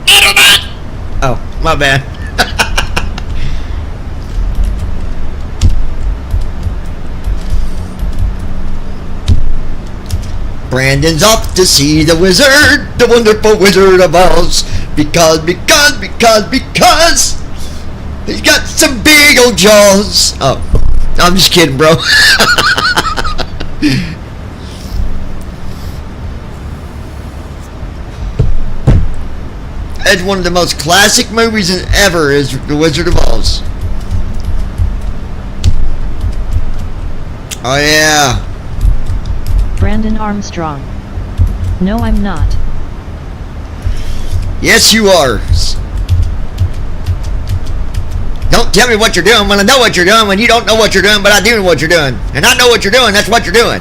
Get her down! Oh, my bad. Brandon's off to see the wizard, the wonderful Wizard of Oz. Because he's got some big old jaws. Oh, I'm just kidding, bro. It's one of the most classic movies ever is The Wizard of Oz. Oh yeah. Brandon Armstrong. No, I'm not. Yes, you are. Don't tell me what you're doing when I know what you're doing when you don't know what you're doing, but I do know what you're doing. And I know what you're doing, that's what you're doing.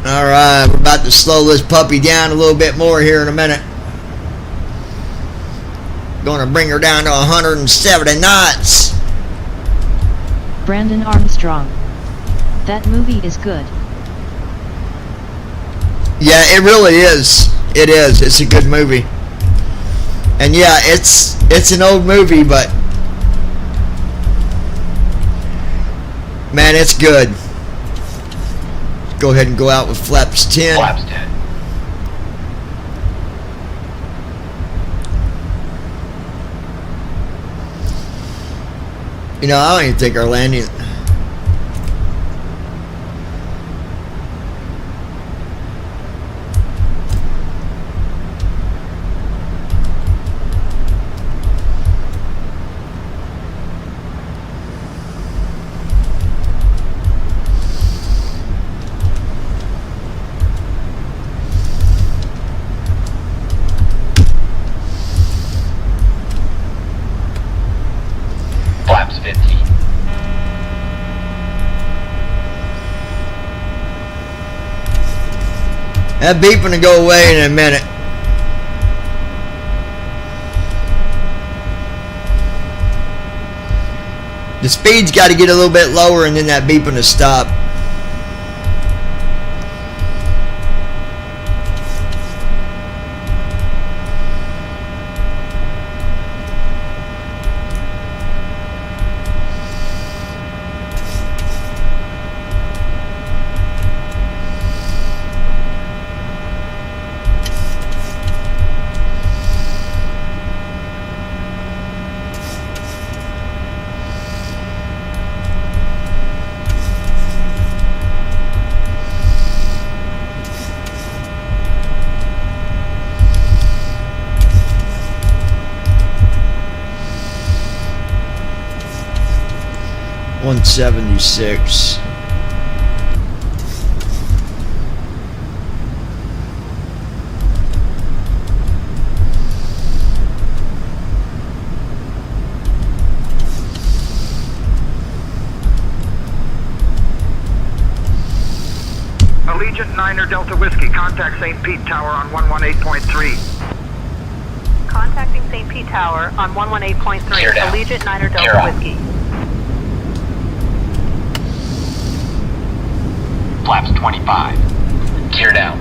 Alright, we're about to slow this puppy down a little bit more here in a minute. Gonna bring her down to 170 knots. Brandon Armstrong. That movie is good. Yeah, it really is. It is. It's a good movie. And yeah, it's an old movie, but man, it's good. Go ahead and go out with flaps 10. Flaps 10. You know, I don't even think our landing. Flaps 15. That beeping to go away in a minute. The speed's got to get a little bit lower and then that beeping to stop. $176. Allegiant Niner Delta Whiskey, contact St. Pete Tower on 118.3. Contacting St. Pete Tower on 118.3. Allegiant Niner Delta Whiskey. Flaps 25. Gear down.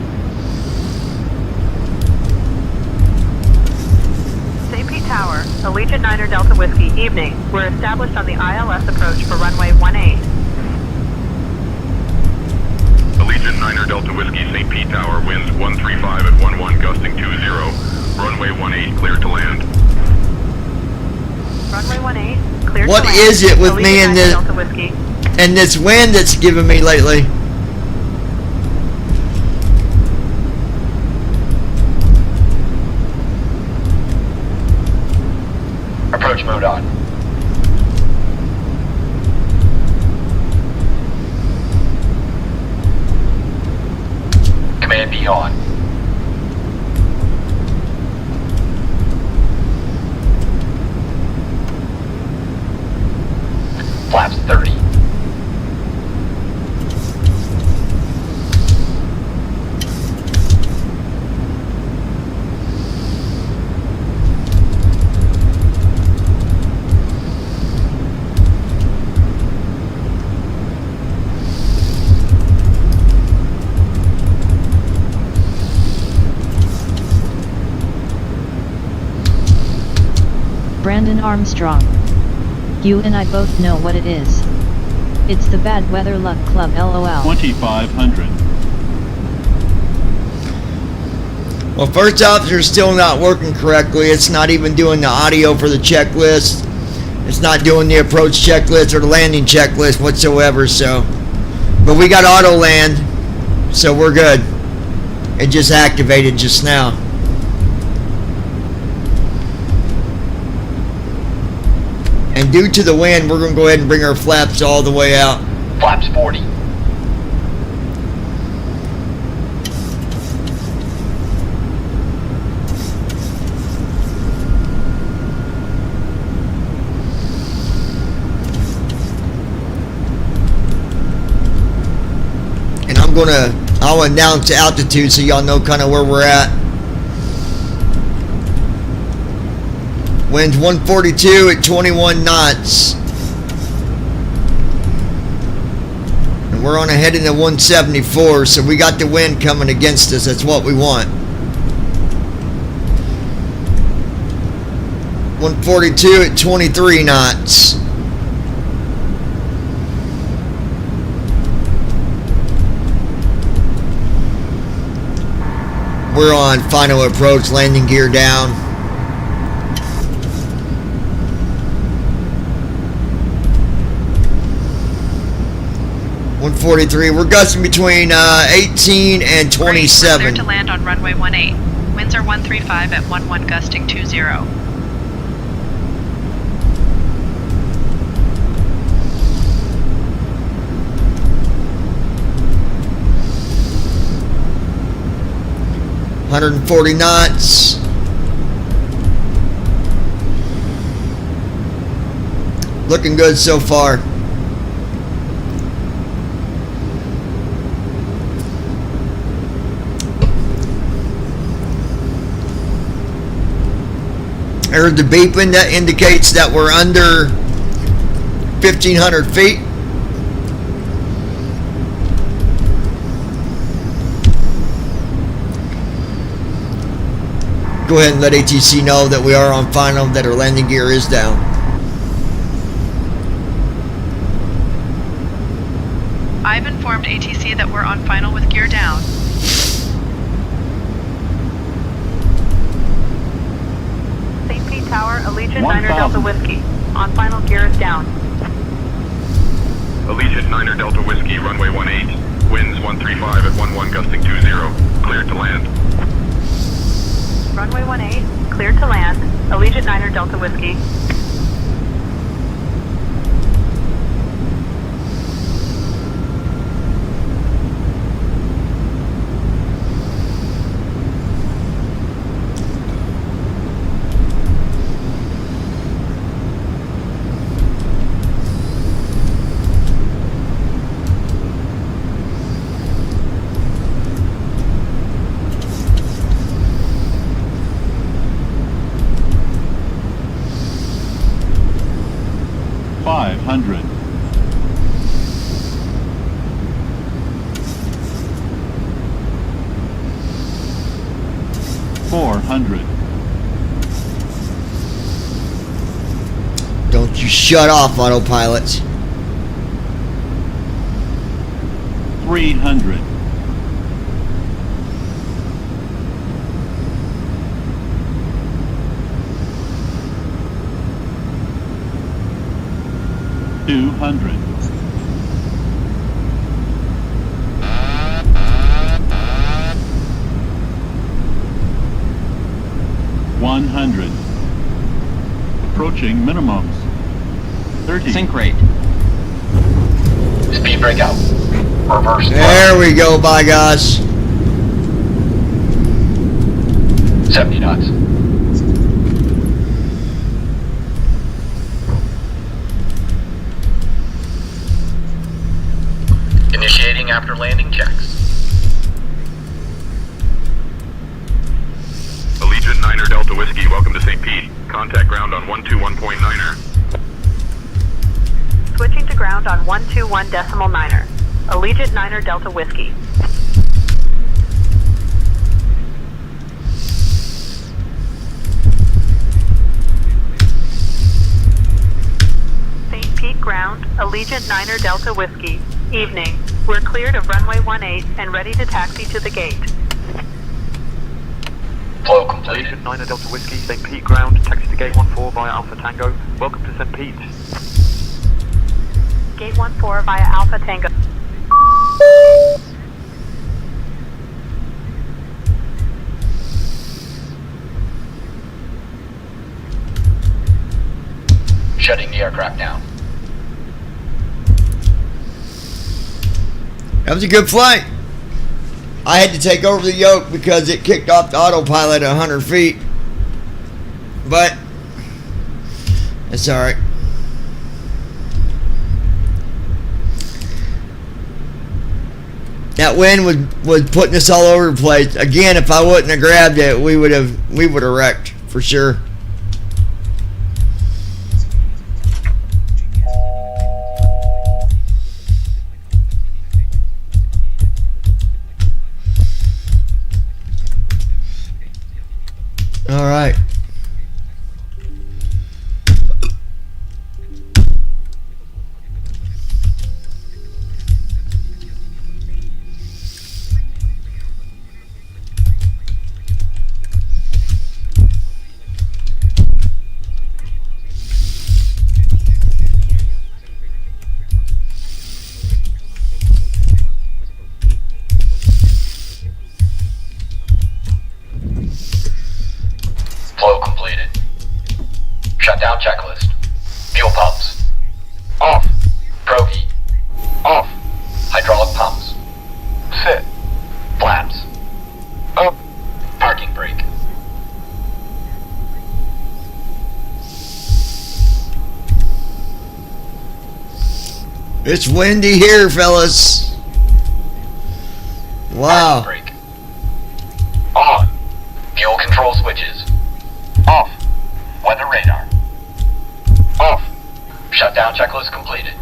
St. Pete Tower, Allegiant Niner Delta Whiskey, evening. We're established on the ILS approach for runway 18. Allegiant Niner Delta Whiskey, St. Pete Tower, winds 135 at 11, gusting 20. Runway 18, clear to land. Runway 18, clear What to land. is it with me Allegiant Niner Delta Whiskey. and this wind that's giving me lately? Approach mode on. Command B on. Flaps 30. Brandon Armstrong. You and I both know what it is. It's the Bad Weather Luck Club, LOL. 2500. Well, first off, they're still not working correctly. It's not even doing the audio for the checklist. It's not doing the approach checklist or the landing checklist whatsoever, so. But we got auto land, so we're good. It just activated just now. And due to the wind, we're going to go ahead and bring our flaps all the way out. Flaps 40. And I'll announce altitude so y'all know kind of where we're at. Winds 142 at 21 knots. And we're on a heading to 174, so we got the wind coming against us. That's what we want. 142 at 23 knots. We're on final approach, landing gear down. .143. We're gusting between 18 and 27. Clear to land on runway 18. Winds are 135 at 11, gusting 20. .140 knots. Looking good so far. heard the beeping. That indicates that we're under 1,500 feet. Go ahead and let ATC know that we are on final, that our landing gear is down. I've informed ATC that we're on final with gear down. St. Pete Tower, Allegiant Niner Delta Whiskey. On final, gear is down. Allegiant Niner Delta Whiskey, runway 18, winds 135 at 11, gusting 20, cleared to land. Runway 18, cleared to land. Allegiant Niner Delta Whiskey. Don't you shut off, autopilots. 300. 200. 100. Approaching minimums. 30. Sync rate. Speed breakout. Reverse. There we go, by gosh. 70 knots. Initiating after landing checks. Allegiant Niner Delta Whiskey, welcome to St. Pete. Contact ground on 121.9er. Switching to ground on 121.9er. Allegiant Niner Delta Whiskey. St. Pete ground, Allegiant Niner Delta Whiskey. Evening. We're cleared of runway 18 and ready to taxi to the gate. Flow completed. Allegiant Niner Delta Whiskey, St. Pete ground, taxi to gate 14 via Alpha Tango. Welcome to St. Pete. Gate 14 via Alpha Tango. Shutting the aircraft down. That was a good flight. I had to take over the yoke because it kicked off the autopilot at 100 feet. But it's alright. That wind was putting us all over the place. Again, if I wouldn't have grabbed it, we would have wrecked for sure. All right. Flow completed. Shutdown checklist. Fuel pumps. Off. Proheat. Off. Hydraulic pumps. Sit. Flaps. Up. Parking brake. It's windy here, fellas. Wow. Parking brake. On. Fuel control switches. Off. Route checklist completed.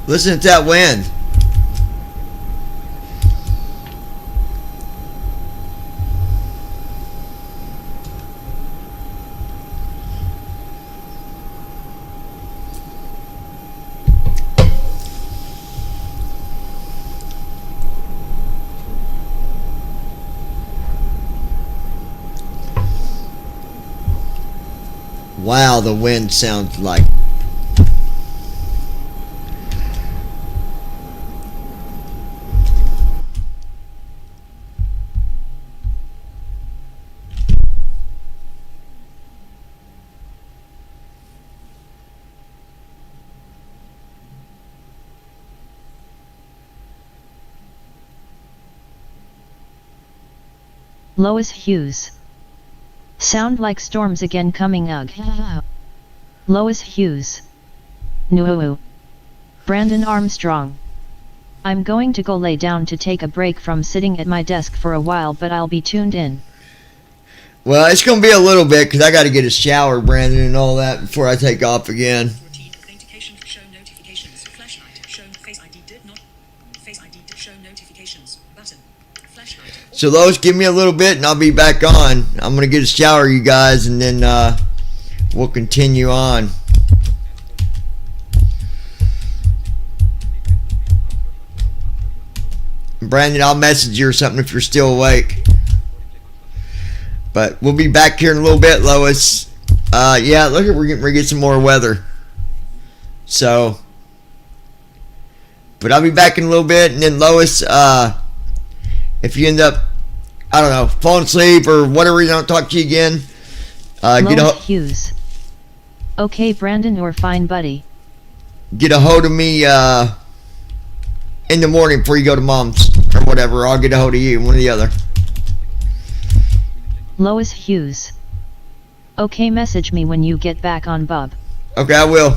Listen to that wind. Wow, the wind sounds like. Lois Hughes. Sound like storms again coming. Ugh. Lois Hughes. No. Brandon Armstrong. I'm going to go lay down to take a break from sitting at my desk for a while, but I'll be tuned in. Well, it's going to be a little bit because I got to get a shower, Brandon, and all that before I take off again. Authentication show notifications. Flashlight show Face ID did not. Face ID did show notifications. Button. Flashlight. So Lois, give me a little bit and I'll be back on. I'm going to get a shower, you guys, and then we'll continue on. Brandon, I'll message you or something if you're still awake. But we'll be back here in a little bit, Lois. Yeah, look at, we're getting ready to get some more weather. So, but I'll be back in a little bit, and then Lois, if you end up, I don't know, falling asleep or whatever reason I don't talk to you again, Lois Hughes. Okay, Brandon, you're fine, buddy. Get a hold of me in the morning before you go to Mom's or whatever. I'll get a hold of you, one or the other. Lois Hughes. Okay, message me when you get back on, Bub. Okay, I will.